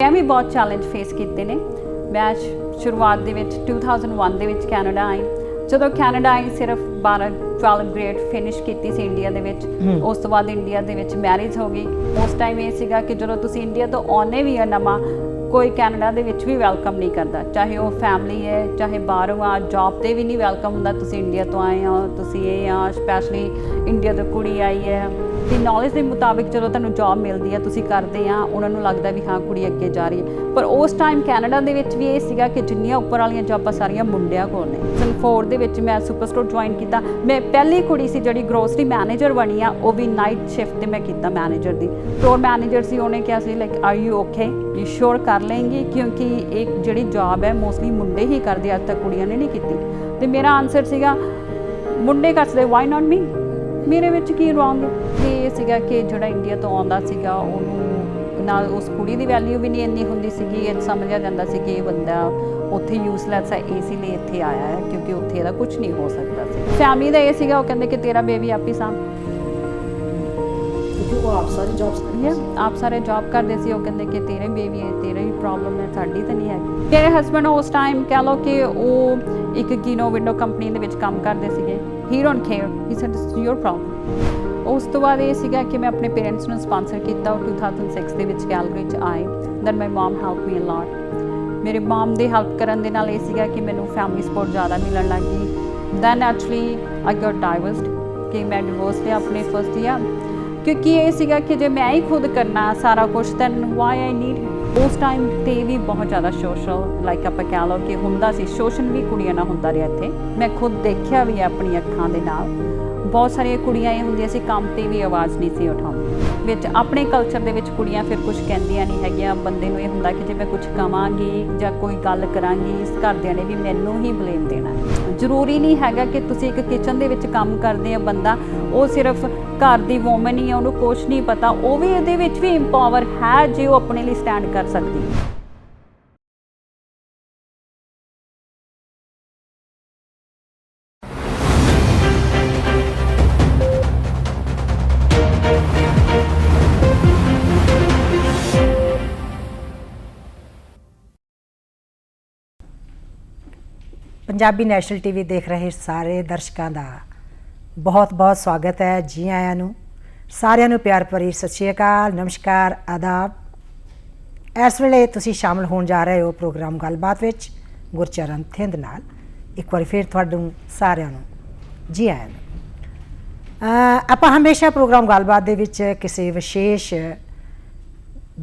ਮੈਂ ਵੀ ਬਹੁਤ challenge face ਕੀਤੇ ਨੇ। ਮੈਂ ਸ਼ੁਰੂਆਤ ਦੇ ਵਿੱਚ 2001 ਦੇ ਵਿੱਚ ਕੈਨੇਡਾ ਆਈ। ਜਦੋਂ ਕੈਨੇਡਾ ਆਈ ਸਿਰਫ 12 ਗ੍ਰੇਡ ਫਿਨਿਸ਼ ਕੀਤੀ ਸੀ ਇੰਡੀਆ ਦੇ ਵਿੱਚ। ਉਸ ਤੋਂ ਬਾਅਦ ਇੰਡੀਆ ਦੇ ਵਿੱਚ ਮੈਰਿਜ ਹੋ ਗਈ। ਉਸ ਟਾਈਮ ਇਹ ਸੀਗਾ ਕਿ ਜਦੋਂ ਤੁਸੀਂ ਇੰਡੀਆ ਤੋਂ ਆਉਂਦੇ ਵੀ ਆ ਨਵਾਂ, ਕੋਈ ਕੈਨੇਡਾ ਦੇ ਵਿੱਚ ਵੀ ਵੈਲਕਮ ਨਹੀਂ ਕਰਦਾ, ਚਾਹੇ ਉਹ ਫੈਮਿਲੀ ਹੈ ਚਾਹੇ ਬਾਹਰੋਂ ਆ, ਜੌਬ ਤੇ ਵੀ ਨਹੀਂ ਵੈਲਕਮ ਹੁੰਦਾ। ਤੁਸੀਂ ਇੰਡੀਆ ਤੋਂ ਆਏ ਹੋ, ਤੁਸੀਂ ਇਹ ਆ, ਸਪੈਸ਼ਲੀ ਇੰਡੀਆ ਤੋਂ ਕੁੜੀ ਆਈ ਹੈ। ਤੇ ਨੌਲੇਜ ਦੇ ਮੁਤਾਬਿਕ ਜਦੋਂ ਤੁਹਾਨੂੰ ਜੌਬ ਮਿਲਦੀ ਹੈ, ਤੁਸੀਂ ਕਰਦੇ ਆ, ਉਹਨਾਂ ਨੂੰ ਲੱਗਦਾ ਵੀ ਹਾਂ ਕੁੜੀ ਅੱਗੇ ਜਾ ਰਹੀ ਹੈ। ਪਰ ਉਸ ਟਾਈਮ ਕੈਨੇਡਾ ਦੇ ਵਿੱਚ ਵੀ ਇਹ ਸੀਗਾ ਕਿ ਜਿੰਨੀਆਂ ਉੱਪਰ ਵਾਲੀਆਂ ਜੌਬਾਂ ਸਾਰੀਆਂ ਮੁੰਡਿਆਂ ਕੋਲ ਨੇ। ਸੀਜ਼ਨ 4 ਦੇ ਵਿੱਚ ਮੈਂ ਸੁਪਰ ਸਟੋਰ ਜੁਆਇਨ ਕੀਤਾ। ਮੈਂ ਪਹਿਲੀ ਕੁੜੀ ਸੀ ਜਿਹੜੀ ਗਰੋਸਰੀ ਮੈਨੇਜਰ ਬਣੀ ਆ, ਉਹ ਵੀ ਨਾਈਟ ਸ਼ਿਫਟ ਤੇ ਮੈਂ ਕੀਤਾ ਮੈਨੇਜਰ ਦੀ। ਸਟੋਰ ਮੈਨੇਜਰ ਸੀ, ਉਹਨੇ ਕਿਹਾ ਸੀ like are you okay, you sure ਕਰ ਲਏਂਗੀ, ਕਿਉਂਕਿ ਇੱਕ ਜਿਹੜੀ ਜੌਬ ਹੈ ਮੋਸਟਲੀ ਮੁੰਡੇ ਹੀ ਕਰਦੇ, ਅੱਜ ਤੱਕ ਕੁੜੀਆਂ ਨੇ ਨਹੀਂ ਕੀਤੀ। ਤੇ ਮੇਰਾ ਆਨਸਰ ਸੀਗਾ ਮੁੰਡੇ ਕਰਦੇ, ਵਾਈ ਨਾਟ ਮੀ, ਮੇਰੇ ਵਿੱਚ ਕੀ ਰੋਂਗ। ਤੇ ਇਹ ਸੀਗਾ ਕਿ ਜਿਹੜਾ ਇੰਡੀਆ ਤੋਂ ਆਉਂਦਾ ਸੀਗਾ ਉਹਨੂੰ ਨਾਲ ਉਸ ਕੁੜੀ ਦੀ ਵੈਲਿਊ ਵੀ ਨਹੀਂ ਇੰਨੀ ਹੁੰਦੀ ਸੀਗੀ। ਇਹ ਸਮਝਿਆ ਜਾਂਦਾ ਸੀ ਕਿ ਇਹ ਬੰਦਾ ਉੱਥੇ ਯੂਜ਼ਲੈਸ ਹੈ, ਇਸ ਲਈ ਇੱਥੇ ਆਇਆ ਹੈ, ਕਿਉਂਕਿ ਉੱਥੇ ਇਹਦਾ ਕੁਝ ਨਹੀਂ ਹੋ ਸਕਦਾ ਸੀ। ਫੈਮਿਲੀ ਦਾ ਇਹ ਸੀਗਾ, ਉਹ ਕਹਿੰਦੇ ਕਿ ਤੇਰਾ ਬੇਬੀ ਆਪੀ ਸਾਂਭ, ਆਪ ਸਾਰੇ ਜੌਬ ਕਰਦੇ ਸੀ। ਉਹ ਕਹਿੰਦੇ ਕਿ ਤੇਰੇ ਬੇਬੀ ਹੈ, ਤੇਰਾ ਹੀ ਪ੍ਰੋਬਲਮ ਹੈ, ਸਾਡੀ ਤਾਂ ਨਹੀਂ ਹੈਗੀ। ਮੇਰੇ ਹਸਬੈਂਡ ਉਸ ਟਾਈਮ ਕਹਿ ਲਓ ਕਿ ਉਹ ਇੱਕ ਕੀਨੋ ਵਿੰਡੋ ਕੰਪਨੀ ਦੇ ਵਿੱਚ ਕੰਮ ਕਰਦੇ ਸੀਗੇ। He don't care, he said it's your problem. ਉਸ ਤੋਂ ਬਾਅਦ ਇਹ ਸੀਗਾ ਕਿ ਮੈਂ ਆਪਣੇ ਪੇਰੈਂਟਸ ਨੂੰ ਸਪਾਂਸਰ ਕੀਤਾ। ਉਹ 2006 ਦੇ ਵਿੱਚ ਕੈਲਗਰੀ 'ਚ ਆਏ। ਦੈਨ ਮਾਈ ਮਮ ਹੈਲਪ ਮੀ ਅ ਲੋਟ। ਮੇਰੇ ਮਮ ਦੇ ਹੈਲਪ ਕਰਨ ਦੇ ਨਾਲ ਇਹ ਸੀਗਾ ਕਿ ਮੈਨੂੰ ਫੈਮਿਲੀ ਸਪੋਰਟ ਜ਼ਿਆਦਾ ਮਿਲਣ ਲੱਗ ਗਈ। ਦੈਨ ਐਕਚੁਅਲੀ ਆਈ ਗੋਟ ਡਾਈਵੋਰਸਡ, ਕਿ ਮੈਂ ਡਿਵੋਰਸ ਲਿਆ ਆਪਣੇ ਫਸਟ ਈਅਰ, ਕਿਉਂਕਿ ਇਹ ਸੀਗਾ ਕਿ ਜੇ ਮੈਂ ਹੀ ਖੁਦ ਕਰਨਾ ਸਾਰਾ ਕੁਝ, ਦੈਨ ਵਾਈ ਆਈ ਨੀਡ। ਉਸ ਟਾਈਮ 'ਤੇ ਵੀ ਬਹੁਤ ਜ਼ਿਆਦਾ ਸੋਸ਼ਲ ਲਾਈਕ ਆਪਾਂ ਕਹਿ ਲਓ ਕਿ ਹੁੰਦਾ ਸੀ, ਸ਼ੋਸ਼ਣ ਵੀ ਕੁੜੀਆਂ ਨਾਲ ਹੁੰਦਾ ਰਿਹਾ ਇੱਥੇ। ਮੈਂ ਖੁਦ ਦੇਖਿਆ ਵੀ ਆਪਣੀ ਅੱਖਾਂ ਦੇ ਨਾਲ। ਬਹੁਤ ਸਾਰੀਆਂ ਕੁੜੀਆਂ ਇਹ ਹੁੰਦੀਆਂ ਸੀ ਕੰਮ 'ਤੇ ਵੀ ਆਵਾਜ਼ ਨਹੀਂ ਸੀ ਉਠਾਉਂਦੀਆਂ। ਵਿੱਚ ਆਪਣੇ ਕਲਚਰ ਦੇ ਵਿੱਚ ਕੁੜੀਆਂ ਫਿਰ ਕੁਝ ਕਹਿੰਦੀਆਂ ਨਹੀਂ ਹੈਗੀਆਂ। ਬੰਦੇ ਨੂੰ ਇਹ ਹੁੰਦਾ ਕਿ ਜੇ ਮੈਂ ਕੁਝ ਕਵਾਂਗੀ ਜਾਂ ਕੋਈ ਗੱਲ ਕਰਾਂਗੀ, ਇਸ ਘਰਦਿਆਂ ਨੇ ਵੀ ਮੈਨੂੰ ਹੀ ਬਲੇਮ ਦੇਣਾ। ਜ਼ਰੂਰੀ ਨਹੀਂ ਹੈਗਾ ਕਿ ਤੁਸੀਂ ਇੱਕ ਕਿਚਨ ਦੇ ਵਿੱਚ ਕੰਮ ਕਰਦੇ ਆ ਬੰਦਾ, ਉਹ ਸਿਰਫ ਘਰ ਦੀ ਵੂਮਨ ਹੀ ਆ, ਉਹਨੂੰ ਕੁਛ ਨਹੀਂ ਪਤਾ, ਉਹ ਵੀ ਇਹਦੇ ਵਿੱਚ ਵੀ ਇੰਪਾਵਰ ਹੈ ਜੇ ਉਹ ਆਪਣੇ ਲਈ ਸਟੈਂਡ ਕਰ ਸਕਦੀ ਹੈ। ਪੰਜਾਬੀ ਨੈਸ਼ਨਲ ਟੀਵੀ ਦੇਖ ਰਹੇ ਸਾਰੇ ਦਰਸ਼ਕਾਂ ਦਾ ਬਹੁਤ ਬਹੁਤ ਸਵਾਗਤ ਹੈ। ਜੀ ਆਇਆਂ ਨੂੰ ਸਾਰਿਆਂ ਨੂੰ ਪਿਆਰ ਭਰੀ ਸਤਿ ਸ਼੍ਰੀ ਅਕਾਲ, ਨਮਸਕਾਰ, ਆਦਾਬ। ਇਸ ਵੇਲੇ ਤੁਸੀਂ ਸ਼ਾਮਲ ਹੋਣ ਜਾ ਰਹੇ ਹੋ ਪ੍ਰੋਗਰਾਮ ਗੱਲਬਾਤ ਵਿੱਚ ਗੁਰਚਰਨ ਥਿੰਦ ਨਾਲ। ਇੱਕ ਵਾਰੀ ਫਿਰ ਤੁਹਾਨੂੰ ਸਾਰਿਆਂ ਨੂੰ ਜੀ ਆਇਆਂ ਨੂੰ। ਆਪਾਂ ਹਮੇਸ਼ਾ ਪ੍ਰੋਗਰਾਮ ਗੱਲਬਾਤ ਦੇ ਵਿੱਚ ਕਿਸੇ ਵਿਸ਼ੇਸ਼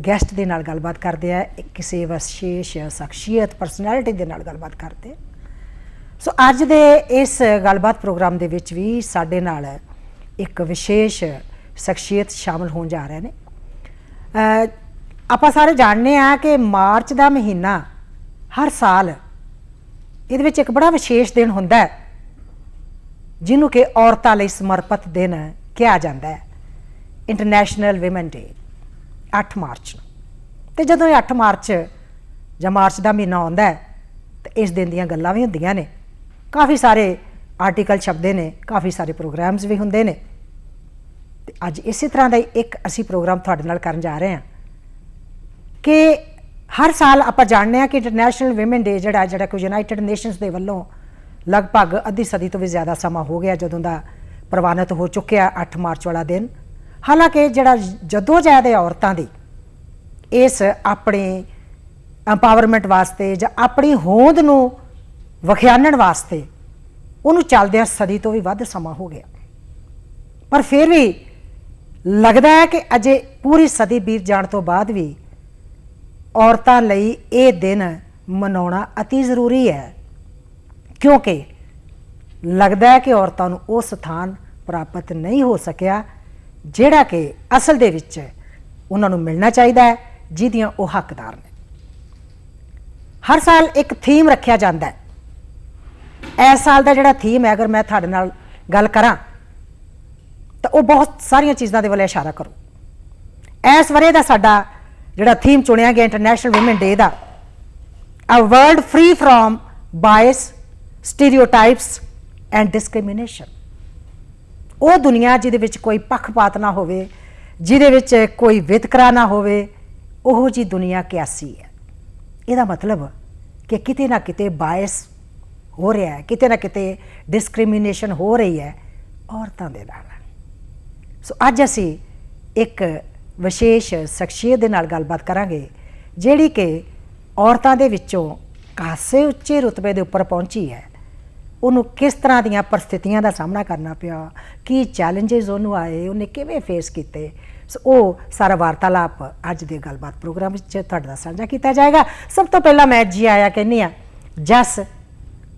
ਗੈਸਟ ਦੇ ਨਾਲ ਗੱਲਬਾਤ ਕਰਦੇ ਆ, ਕਿਸੇ ਵਿਸ਼ੇਸ਼ ਸ਼ਖਸੀਅਤ ਪਰਸਨੈਲਿਟੀ ਦੇ ਨਾਲ ਗੱਲਬਾਤ ਕਰਦੇ। ਸੋ ਅੱਜ ਦੇ ਇਸ ਗੱਲਬਾਤ ਪ੍ਰੋਗਰਾਮ ਦੇ ਵਿੱਚ ਵੀ ਸਾਡੇ ਨਾਲ ਇੱਕ ਵਿਸ਼ੇਸ਼ ਸ਼ਖਸੀਅਤ ਸ਼ਾਮਲ ਹੋਣ ਜਾ ਰਹੇ ਨੇ। ਆਪਾਂ ਸਾਰੇ ਜਾਣਦੇ ਹਾਂ ਕਿ ਮਾਰਚ ਦਾ ਮਹੀਨਾ ਹਰ ਸਾਲ ਇਹਦੇ ਵਿੱਚ ਇੱਕ ਬੜਾ ਵਿਸ਼ੇਸ਼ ਦਿਨ ਹੁੰਦਾ ਹੈ, ਜਿਹਨੂੰ ਕਿ ਔਰਤਾਂ ਲਈ ਸਮਰਪਿਤ ਦਿਨ ਕਿਹਾ ਜਾਂਦਾ ਹੈ, ਇੰਟਰਨੈਸ਼ਨਲ ਵਿਮਨ ਡੇ, 8 ਮਾਰਚ ਨੂੰ। ਅਤੇ ਜਦੋਂ ਇਹ 8 ਮਾਰਚ ਜਾਂ ਮਾਰਚ ਦਾ ਮਹੀਨਾ ਆਉਂਦਾ ਹੈ ਤਾਂ ਇਸ ਦਿਨ ਦੀਆਂ ਗੱਲਾਂ ਵੀ ਹੁੰਦੀਆਂ ਨੇ, ਕਾਫੀ ਸਾਰੇ ਆਰਟੀਕਲ ਛਪਦੇ ਨੇ, ਕਾਫੀ ਸਾਰੇ ਪ੍ਰੋਗਰਾਮਸ ਵੀ ਹੁੰਦੇ ਨੇ। ਅਤੇ ਅੱਜ ਇਸੇ ਤਰ੍ਹਾਂ ਦਾ ਇੱਕ ਅਸੀਂ ਪ੍ਰੋਗਰਾਮ ਤੁਹਾਡੇ ਨਾਲ ਕਰਨ ਜਾ ਰਹੇ ਹਾਂ ਕਿ ਹਰ ਸਾਲ ਆਪਾਂ ਜਾਣਦੇ ਹਾਂ ਕਿ ਇੰਟਰਨੈਸ਼ਨਲ ਵਿਮਨ ਡੇ ਜਿਹੜਾ ਕਿ ਯੂਨਾਈਟਿਡ ਨੇਸ਼ਨਸ ਦੇ ਵੱਲੋਂ ਲਗਭਗ ਅੱਧੀ ਸਦੀ ਤੋਂ ਵੀ ਜ਼ਿਆਦਾ ਸਮਾਂ ਹੋ ਗਿਆ ਜਦੋਂ ਦਾ ਪ੍ਰਵਾਨਿਤ ਹੋ ਚੁੱਕਿਆ 8 ਮਾਰਚ ਵਾਲਾ ਦਿਨ। ਹਾਲਾਂਕਿ ਜਿਹੜਾ ਜਦੋਜਹਿਦ ਹੈ ਔਰਤਾਂ ਦੀ ਇਸ ਆਪਣੇ ਐਮਪਾਵਰਮੈਂਟ ਵਾਸਤੇ ਜਾਂ ਆਪਣੀ ਹੋਂਦ ਨੂੰ ਵਿਖਿਆਨਣ ਵਾਸਤੇ, ਉਹਨੂੰ ਚੱਲਦਿਆਂ ਸਦੀ ਤੋਂ ਵੀ ਵੱਧ ਸਮਾਂ ਹੋ ਗਿਆ। ਪਰ ਫਿਰ ਵੀ ਲੱਗਦਾ ਹੈ ਕਿ ਅਜੇ ਪੂਰੀ ਸਦੀ ਬੀਤ ਜਾਣ ਤੋਂ ਬਾਅਦ ਵੀ ਔਰਤਾਂ ਲਈ ਇਹ ਦਿਨ ਮਨਾਉਣਾ ਅਤੀ ਜ਼ਰੂਰੀ ਹੈ, ਕਿਉਂਕਿ ਲੱਗਦਾ ਹੈ ਕਿ ਔਰਤਾਂ ਨੂੰ ਉਹ ਸਥਾਨ ਪ੍ਰਾਪਤ ਨਹੀਂ ਹੋ ਸਕਿਆ ਜਿਹੜਾ ਕਿ ਅਸਲ ਦੇ ਵਿੱਚ ਉਹਨਾਂ ਨੂੰ ਮਿਲਣਾ ਚਾਹੀਦਾ ਹੈ, ਜਿਹਦੀਆਂ ਉਹ ਹੱਕਦਾਰ ਨੇ। ਹਰ ਸਾਲ ਇੱਕ ਥੀਮ ਰੱਖਿਆ ਜਾਂਦਾ ਹੈ। ਇਸ ਸਾਲ ਦਾ ਜਿਹੜਾ ਥੀਮ ਹੈ, ਅਗਰ ਮੈਂ ਤੁਹਾਡੇ ਨਾਲ ਗੱਲ ਕਰਾਂ ਤਾਂ ਉਹ ਬਹੁਤ ਸਾਰੀਆਂ ਚੀਜ਼ਾਂ ਦੇ ਵੱਲ ਇਸ਼ਾਰਾ ਕਰੂ। ਇਸ ਵਰ੍ਹੇ ਦਾ ਸਾਡਾ ਜਿਹੜਾ ਥੀਮ ਚੁਣਿਆ ਗਿਆ ਇੰਟਰਨੈਸ਼ਨਲ ਵਿਮਨ ਡੇ ਦਾ, a world free from bias, stereotypes and discrimination. ਉਹ ਦੁਨੀਆ ਜਿਹਦੇ ਵਿੱਚ ਕੋਈ ਪੱਖਪਾਤ ਨਾ ਹੋਵੇ, ਜਿਹਦੇ ਵਿੱਚ ਕੋਈ ਵਿਤਕਰਾ ਨਾ ਹੋਵੇ, ਉਹੋ ਜੀ ਦੁਨੀਆ ਕਿਆਸੀ ਹੈ। ਇਹਦਾ ਮਤਲਬ ਕਿ ਕਿਤੇ ਨਾ ਕਿਤੇ ਬਾਇਸ ਹੋ ਰਿਹਾ ਹੈ, ਕਿਤੇ ਨਾ ਕਿਤੇ ਡਿਸਕ੍ਰਿਮੀਨੇਸ਼ਨ ਹੋ ਰਹੀ ਹੈ ਔਰਤਾਂ ਦੇ ਨਾਲ। ਸੋ ਅੱਜ ਅਸੀਂ ਇੱਕ ਵਿਸ਼ੇਸ਼ ਸ਼ਖਸੀਅਤ ਦੇ ਨਾਲ ਗੱਲਬਾਤ ਕਰਾਂਗੇ ਜਿਹੜੀ ਕਿ ਔਰਤਾਂ ਦੇ ਵਿੱਚੋਂ ਖਾਸੇ ਉੱਚੇ ਰੁਤਬੇ ਦੇ ਉੱਪਰ ਪਹੁੰਚੀ ਹੈ। ਉਹਨੂੰ ਕਿਸ ਤਰ੍ਹਾਂ ਦੀਆਂ ਪਰਿਸਥਿਤੀਆਂ ਦਾ ਸਾਹਮਣਾ ਕਰਨਾ ਪਿਆ, ਕੀ ਚੈਲੰਜਸ ਉਹਨੂੰ ਆਏ, ਉਹਨੇ ਕਿਵੇਂ ਫੇਸ ਕੀਤੇ। ਸੋ ਉਹ ਸਾਰਾ ਵਾਰਤਾਲਾਪ ਅੱਜ ਦੇ ਗੱਲਬਾਤ ਪ੍ਰੋਗਰਾਮ ਵਿੱਚ ਤੁਹਾਡੇ ਨਾਲ ਸਾਂਝਾ ਕੀਤਾ ਜਾਏਗਾ। ਸਭ ਤੋਂ ਪਹਿਲਾਂ ਮੈਂ ਜੀ ਆਇਆ ਕਹਿੰਦੀ ਹਾਂ ਜਸ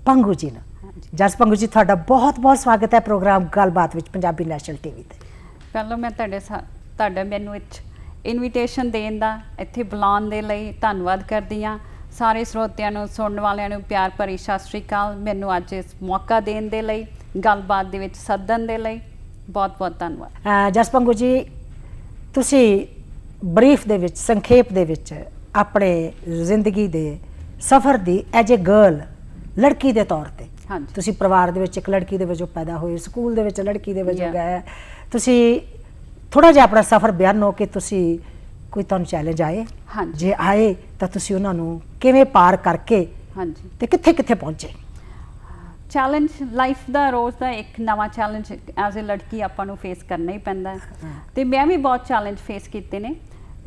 ਪੰਗੂ ਜੀ ਨੂੰ। ਜਸ ਪੰਗੂ ਜੀ, ਤੁਹਾਡਾ ਬਹੁਤ ਬਹੁਤ ਸਵਾਗਤ ਹੈ ਪ੍ਰੋਗਰਾਮ ਗੱਲਬਾਤ ਵਿੱਚ ਪੰਜਾਬੀ ਨੈਸ਼ਨਲ ਟੀਵੀ ਤੇ। ਪਹਿਲਾਂ ਮੈਂ ਤੁਹਾਡਾ ਮੈਨੂੰ ਇਨਵੀਟੇਸ਼ਨ ਦੇਣ ਦਾ, ਇੱਥੇ ਬੁਲਾਉਣ ਦੇ ਲਈ ਧੰਨਵਾਦ ਕਰਦੀ ਹਾਂ। ਸਾਰੇ ਸਰੋਤਿਆਂ ਨੂੰ, ਸੁਣਨ ਵਾਲਿਆਂ ਨੂੰ ਪਿਆਰ ਭਰੀ ਸਤਿ ਸ਼੍ਰੀ ਅਕਾਲ। ਮੈਨੂੰ ਅੱਜ ਇਸ ਮੌਕਾ ਦੇਣ ਦੇ ਲਈ, ਗੱਲਬਾਤ ਦੇ ਵਿੱਚ ਸੱਦਣ ਦੇ ਲਈ ਬਹੁਤ ਬਹੁਤ ਧੰਨਵਾਦ। ਜਸ ਪੰਗੂ ਜੀ, ਤੁਸੀਂ ਬਰੀਫ ਦੇ ਵਿੱਚ, ਸੰਖੇਪ ਦੇ ਵਿੱਚ ਆਪਣੇ ਜ਼ਿੰਦਗੀ ਦੇ ਸਫ਼ਰ ਦੀ ਐਜ ਏ ਗਰਲ, ਲੜਕੀ ਦੇ ਤੌਰ ਤੇ, ਹਾਂਜੀ, ਤੁਸੀਂ ਪਰਿਵਾਰ ਦੇ ਵਿੱਚ ਇੱਕ ਲੜਕੀ ਦੇ ਵਜੋਂ ਪੈਦਾ ਹੋਏ, ਸਕੂਲ ਦੇ ਵਿੱਚ ਲੜਕੀ ਦੇ ਵਜੋਂ ਗਏ, ਤੁਸੀਂ ਥੋੜਾ ਜਿਹਾ ਆਪਣਾ ਸਫ਼ਰ ਬਿਆਨੋ ਕਿ ਤੁਸੀਂ ਕੋਈ ਤੁਹਾਨੂੰ ਚੈਲੰਜ ਆਏ, ਹਾਂਜੀ, ਜੇ ਆਏ ਤਾਂ ਤੁਸੀਂ ਉਹਨਾਂ ਨੂੰ ਕਿਵੇਂ ਪਾਰ ਕਰਕੇ, ਹਾਂਜੀ, ਤੇ ਕਿੱਥੇ ਕਿੱਥੇ ਪਹੁੰਚੇ। ਚੈਲੰਜ ਲਾਈਫ ਦਾ ਰੋਜ਼ ਦਾ ਇੱਕ ਨਵਾਂ ਚੈਲੰਜ ਐਜ਼ ਏ ਲੜਕੀ ਆਪਾਂ ਨੂੰ ਫੇਸ ਕਰਨਾ ਹੀ ਪੈਂਦਾ ਹੈ। ਤੇ ਮੈਂ ਵੀ ਬਹੁਤ ਚੈਲੰਜ ਫੇਸ ਕੀਤੇ ਨੇ।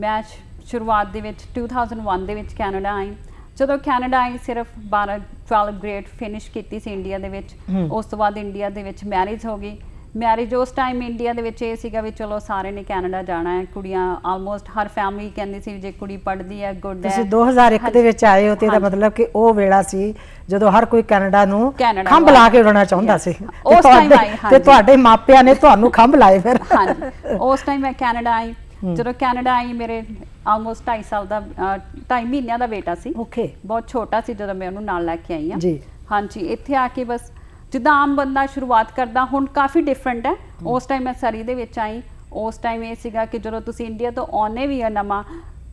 ਮੈਂ ਸ਼ੁਰੂਆਤ ਦੇ ਵਿੱਚ 2001 ਦੇ ਵਿੱਚ ਕੈਨੇਡਾ ਆਈ। ਜਦੋਂ ਕੈਨੇਡਾ ਆਈ ਸਿਰਫ 12 ਗ੍ਰੇਡ ਫਿਨਿਸ਼ ਕੀਤੀ ਸੀ ਇੰਡੀਆ ਦੇ ਵਿੱਚ। ਉਸ ਤੋਂ ਬਾਅਦ ਇੰਡੀਆ ਦੇ ਵਿੱਚ ਮੈਰਿਜ ਹੋ ਗਈ। ਮੈਰਿਜ ਉਸ ਟਾਈਮ ਇੰਡੀਆ ਦੇ ਵਿੱਚ ਇਹ ਸੀਗਾ ਵੀ ਚਲੋ ਸਾਰੇ ਨੇ ਕੈਨੇਡਾ ਜਾਣਾ ਹੈ, ਕੁੜੀਆਂ ਆਲਮੋਸਟ ਹਰ ਫੈਮਿਲੀ ਕਹਿੰਦੀ ਸੀ ਜੇ ਕੁੜੀ ਪੜ੍ਹਦੀ ਹੈ ਗੁੱਡ ਹੈ। ਤੁਸੀਂ 2001 ਦੇ ਵਿੱਚ ਆਏ ਹੋ ਤੇ ਇਹਦਾ ਮਤਲਬ ਕਿ ਉਹ ਵੇਲਾ ਸੀ ਜਦੋਂ ਹਰ ਕੋਈ ਕੈਨੇਡਾ ਨੂੰ ਖੰਭ ਲਾ ਕੇ ਉਡਣਾ ਚਾਹੁੰਦਾ ਸੀ। ਉਸ ਟਾਈਮ ਆਈ, ਤੇ ਤੁਹਾਡੇ ਮਾਪਿਆਂ ਨੇ ਤੁਹਾਨੂੰ ਖੰਭ ਲਾਏ ਫਿਰ। ਹਾਂਜੀ, ਉਸ ਟਾਈਮ ਮੈਂ ਕੈਨੇਡਾ ਆਈ। ਜਦੋਂ ਕੈਨੇਡਾ ਆਈ ਮੇਰੇ ਆਲਮੋਸਟ 2.5 ਸਾਲ ਦਾ 2.5 ਮਹੀਨਿਆਂ ਦਾ ਬੇਟਾ ਸੀ। ਓਕੇ, ਬਹੁਤ ਛੋਟਾ ਸੀ ਜਦੋਂ ਮੈਂ ਉਹਨੂੰ ਨਾਲ ਲੈ ਕੇ ਆਈ ਹਾਂ ਜੀ। ਹਾਂਜੀ, ਇੱਥੇ ਆ ਕੇ ਬਸ ਜਿੱਦਾਂ ਆਮ ਬੰਦਾ ਸ਼ੁਰੂਆਤ ਕਰਦਾ, ਹੁਣ ਕਾਫੀ ਡਿਫਰੈਂਟ ਹੈ। ਉਸ ਟਾਈਮ ਮੈਂ ਸਰੀ ਦੇ ਵਿੱਚ ਆਈ। ਉਸ ਟਾਈਮ ਇਹ ਸੀਗਾ ਕਿ ਜਦੋਂ ਤੁਸੀਂ ਇੰਡੀਆ ਤੋਂ ਆਉਣੇ ਵੀ ਆ ਨਵਾਂ,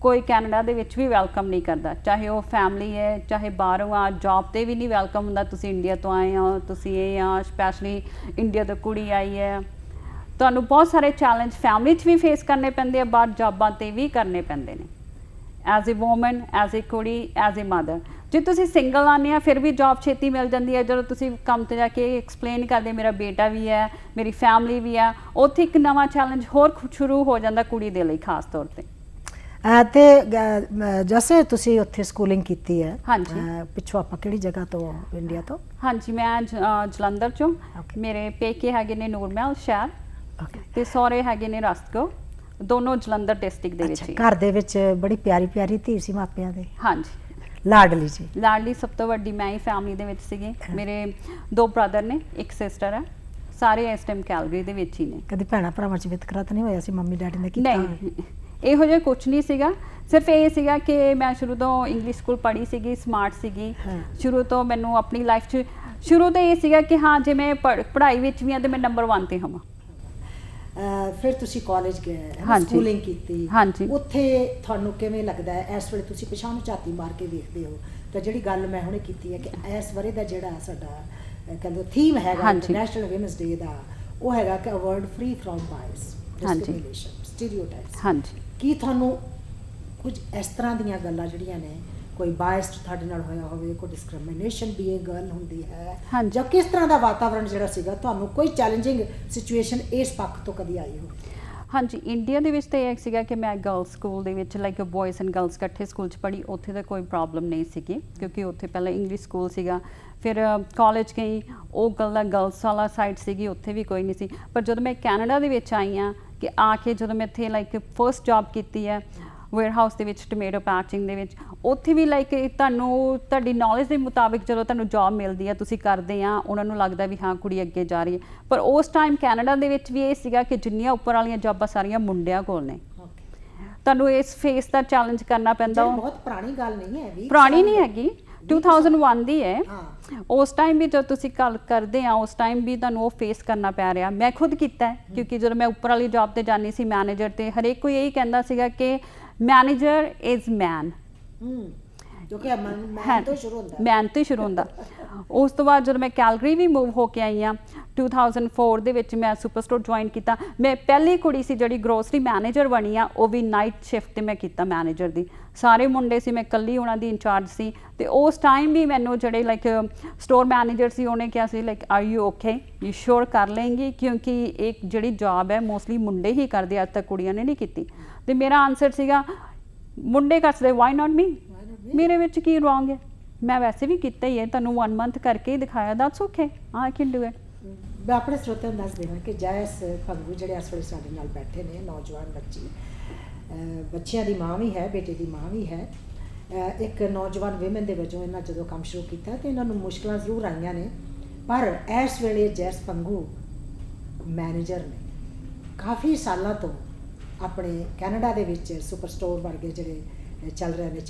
ਕੋਈ ਕੈਨੇਡਾ ਦੇ ਵਿੱਚ ਵੀ ਵੈਲਕਮ ਨਹੀਂ ਕਰਦਾ, ਚਾਹੇ ਉਹ ਫੈਮਿਲੀ ਹੈ, ਚਾਹੇ ਬਾਹਰੋਂ ਆ, ਜੌਬ ਤੇ ਵੀ ਨਹੀਂ ਵੈਲਕਮ ਹੁੰਦਾ। ਤੁਸੀਂ ਇੰਡੀਆ ਤੋਂ ਆਏ ਹੋ, ਤੁਸੀਂ ਇਹ ਆ, ਸਪੈਸ਼ਲੀ ਇੰਡੀਆ ਤੋਂ ਕੁੜੀ ਆਈ ਹੈ, ਤੁਹਾਨੂੰ ਬਹੁਤ ਸਾਰੇ ਚੈਲੰਜ ਫੈਮਿਲੀ 'ਚ ਵੀ ਫੇਸ ਕਰਨੇ ਪੈਂਦੇ ਆ, ਬਾਹਰ ਜੌਬਾਂ 'ਤੇ ਵੀ ਕਰਨੇ ਪੈਂਦੇ ਨੇ। As a woman, as a ਕੁੜੀ, ਐਜ਼ ਏ ਮਦਰ। ਜੇ ਤੁਸੀਂ ਸਿੰਗਲ ਆਉਂਦੇ ਆ ਫਿਰ ਵੀ ਜੌਬ ਛੇਤੀ ਮਿਲ ਜਾਂਦੀ ਹੈ। ਜਦੋਂ ਤੁਸੀਂ ਕੰਮ 'ਤੇ ਜਾ ਕੇ ਐਕਸਪਲੇਨ ਕਰਦੇ ਮੇਰਾ ਬੇਟਾ ਵੀ ਹੈ, ਮੇਰੀ ਫੈਮਿਲੀ ਵੀ ਹੈ, ਉੱਥੇ ਇੱਕ ਨਵਾਂ ਚੈਲੰਜ ਹੋਰ ਸ਼ੁਰੂ ਹੋ ਜਾਂਦਾ ਕੁੜੀ ਦੇ ਲਈ ਖਾਸ ਤੌਰ 'ਤੇ। ਤੇ ਜੈਸੇ ਤੁਸੀਂ ਉੱਥੇ ਸਕੂਲਿੰਗ ਕੀਤੀ ਹੈ, ਹਾਂਜੀ, ਪਿੱਛੋਂ ਆਪਾਂ ਕਿਹੜੀ ਜਗ੍ਹਾ ਤੋਂ, ਇੰਡੀਆ ਤੋਂ? ਹਾਂਜੀ, ਮੈਂ ਜਲੰਧਰ 'ਚੋਂ। ਮੇਰੇ ਪੇਕੇ ਹੈਗੇ ਨੇ ਨੂਰਮਹਿਲ ਸ਼ਹਿਰ, ਤੇ ਸਹੁਰੇ ਹੈਗੇ ਨੇ ਰਸਤਗੋ, ਦੋਨੋਂ ਜਲੰਧਰ ਡਿਸਟ੍ਰਿਕਟ ਦੇ ਵਿੱਚ ਹੀ। ਘਰ ਦੇ ਵਿੱਚ ਬੜੀ ਪਿਆਰੀ ਪਿਆਰੀ ਧੀ ਸੀ ਮਾਪਿਆਂ ਦੇ। ਹਾਂਜੀ, ਲਾਡਲੀ ਜੀ। ਲਾਡਲੀ ਸਭ ਤੋਂ ਵੱਡੀ ਮੈਂ ਹੀ ਫੈਮਿਲੀ ਦੇ ਵਿੱਚ ਸੀਗੀ। ਮੇਰੇ 2 ਬ੍ਰਦਰ ਨੇ, ਇੱਕ ਸਿਸਟਰ ਹੈ। ਸਾਰੇ ਇਸ ਟਾਈਮ ਕੈਲਗਰੀ ਦੇ ਵਿੱਚ ਹੀ ਨੇ। ਕਦੇ ਭੈਣਾਂ ਭਰਾਵਾਂ 'ਚ ਵਿਤਕਰਾ ਤਾਂ ਨਹੀਂ ਹੋਇਆ ਸੀ ਮੰਮੀ ਡੈਡੀ ਨੇ ਕੀਤਾ? ਨਹੀਂ, ਇਹੋ ਜਿਹਾ ਕੁਝ ਨਹੀਂ ਸੀਗਾ। ਸਿਰਫ ਇਹ ਸੀਗਾ ਕਿ ਮੈਂ ਸ਼ੁਰੂ ਤੋਂ ਇੰਗਲਿਸ਼ ਸਕੂਲ ਪੜ੍ਹੀ ਸੀਗੀ, ਸਮਾਰਟ ਸੀਗੀ ਸ਼ੁਰੂ ਤੋਂ। ਮੈਨੂੰ ਆਪਣੀ ਲਾਈਫ 'ਚ ਸ਼ੁਰੂ ਤੋਂ ਇਹ ਸੀਗਾ ਕਿ ਹਾਂ ਜੇ ਮੈਂ ਪੜ੍ਹਾਈ ਵਿੱਚ ਵੀ ਹਾਂ ਤੇ ਮੈਂ ਨੰਬਰ 1 ਤੇ ਹੋਵਾਂ। ਫਿਰ ਤੁਸੀਂ ਕਾਲਜ ਗਏ, ਸਕੂਲਿੰਗ ਕੀਤੀ। ਹਾਂਜੀ, ਉੱਥੇ ਤੁਹਾਨੂੰ ਕਿਵੇਂ ਲੱਗਦਾ ਹੈ ਇਸ ਵੇਲੇ ਤੁਸੀਂ ਪਿਛਾਂਹ ਨੂੰ ਝਾਤੀ ਮਾਰ ਕੇ ਵੇਖਦੇ ਹੋ ਤਾਂ ਜਿਹੜੀ ਗੱਲ ਮੈਂ ਹੁਣੇ ਕੀਤੀ ਹੈ ਕਿ ਇਸ ਬਾਰੇ ਦਾ ਜਿਹੜਾ ਸਾਡਾ ਕਹਿੰਦੇ ਥੀਮ ਹੈਗਾ ਇੰਟਰਨੈਸ਼ਨਲ ਵਿਮਨਸ ਡੇ ਦਾ, ਉਹ ਹੈਗਾ ਕਿ award free from bias, discrimination, stereotypes. ਹਾਂਜੀ, ਕੀ ਤੁਹਾਨੂੰ ਕੁਝ ਇਸ ਤਰ੍ਹਾਂ ਦੀਆਂ ਗੱਲਾਂ ਜਿਹੜੀਆਂ ਨੇ, ਕੋਈ ਬਾਇਸ ਤੁਹਾਡੇ ਨਾਲ ਹੋਇਆ ਹੋਵੇ, ਕੋਈ ਡਿਸਕ੍ਰਿਮੀਨੇਸ਼ਨ ਵੀ ਇਹ ਗੱਲ ਹੁੰਦੀ ਹੈ, ਜਾਂ ਕਿਸ ਤਰ੍ਹਾਂ ਦਾ ਵਾਤਾਵਰਣ ਜਿਹੜਾ ਸੀਗਾ, ਤੁਹਾਨੂੰ ਕੋਈ ਚੈਲੰਜਿੰਗ ਸਿਚੁਏਸ਼ਨ ਇਸ ਪੱਖ ਤੋਂ ਕਦੀ ਆਈ ਹੋ? ਹਾਂਜੀ, ਇੰਡੀਆ ਦੇ ਵਿੱਚ ਤਾਂ ਇਹ ਸੀਗਾ ਕਿ ਮੈਂ ਗਰਲਸ ਸਕੂਲ ਦੇ ਵਿੱਚ ਲਾਈਕ ਬॉयਜ਼ ਐਂਡ ਗਰਲਸ ਇਕੱਠੇ ਸਕੂਲ 'ਚ ਪੜ੍ਹੀ। ਉੱਥੇ ਤਾਂ ਕੋਈ ਪ੍ਰੋਬਲਮ ਨਹੀਂ ਸੀਗੀ ਕਿਉਂਕਿ ਉੱਥੇ ਪਹਿਲਾਂ ਇੰਗਲਿਸ਼ ਸਕੂਲ ਸੀਗਾ। ਫਿਰ ਕਾਲਜ ਗਈ, ਉਹ ਗੱਲਾਂ ਗਰਲਸ ਵਾਲਾ ਸਾਈਡ ਸੀਗੀ, ਉੱਥੇ ਵੀ ਕੋਈ ਨਹੀਂ ਸੀ। ਪਰ ਜਦੋਂ ਮੈਂ ਕੈਨੇਡਾ ਦੇ ਵਿੱਚ ਆਈ ਹਾਂ, ਕਿ ਆ ਕੇ ਜਦੋਂ ਮੈਂ ਇੱਥੇ ਲਾਈਕ ਫਸਟ ਜੌਬ ਕੀਤੀ ਹੈ ਵੇਅਰ ਹਾਊਸ ਦੇ ਵਿੱਚ, ਟਮੇਟੋ ਪੈਕਿੰਗ ਦੇ ਵਿੱਚ, ਉੱਥੇ ਵੀ ਲਾਈਕ ਤੁਹਾਡੀ ਨੌਲੇਜ ਦੇ ਮੁਤਾਬਿਕ ਜਦੋਂ ਤੁਹਾਨੂੰ ਜੌਬ ਮਿਲਦੀ ਹੈ, ਤੁਸੀਂ ਕਰਦੇ ਆ, ਉਹਨਾਂ ਨੂੰ ਲੱਗਦਾ ਵੀ ਹਾਂ ਕੁੜੀ ਅੱਗੇ ਜਾ ਰਹੀ ਹੈ। ਪਰ ਉਸ ਟਾਈਮ ਕੈਨੇਡਾ ਦੇ ਵਿੱਚ ਵੀ ਇਹ ਸੀਗਾ ਕਿ ਜਿੰਨੀਆਂ ਉੱਪਰ ਵਾਲੀਆਂ ਜੌਬਾਂ ਸਾਰੀਆਂ ਮੁੰਡਿਆਂ ਕੋਲ ਨੇ। ਤੁਹਾਨੂੰ ਇਸ ਫੇਸ ਦਾ ਚੈਲੰਜ ਕਰਨਾ ਪੈਂਦਾ। ਬਹੁਤ ਪੁਰਾਣੀ ਗੱਲ ਨਹੀਂ ਹੈ, ਪੁਰਾਣੀ ਨਹੀਂ ਹੈਗੀ, 2001 ਦੀ ਹੈ। ਉਸ ਟਾਈਮ ਵੀ ਜਦੋਂ ਤੁਸੀਂ ਗੱਲ ਕਰਦੇ ਆ, ਉਸ ਟਾਈਮ ਵੀ ਤੁਹਾਨੂੰ ਉਹ ਫੇਸ ਕਰਨਾ ਪੈ ਰਿਹਾ। ਮੈਂ ਖੁਦ ਕੀਤਾ ਕਿਉਂਕਿ ਜਦੋਂ ਮੈਂ ਉੱਪਰ ਵਾਲੀ ਜੌਬ ਤੇ ਜਾਂਦੀ ਸੀ ਮੈਨੇਜਰ ਤੇ, ਹਰੇਕ ਕੋਈ ਇਹੀ ਕਹਿੰਦਾ ਸੀਗਾ ਕਿ ਮੈਨੇਜਰ ਇਜ਼ ਮੈਨ। ਕਿਉਂਕਿ ਮੈਂ ਤੋਂ ਸ਼ੁਰੂ ਹੁੰਦਾ ਮੈਨ ਤੋਂ ਹੀ ਸ਼ੁਰੂ ਹੁੰਦਾ। ਉਸ ਤੋਂ ਬਾਅਦ ਜਦੋਂ ਮੈਂ ਕੈਲਗਰੀ ਵੀ ਮੂਵ ਹੋ ਕੇ ਆਈ ਹਾਂ 2004 ਦੇ ਵਿੱਚ ਮੈਂ ਸੁਪਰ ਸਟੋਰ ਜੁਆਇਨ ਕੀਤਾ। ਮੈਂ ਪਹਿਲੀ ਕੁੜੀ ਸੀ ਜਿਹੜੀ ਗਰੋਸਰੀ ਮੈਨੇਜਰ ਬਣੀ ਆ, ਉਹ ਵੀ ਨਾਈਟ ਸ਼ਿਫਟ ਤੇ ਮੈਂ ਕੀਤਾ ਮੈਨੇਜਰ ਦੀ। ਸਾਰੇ ਮੁੰਡੇ ਸੀ, ਮੈਂ ਇਕੱਲੀ ਉਹਨਾਂ ਦੀ ਇੰਚਾਰਜ ਸੀ। ਤੇ ਉਸ ਟਾਈਮ ਵੀ ਮੈਨੂੰ ਜਿਹੜੇ ਲਾਈਕ ਸਟੋਰ ਮੈਨੇਜਰ ਸੀ ਉਹਨੇ ਕਿਹਾ ਸੀ like are you okay, you sure ਕਰ ਲਏਂਗੀ, ਕਿਉਂਕਿ ਇੱਕ ਜਿਹੜੀ ਜੌਬ ਹੈ ਮੋਸਟਲੀ ਮੁੰਡੇ ਹੀ ਕਰਦੇ, ਅੱਜ ਤੱਕ ਕੁੜੀਆਂ ਨੇ ਨਹੀਂ ਕੀਤੀ। ਤੇ ਮੇਰਾ ਆਨਸਰ ਸੀਗਾ ਮੁੰਡੇ ਕਰ ਸਕਦੇ, ਵਾਈ ਨਾਟ ਮੀ, ਮੇਰੇ ਵਿੱਚ ਕੀ ਰੋਂਗ ਹੈ, ਮੈਂ ਵੈਸੇ ਵੀ ਕੀਤਾ ਹੀ ਹੈ, ਤੁਹਾਨੂੰ 1 ਮੰਥ ਕਰਕੇ ਹੀ ਦਿਖਾਇਆ, that's okay, I can do it. ਮੈਂ ਆਪਣੇ ਸਰੋਤਿਆਂ ਨੂੰ ਦੱਸ ਦੇਵਾਂ ਕਿ ਜੈਸ ਭੰਗੂ ਜਿਹੜੇ ਇਸ ਵੇਲੇ ਸਾਡੇ ਨਾਲ ਬੈਠੇ ਨੇ, ਨੌਜਵਾਨ ਬੱਚਿਆਂ ਦੀ ਮਾਂ ਵੀ ਹੈ, ਬੇਟੇ ਦੀ ਮਾਂ ਵੀ ਹੈ। ਇੱਕ ਨੌਜਵਾਨ ਵਿਮਨ ਦੇ ਵਜੋਂ ਇਹਨਾਂ ਜਦੋਂ ਕੰਮ ਸ਼ੁਰੂ ਕੀਤਾ ਤੇ ਇਹਨਾਂ ਨੂੰ ਮੁਸ਼ਕਲਾਂ ਜ਼ਰੂਰ ਆਈਆਂ ਨੇ, ਪਰ ਇਸ ਵੇਲੇ ਜੈਸ ਭੰਗੂ ਮੈਨੇਜਰ ਨੇ। ਕਾਫੀ ਸਾਲਾਂ ਤੋਂ ਆਪਣੇ ਕੈਨੇਡਾ ਦੇ ਵਿੱਚ ਸੁਪਰ ਸਟੋਰ ਵਰਗੇ ਜਿਹੜੇ ਚੱਲ ਰਹੇ ਨੇ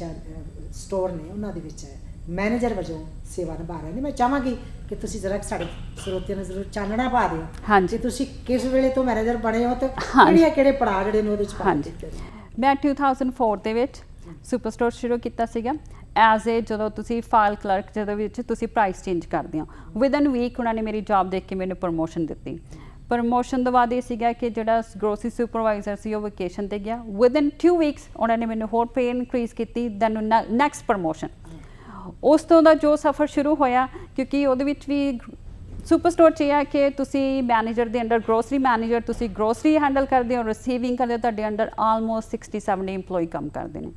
ਸਟੋਰ ਨੇ, ਉਹਨਾਂ ਦੇ ਵਿੱਚ ਮੈਨੇਜਰ ਵਜੋਂ ਸੇਵਾ ਨਿਭਾ ਰਹੇ ਨੇ। ਮੈਂ ਚਾਹਾਂਗੀ ਕਿ ਤੁਸੀਂ ਜ਼ਰਾ ਸਾਡੇ ਸਰੋਤਿਆਂ ਨੂੰ ਜ਼ਰੂਰ ਚਾਨਣਾ ਪਾ ਦਿਓ ਕਿ ਤੁਸੀਂ ਕਿਸ ਵੇਲੇ ਤੋਂ ਮੈਨੇਜਰ ਬਣੇ ਹੋ ਤੇ ਕਿਹੜੇ ਪੜਾਅ ਜਿਹੜੇ ਨੇ ਉਹਦੇ ਵਿੱਚ ਪਾ ਦਿੱਤੇ ਨੇ। ਮੈਂ 2004 ਦੇ ਵਿੱਚ ਸੁਪਰ ਸਟੋਰ ਸ਼ੁਰੂ ਕੀਤਾ ਸੀਗਾ ਐਜ਼ ਏ, ਜਦੋਂ ਤੁਸੀਂ ਫਾਈਲ ਕਲਰਕ ਜਦੋਂ ਵਿੱਚ ਤੁਸੀਂ ਪ੍ਰਾਈਸ ਚੇਂਜ ਕਰਦੇ ਹੋ, ਵਿਦਨ ਵੀਕ ਉਹਨਾਂ ਨੇ ਮੇਰੀ ਜੌਬ ਦੇਖ ਕੇ ਮੈਨੂੰ ਪ੍ਰਮੋਸ਼ਨ ਦਿੱਤੀ। ਪ੍ਰਮੋਸ਼ਨ ਤੋਂ ਬਾਅਦ ਇਹ ਸੀਗਾ ਕਿ ਜਿਹੜਾ ਗਰੋਸਰੀ ਸੁਪਰਵਾਈਜ਼ਰ ਸੀ ਉਹ ਵਕੇਸ਼ਨ ਤੇ ਗਿਆ, ਵਿਦਨ 2 ਵੀਕਸ ਉਹਨਾਂ ਨੇ ਮੈਨੂੰ ਹੋਰ ਪੇ ਇਨਕਰੀਜ਼ ਕੀਤੀ, ਦੈਨ ਨੈਕਸਟ ਪ੍ਰਮੋਸ਼ਨ। ਉਸ ਤੋਂ ਦਾ ਜੋ ਸਫ਼ਰ ਸ਼ੁਰੂ ਹੋਇਆ, ਕਿਉਂਕਿ ਉਹਦੇ ਵਿੱਚ ਵੀ ਸੁਪਰ ਸਟੋਰ 'ਚ ਇਹ ਆ ਕਿ ਤੁਸੀਂ ਮੈਨੇਜਰ ਦੇ ਅੰਡਰ ਗਰੋਸਰੀ ਮੈਨੇਜਰ, ਤੁਸੀਂ ਗਰੋਸਰੀ ਹੈਂਡਲ ਕਰਦੇ ਹੋ, ਰਿਸੀਵਿੰਗ ਕਰਦੇ ਹੋ, ਤੁਹਾਡੇ ਅੰਡਰ ਆਲਮੋਸਟ 60-70 EMPLOYE ਕੰਮ ਕਰਦੇ ਨੇ।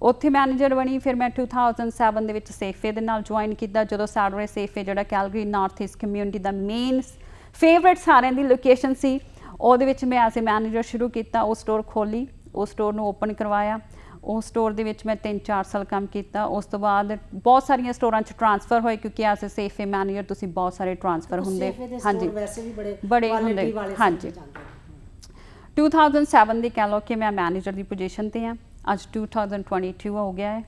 ਉੱਥੇ ਮੈਨੇਜਰ ਬਣੀ। ਫਿਰ ਮੈਂ 2007 ਦੇ ਵਿੱਚ ਸੇਫੇ ਦੇ ਨਾਲ ਜੁਆਇਨ ਕੀਤਾ, ਜਦੋਂ ਸਾਡਵੇ ਸੇਫੇ ਜਿਹੜਾ ਕੈਲਗਰੀ ਨਾਰਥ ਈਸਟ ਕਮਿਊਨਿਟੀ ਦਾ ਮੇਨ ਫੇਵਰੇਟ ਸਾਰਿਆਂ ਦੀ ਲੋਕੇਸ਼ਨ ਸੀ, ਉਹਦੇ ਵਿੱਚ ਮੈਂ ਐਜ਼ ਏ ਮੈਨੇਜਰ ਸ਼ੁਰੂ ਕੀਤਾ। ਉਹ ਸਟੋਰ ਖੋਲੀ, ਉਹ ਸਟੋਰ ਨੂੰ ਓਪਨ ਕਰਵਾਇਆ। ਉਸ ਸਟੋਰ ਦੇ ਵਿੱਚ ਮੈਂ 3-4 ਸਾਲ ਕੰਮ ਕੀਤਾ। ਉਸ ਤੋਂ ਬਾਅਦ ਬਹੁਤ ਸਾਰੀਆਂ ਸਟੋਰਾਂ 'ਚ ਟ੍ਰਾਂਸਫਰ ਹੋਏ, ਕਿਉਂਕਿ ਐਜ਼ ਏ ਸੇਫੇ ਮੈਨੇਜਰ ਤੁਸੀਂ ਬਹੁਤ ਸਾਰੇ ਟ੍ਰਾਂਸਫਰ ਹੁੰਦੇ, ਹਾਂਜੀ ਬੜੇ ਹੁੰਦੇ, ਹਾਂਜੀ। 2007 ਦੀ ਕਹਿ ਲਓ ਕਿ ਮੈਂ ਮੈਨੇਜਰ ਦੀ ਪੋਜੀਸ਼ਨ ਤੇ ਹਾਂ। ਅੱਜ 2022 ਹੋ ਗਿਆ ਹੈ।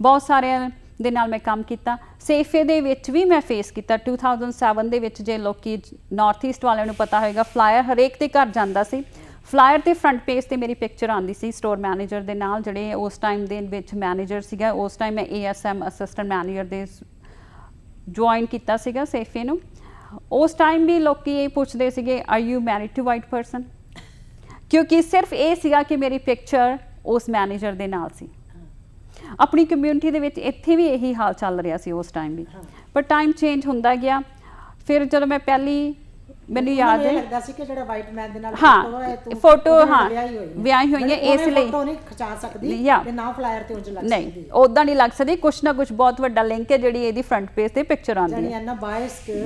ਬਹੁਤ ਸਾਰਿਆਂ ਦੇ ਨਾਲ ਮੈਂ ਕੰਮ ਕੀਤਾ। ਸੇਫੇ ਦੇ ਵਿੱਚ ਵੀ ਮੈਂ ਫੇਸ ਕੀਤਾ 2007 ਦੇ ਵਿੱਚ। ਜੇ ਲੋਕੀ ਨਾਰਥ ਈਸਟ ਵਾਲਿਆਂ ਨੂੰ ਪਤਾ ਹੋਏਗਾ, ਫਲਾਇਰ ਹਰੇਕ ਦੇ ਘਰ ਜਾਂਦਾ ਸੀ। ਫਲਾਇਰ ਤੇ ਫਰੰਟ ਪੇਜ ਤੇ ਮੇਰੀ ਪਿਕਚਰ ਆਉਂਦੀ ਸੀ ਸਟੋਰ ਮੈਨੇਜਰ ਦੇ ਨਾਲ, ਜਿਹੜੇ ਉਸ ਟਾਈਮ ਦੇ ਵਿੱਚ ਮੈਨੇਜਰ ਸੀਗਾ। ਉਸ ਟਾਈਮ ਮੈਂ ASM ਅਸਿਸਟੈਂਟ ਮੈਨੇਜਰ ਦੇ ਜੁਆਇਨ ਕੀਤਾ ਸੀਗਾ ਸੇਫੇ ਨੂੰ। ਉਸ ਟਾਈਮ ਵੀ ਲੋਕੀ ਇਹ ਪੁੱਛਦੇ ਸੀਗੇ are you married to white person, ਕਿਉਂਕਿ ਸਿਰਫ ਇਹ ਸੀਗਾ ਕਿ ਮੇਰੀ ਪਿਕਚਰ ਉਸ ਮੈਨੇਜਰ ਦੇ ਨਾਲ ਸੀ। ਆਪਣੀ ਕਮਿਊਨਿਟੀ ਦੇ ਵਿੱਚ ਇੱਥੇ ਵੀ ਇਹੀ ਹਾਲ ਚੱਲ ਰਿਹਾ ਸੀ ਉਸ ਟਾਈਮ ਵੀ, ਪਰ ਟਾਈਮ ਚੇਂਜ ਹੁੰਦਾ ਗਿਆ। ਫਿਰ ਜਦੋਂ ਮੈਂ ਪਹਿਲੀ, ਮੈਨੂੰ ਯਾਦ ਹੈ ਲੱਗਦਾ ਸੀ ਕਿ ਜਿਹੜਾ ਵਾਈਟ ਮੈਨ ਦੇ ਨਾਲ ਫੋਟੋ ਵਿਆਹੀ ਹੋਈ ਹੈ, ਇਸ ਲਈ ਫੋਟੋ ਨਹੀਂ ਖਿਚਾ ਸਕਦੀ ਤੇ ਨਾ ਫਲਾਇਰ ਤੇ ਉਂਝ ਲੱਗ ਸਕਦੀ, ਨਹੀਂ ਉਦਾਂ ਨਹੀਂ ਲੱਗ ਸਕਦੀ। ਕੁਛ ਨਾ ਕੁਛ ਬਹੁਤ ਵੱਡਾ ਲਿੰਕ ਹੈ ਜਿਹੜੀ ਇਹਦੀ ਫਰੰਟ ਪੇਜ ਤੇ ਪਿਕਚਰ ਆਉਂਦੀ ਹੈ। ਜਾਨੀ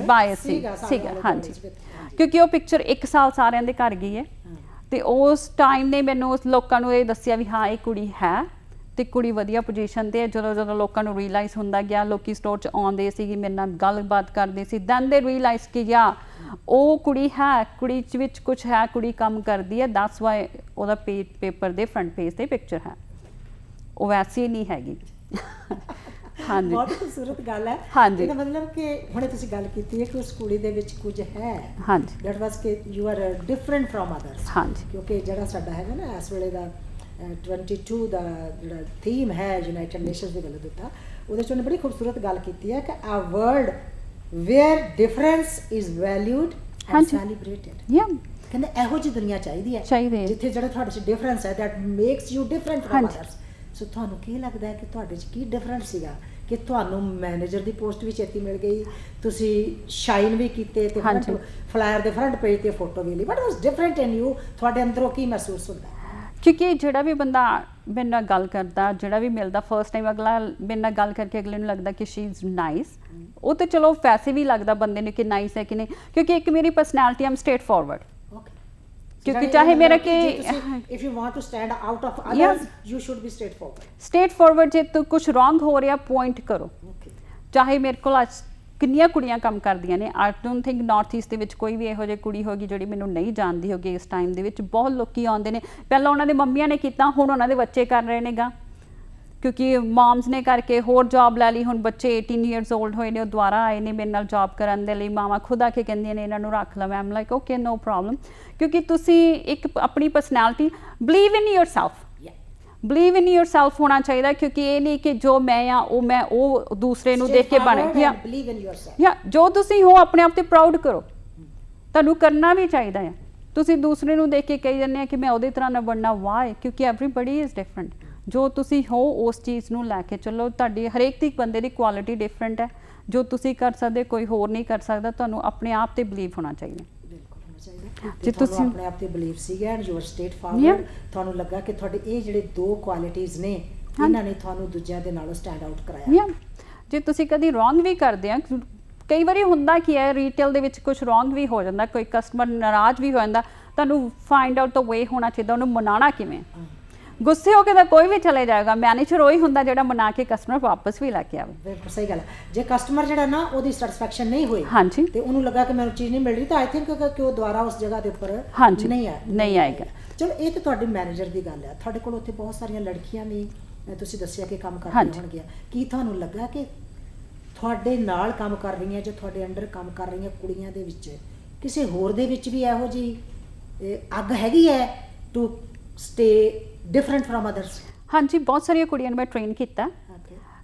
ਬਾਇਸ ਸੀਗਾ, ਹਾਂਜੀ, ਕਿਉਂਕਿ ਉਹ ਪਿਕਚਰ 1 ਸਾਲ ਸਾਰਿਆਂ ਦੇ ਘਰ ਗਈ ਹੈ। ਤੇ ਉਸ ਟਾਈਮ ਨੇ ਮੈਨੂੰ ਉਸ ਲੋਕਾਂ ਨੂੰ ਇਹ ਦੱਸਿਆ ਵੀ ਹਾਂ ਇਹ ਕੁੜੀ ਹੈ ਤੇ ਕੁੜੀ ਵਧੀਆ ਪੋਜੀਸ਼ਨ ਤੇ ਹੈ। ਜਦੋਂ ਲੋਕਾਂ ਨੂੰ ਰੀਅਲਾਈਜ਼ ਹੁੰਦਾ ਗਿਆ, ਲੋਕੀ ਸਟੋਰ 'ਚ ਆਉਂਦੇ ਸੀ, ਮੇਰੇ ਨਾਲ ਗੱਲਬਾਤ ਕਰਦੇ ਸੀ, ਦੈਨ ਦੇ ਰੀਅਲਾਈਜ਼ ਕਿ ਯਾ ਉਹ ਕੁੜੀ ਹੈ, ਕੁੜੀ ਵਿੱਚ ਕੁਝ ਹੈ, ਕੁੜੀ ਕੰਮ ਕਰਦੀ ਹੈ, ਦੈਟਸ ਵਾਈ ਉਹਦਾ ਪੇਪਰ ਦੇ ਫਰੰਟ ਪੇਜ ਤੇ ਪਿਕਚਰ ਹੈ, ਉਹ ਵੈਸੇ ਨਹੀਂ ਹੈਗੀ। ਹਾਂਜੀ, ਬਹੁਤ ਖੂਬਸੂਰਤ ਗੱਲ ਹੈ। ਹਾਂਜੀ, ਇਹਦਾ ਮਤਲਬ ਕਿ ਹੁਣੇ ਤੁਸੀਂ ਗੱਲ ਕੀਤੀ ਹੈ ਕਿ ਉਸ ਕੁੜੀ ਦੇ ਵਿੱਚ ਕੁਝ ਹੈ। ਹਾਂਜੀ, ਦੈਟ ਵਾਸ ਕਿ you are different from others. ਹਾਂਜੀ, ਕਿਉਂਕਿ ਜਿਹੜਾ ਸਾਡਾ ਹੈਗਾ ਨਾ ਇਸ ਵੇਲੇ ਦਾ 22 ਦਾ ਜਿਹੜਾ ਥੀਮ ਹੈ ਯੂਨਾਈਟਿਡ ਨੇਸ਼ਨਸ ਦੇ ਵੱਲੋਂ ਦਿੱਤਾ, ਉਹਦੇ 'ਚ ਉਹਨੇ ਬੜੀ ਖੂਬਸੂਰਤ ਗੱਲ ਕੀਤੀ ਹੈ ਕਿ a world where difference is valued and celebrated. ਕਹਿੰਦੇ ਇਹੋ ਜਿਹੀ ਦੁਨੀਆ ਚਾਹੀਦੀ ਹੈ ਜਿੱਥੇ ਜਿਹੜਾ ਤੁਹਾਡੇ 'ਚ ਡਿਫਰੈਂਸ ਹੈ that makes you different from others. So ਤੁਹਾਨੂੰ ਕੀ ਲੱਗਦਾ ਹੈ ਕਿ ਤੁਹਾਡੇ 'ਚ ਕੀ ਡਿਫਰੈਂਸ ਸੀਗਾ ਕਿ ਤੁਹਾਨੂੰ ਮੈਨੇਜਰ ਦੀ ਪੋਸਟ ਵੀ ਛੇਤੀ ਮਿਲ ਗਈ, ਤੁਸੀਂ ਸ਼ਾਈਨ ਵੀ ਕੀਤੇ ਤੇ ਫਲਾਇਰ ਦੇ ਫਰੰਟ ਪੇਜ ਤੇ ਫੋਟੋ ਵੀ ਲਈ, but was different in you? ਤੁਹਾਡੇ ਅੰਦਰੋਂ ਕੀ ਮਹਿਸੂਸ ਹੁੰਦਾ? ਕਿਉਂਕਿ ਜਿਹੜਾ ਵੀ ਬੰਦਾ ਮੇਰੇ ਨਾਲ ਗੱਲ ਕਰਦਾ, ਜਿਹੜਾ ਵੀ ਮਿਲਦਾ ਫਸਟ ਟਾਈਮ, ਅਗਲਾ ਮੇਰੇ ਨਾਲ ਗੱਲ ਕਰਕੇ ਅਗਲੇ ਨੂੰ ਲੱਗਦਾ ਕਿ ਸ਼ੀ ਇਜ਼ ਨਾਈਸ। ਉਹ ਤਾਂ ਚਲੋ ਵੈਸੇ ਵੀ ਲੱਗਦਾ ਬੰਦੇ ਨੂੰ ਕਿ ਨਾਈਸ ਹੈ ਕਿ ਨਹੀਂ, ਕਿਉਂਕਿ ਇੱਕ ਮੇਰੀ ਪਰਸਨੈਲਿਟੀ ਆਮ ਸਟ੍ਰੇਟ ਫਾਰਵਰਡ। ਕਿਉਂਕਿ ਚਾਹੇ ਮੇਰਾ ਕਿ if you want to stand out of others you should be straight forward। ਜੇ ਤੂੰ ਕੁਝ ਰੋਂਗ ਹੋ ਰਿਹਾ ਪੁਆਇੰਟ ਕਰੋ। ਚਾਹੇ ਮੇਰੇ ਕੋਲ ਅੱਜ ਕਿੰਨੀਆਂ ਕੁੜੀਆਂ ਕੰਮ ਕਰਦੀਆਂ ਨੇ, I don't think north East ਦੇ ਵਿੱਚ ਕੋਈ ਵੀ ਇਹੋ ਜਿਹੀ ਕੁੜੀ ਹੋਗੀ ਜਿਹੜੀ ਮੈਨੂੰ ਨਹੀਂ ਜਾਣਦੀ ਹੋਗੀ। ਇਸ ਟਾਈਮ ਦੇ ਵਿੱਚ ਬਹੁਤ ਲੋਕੀ ਆਉਂਦੇ ਨੇ, ਪਹਿਲਾਂ ਉਹਨਾਂ ਦੇ ਮੰਮੀਆਂ ਨੇ ਕੀਤਾ, ਹੁਣ ਉਹਨਾਂ ਦੇ ਬੱਚੇ ਕਰ ਰਹੇ ਨੇਗਾ, ਕਿਉਂਕਿ ਮॉम्स ਨੇ ਕਰਕੇ ਹੋਰ ਜੌਬ ਲੈ ਲਈ। ਹੁਣ ਬੱਚੇ 18 ਇਅਰਸ 올ਡ ਹੋਏ ਨੇ, ਉਹ ਦੁਬਾਰਾ ਆਏ ਨੇ ਮੇਰੇ ਨਾਲ ਜੌਬ ਕਰਨ ਦੇ ਲਈ। ਮਾਵਾਂ ਖੁਦ ਆ ਕੇ ਕਹਿੰਦੀਆਂ ਨੇ ਇਹਨਾਂ ਨੂੰ ਰੱਖ ਲਾ। ਮੈਂ ਲਾਈਕ ਓਕੇ ਨੋ ਪ੍ਰੋਬਲਮ, ਕਿਉਂਕਿ ਤੁਸੀਂ ਇੱਕ ਆਪਣੀ ਪਰਸਨੈਲਿਟੀ, ਬਲੀਵ ਇਨ ਯੋਰਸੈਲਫ, ਬਲੀਵ ਇਨ ਯੋਰਸੈਲਫ ਹੋਣਾ ਚਾਹੀਦਾ, ਕਿਉਂਕਿ ਇਹ ਨਹੀਂ ਕਿ ਜੋ ਮੈਂ ਆ ਉਹ ਦੂਸਰੇ ਨੂੰ ਦੇਖ ਕੇ ਬਣ ਗਿਆ। ਬਲੀਵ ਇਨ ਯੋਰਸੈਲਫ, ਜਾਂ ਜੋ ਤੁਸੀਂ ਹੋ ਆਪਣੇ ਆਪ ਤੇ ਪ੍ਰਾਊਡ ਕਰੋ, ਤੁਹਾਨੂੰ ਕਰਨਾ ਵੀ ਚਾਹੀਦਾ ਹੈ। ਤੁਸੀਂ ਦੂਸਰੇ ਨੂੰ ਦੇਖ ਕੇ ਕਹੀ ਜਾਂਦੇ ਆ ਕਿ ਮੈਂ ਉਹਦੇ ਤਰ੍ਹਾਂ ਨਾ ਬਣਨਾ, ਵਾਈ? ਕਿਉਂਕਿ ਐਵਰੀਬਡੀ ਇਜ਼ ਡਿਫਰੈਂਟ। ਜੋ ਤੁਸੀਂ ਹੋ ਉਸ ਚੀਜ਼ ਨੂੰ ਲੈ ਕੇ ਚੱਲੋ। ਤੁਹਾਡੀ ਹਰੇਕ ਦੀ ਬੰਦੇ ਦੀ ਕੁਆਲਿਟੀ ਡਿਫਰੈਂਟ ਹੈ। ਜੋ ਤੁਸੀਂ ਕਰ ਸਕਦੇ ਕੋਈ ਹੋਰ ਨਹੀਂ ਕਰ ਸਕਦਾ। ਤੁਹਾਨੂੰ ਆਪਣੇ ਆਪ ਤੇ ਬਲੀਵ ਹੋਣਾ ਚਾਹੀਦਾ। ਬਿਲਕੁਲ ਹੋਣਾ ਚਾਹੀਦਾ। ਜੇ ਤੁਸੀਂ ਤੁਸੀਂ ਆਪਣੇ ਆਪ ਤੇ ਬਲੀਵ ਸੀਗਾ and you are state forward, ਤੁਹਾਨੂੰ ਲੱਗਾ ਕਿ ਤੁਹਾਡੇ ਇਹ ਜਿਹੜੇ ਦੋ ਕੁਆਲਿਟੀਆਂ ਨੇ ਇਹਨਾਂ ਨੇ ਤੁਹਾਨੂੰ ਦੂਜਿਆਂ ਦੇ ਨਾਲੋਂ ਸਟੈਂਡ ਆਊਟ ਕਰਾਇਆ। ਜੇ ਤੁਸੀਂ ਕਦੀ ਰੋਂਗ ਵੀ ਕਰਦੇ ਆ, ਕਈ ਵਾਰੀ ਹੁੰਦਾ ਕੀ ਹੈ ਰੀਟੇਲ ਦੇ ਵਿੱਚ ਕੁਝ ਰੋਂਗ ਵੀ ਹੋ ਜਾਂਦਾ, ਕੋਈ ਕਸਟਮਰ ਨਾਰਾਜ਼ ਵੀ ਹੋ ਜਾਂਦਾ, ਤੁਹਾਨੂੰ ਫਾਈਂਡ ਆਊਟ ਦਾ ਵੇ ਹੋਣਾ ਚਾਹੀਦਾ ਉਹਨੂੰ ਮਨਾਉਣਾ ਕਿਵੇਂ। ਗੁੱਸੇ ਹੋ ਕੇ ਤਾਂ ਕੋਈ ਵੀ ਚਲੇ ਜਾਏਗਾ, ਮੈਨੇਜਰ ਉਹੀ ਹੁੰਦਾ ਜਿਹੜਾ ਮਨਾ ਕੇ ਕਸਟਮਰ ਵਾਪਸ ਵੀ ਲੈ ਕੇ ਆਵੇ। ਬਿਲਕੁਲ ਸਹੀ ਗੱਲ ਹੈ। ਜੇ ਕਸਟਮਰ ਜਿਹੜਾ ਨਾ ਉਹਦੀ ਸੈਟੀਸਫੈਕਸ਼ਨ ਨਹੀਂ ਹੋਈ ਹਾਂਜੀ ਤੇ ਉਹਨੂੰ ਲੱਗਾ ਕਿ ਮੈਨੂੰ ਚੀਜ਼ ਨਹੀਂ ਮਿਲ ਰਹੀ, ਤਾਂ ਆਈ ਥਿੰਕ ਕਿ ਉਹ ਦੁਬਾਰਾ ਉਸ ਜਗ੍ਹਾ ਦੇ ਉੱਪਰ ਹਾਂਜੀ ਨਹੀਂ ਆਏਗਾ। ਚਲੋ ਇਹ ਤਾਂ ਤੁਹਾਡੇ ਮੈਨੇਜਰ ਦੀ ਗੱਲ ਹੈ। ਤੁਹਾਡੇ ਕੋਲ ਉੱਥੇ ਬਹੁਤ ਸਾਰੀਆਂ ਲੜਕੀਆਂ ਵੀ ਤੁਸੀਂ ਦੱਸਿਆ ਕਿ ਕੰਮ ਕਰਦੀਆਂ ਹੋਣਗੀਆਂ। ਕੀ ਤੁਹਾਨੂੰ ਲੱਗਾ ਕਿ ਤੁਹਾਡੇ ਨਾਲ ਕੰਮ ਕਰ ਰਹੀਆਂ ਜਾਂ ਤੁਹਾਡੇ ਅੰਡਰ ਕੰਮ ਕਰ ਰਹੀਆਂ ਕੁੜੀਆਂ ਦੇ ਵਿੱਚ ਕਿਸੇ ਹੋਰ ਦੇ ਵਿੱਚ ਵੀ ਇਹੋ ਜਿਹੀ ਅੱਗ ਹੈਗੀ ਹੈ to stay different from others? ਹਾਂਜੀ, ਬਹੁਤ ਸਾਰੀਆਂ ਕੁੜੀਆਂ ਨੂੰ ਮੈਂ ਟ੍ਰੇਨ ਕੀਤਾ।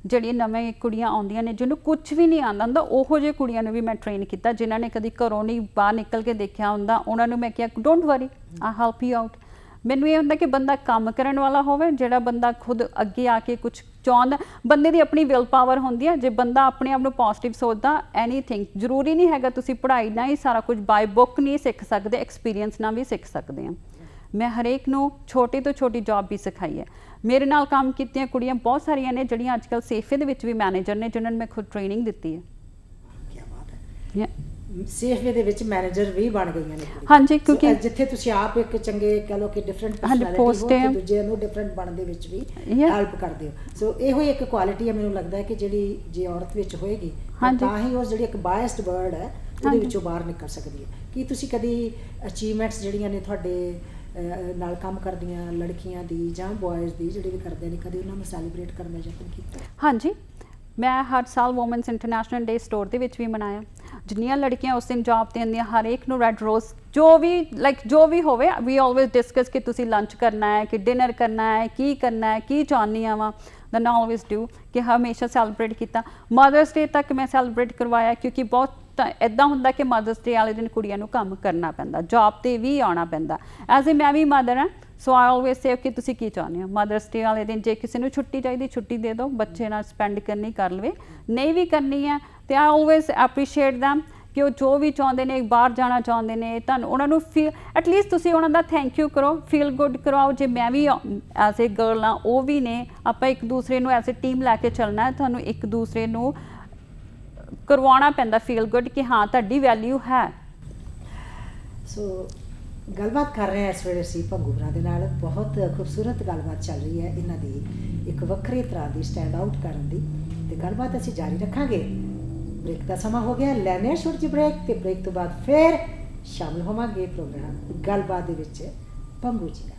ਜਿਹੜੀਆਂ ਨਵੇਂ ਕੁੜੀਆਂ ਆਉਂਦੀਆਂ ਨੇ ਜਿਹਨੂੰ ਕੁਝ ਵੀ ਨਹੀਂ ਆਉਂਦਾ ਹੁੰਦਾ, ਉਹੋ ਜਿਹੇ ਕੁੜੀਆਂ ਨੂੰ ਵੀ ਮੈਂ ਟ੍ਰੇਨ ਕੀਤਾ। ਜਿਨ੍ਹਾਂ ਨੇ ਕਦੀ ਘਰੋਂ ਨਹੀਂ ਬਾਹਰ ਨਿਕਲ ਕੇ ਦੇਖਿਆ ਹੁੰਦਾ, ਉਹਨਾਂ ਨੂੰ ਮੈਂ ਕਿਹਾ don't worry, I help you out. ਮੈਨੂੰ ਇਹ ਹੁੰਦਾ ਕਿ ਬੰਦਾ ਕੰਮ ਕਰਨ ਵਾਲਾ ਹੋਵੇ, ਜਿਹੜਾ ਬੰਦਾ ਖੁਦ ਅੱਗੇ ਆ ਕੇ ਕੁਝ ਚਾਹੁੰਦਾ। ਬੰਦੇ ਦੀ ਆਪਣੀ ਵਿਲ ਪਾਵਰ ਹੁੰਦੀ ਹੈ। ਜੇ ਬੰਦਾ ਆਪਣੇ ਆਪ ਨੂੰ ਪੋਜ਼ਿਟਿਵ ਸੋਚਦਾ, ਐਨੀਥਿੰਗ, ਜ਼ਰੂਰੀ ਨਹੀਂ ਹੈਗਾ ਤੁਸੀਂ ਪੜ੍ਹਾਈ ਨਾਲ ਹੀ ਸਾਰਾ ਕੁਝ ਬਾਈ ਬੁੱਕ ਨਹੀਂ ਸਿੱਖ ਸਕਦੇ, ਐਕਸਪੀਰੀਅੰਸ ਨਾਲ ਵੀ ਸਿੱਖ ਸਕਦੇ ਹਾਂ। ਮੈਂ ਹਰੇਕ ਨੂੰ ਛੋਟੀ ਤੋਂ ਛੋਟੀ ਜੌਬ ਵੀ ਸਿਖਾਈ ਹੈ। ਮੇਰੇ ਨਾਲ ਕੰਮ ਕੀਤੀਆਂ ਕੁੜੀਆਂ ਬਹੁਤ ਸਾਰੀਆਂ ਨੇ ਜਿਹੜੀਆਂ ਅੱਜ ਕੱਲ੍ਹ ਸੇਫੇ ਦੇ ਵਿੱਚ ਵੀ ਮੈਨੇਜਰ ਨੇ, ਜਿਨ੍ਹਾਂ ਨੂੰ ਮੈਂ ਖੁਦ ਟ੍ਰੇਨਿੰਗ ਦਿੱਤੀ ਹੈ। ਕੀ ਬਾਤ ਹੈ। ਸੇਫਵੇ ਦੇ ਵਿੱਚ ਮੈਨੇਜਰ ਵੀ ਬਣ ਗਈਆਂ ਨੇ ਕੁੜੀਆਂ। ਹਾਂਜੀ, ਕਿਉਂਕਿ ਜਿੱਥੇ ਤੁਸੀਂ ਆਪ ਇੱਕ ਚੰਗੇ ਕਹ ਲਓ ਕਿ ਡਿਫਰੈਂਟ ਪਰਸਨੈਲਿਟੀ ਹੋ ਤੇ ਦੂਜੇ ਨੂੰ ਡਿਫਰੈਂਟ ਬਣਨ ਦੇ ਵਿੱਚ ਵੀ ਹੈਲਪ ਕਰਦੇ ਹੋ। ਸੋ ਇਹੋ ਹੀ ਇੱਕ ਕੁਆਲਿਟੀ ਹੈ ਮੈਨੂੰ ਲੱਗਦਾ ਹੈ ਕਿ ਜਿਹੜੀ ਜੇ ਔਰਤ ਵਿੱਚ ਹੋਏਗੀ ਤਾਂ ਹੀ ਉਹ ਜਿਹੜੀ ਇੱਕ ਬਾਇਸਡ ਵਰਡ ਹੈ ਉਹਦੇ ਵਿੱਚੋਂ ਬਾਹਰ ਨਿਕਲ ਸਕਦੀ ਹੈ। ਕੀ ਤੁਸੀਂ ਕਦੀ ਅਚੀਵਮੈਂਟਸ ਜਿਹੜੀਆਂ ਨੇ ਤੁਹਾਡੇ ਨਾਲ ਕੰਮ ਕਰਦੀਆਂ ਲੜਕੀਆਂ ਦੀ ਜਾਂ ਬॉयਜ਼ ਦੀ ਜਿਹੜੇ ਵੀ ਕਰਦੇ ਨੇ, ਕਦੀ ਉਹਨਾਂ ਨੂੰ ਸੈਲੀਬ੍ਰੇਟ ਕਰਨ ਦਾ ਯਤਨ ਕੀਤਾ? ਹਾਂਜੀ, ਮੈਂ ਹਰ ਸਾਲ ਵੂਮਨਸ ਇੰਟਰਨੈਸ਼ਨਲ ਡੇ ਸਟੋਰ ਦੇ ਵਿੱਚ ਵੀ ਮਨਾਇਆ। ਜਿੰਨੀਆਂ ਲੜਕੀਆਂ ਉਸ ਦਿਨ ਜੌਬ ਤੇ ਆਉਂਦੀਆਂ, ਹਰ ਇੱਕ ਨੂੰ ਰੈੱਡ ਰੋਜ਼ ਜੋ ਵੀ ਹੋਵੇ, ਵੀ ਆਲਵੇਜ਼ ਡਿਸਕਸ ਕਿ ਤੁਸੀਂ ਲੰਚ ਕਰਨਾ ਹੈ ਕਿ ਡਿਨਰ ਕਰਨਾ ਹੈ, ਕੀ ਚਾਹੁੰਦੀਆਂ ਵਾ, ਦੈਨ ਆਲਵੇਜ਼ ਡੂ ਕਿ ਹਮੇਸ਼ਾ ਸੈਲੀਬ੍ਰੇਟ ਕੀਤਾ। ਮਦਰਸ ਡੇ ਤੱਕ ਮੈਂ ਸੈਲੀਬ੍ਰੇਟ ਕਰਵਾਇਆ, ਕਿਉਂਕਿ ਬਹੁਤ ਤਾਂ ਇੱਦਾਂ ਹੁੰਦਾ ਕਿ ਮਦਰਸ ਡੇ ਵਾਲੇ ਦਿਨ ਕੁੜੀਆਂ ਨੂੰ ਕੰਮ ਕਰਨਾ ਪੈਂਦਾ, ਜੌਬ 'ਤੇ ਵੀ ਆਉਣਾ ਪੈਂਦਾ। ਐਜ਼ ਏ ਮੈਂ ਵੀ ਮਦਰ ਹਾਂ, ਸੋ ਆਈ ਆਲਵੇਜ਼ ਸੇ ਕਿ ਤੁਸੀਂ ਕੀ ਚਾਹੁੰਦੇ ਹੋ। ਮਦਰਸ ਡੇ ਵਾਲੇ ਦਿਨ ਜੇ ਕਿਸੇ ਨੂੰ ਛੁੱਟੀ ਚਾਹੀਦੀ, ਛੁੱਟੀ ਦੇ ਦਿਓ, ਬੱਚੇ ਨਾਲ ਸਪੈਂਡ ਕਰਨੀ ਕਰ ਲਵੇ, ਨਹੀਂ ਵੀ ਕਰਨੀ ਹੈ ਤੇ ਆਈ ਆਲਵੇਜ਼ ਐਪਰੀਸ਼ੀਏਟ ਦੈਮ ਕਿ ਉਹ ਜੋ ਵੀ ਚਾਹੁੰਦੇ ਨੇ, ਬਾਹਰ ਜਾਣਾ ਚਾਹੁੰਦੇ ਨੇ, ਤੁਹਾਨੂੰ ਉਹਨਾਂ ਨੂੰ ਫੀਲ ਐਟਲੀਸਟ ਤੁਸੀਂ ਉਹਨਾਂ ਦਾ ਥੈਂਕ ਯੂ ਕਰੋ, ਫੀਲ ਗੁੱਡ ਕਰਵਾਓ। ਜੇ ਮੈਂ ਵੀ ਐਜ਼ ਏ ਗਰਲ ਹਾਂ, ਉਹ ਵੀ ਨੇ, ਆਪਾਂ ਇੱਕ ਦੂਸਰੇ ਨੂੰ ਐਜ਼ ਏ ਟੀਮ ਲੈ ਕੇ ਚੱਲਣਾ ਹੈ। ਤੁਹਾਨੂੰ ਇੱਕ ਦੂਸਰੇ ਨੂੰ ਕਰਵਾਉਣਾ ਪੈਂਦਾ ਫੀਲ ਗੁੱਡ ਕਿ ਹਾਂ ਤੁਹਾਡੀ ਵੈਲਿਊ ਹੈ। ਸੋ ਗੱਲਬਾਤ ਕਰ ਰਹੇ ਹਾਂ ਇਸ ਵੇਲੇ ਅਸੀਂ ਭੰਗੂ ਹੋਰਾਂ ਦੇ ਨਾਲ। ਬਹੁਤ ਖੂਬਸੂਰਤ ਗੱਲਬਾਤ ਚੱਲ ਰਹੀ ਹੈ ਇਹਨਾਂ ਦੀ, ਇੱਕ ਵੱਖਰੀ ਤਰ੍ਹਾਂ ਦੀ ਸਟੈਂਡ ਆਊਟ ਕਰਨ ਦੀ, ਤੇ ਗੱਲਬਾਤ ਅਸੀਂ ਜਾਰੀ ਰੱਖਾਂਗੇ। ਬ੍ਰੇਕ ਦਾ ਸਮਾਂ ਹੋ ਗਿਆ, ਲੈਣੇ ਛੋਟੀ ਜਿਹੀ ਬ੍ਰੇਕ, ਤੇ ਬ੍ਰੇਕ ਤੋਂ ਬਾਅਦ ਫਿਰ ਸ਼ਾਮਿਲ ਹੋਵਾਂਗੇ ਪ੍ਰੋਗਰਾਮ ਗੱਲਬਾਤ ਦੇ ਵਿੱਚ ਭੰਗੂ ਜੀ ਦਾ।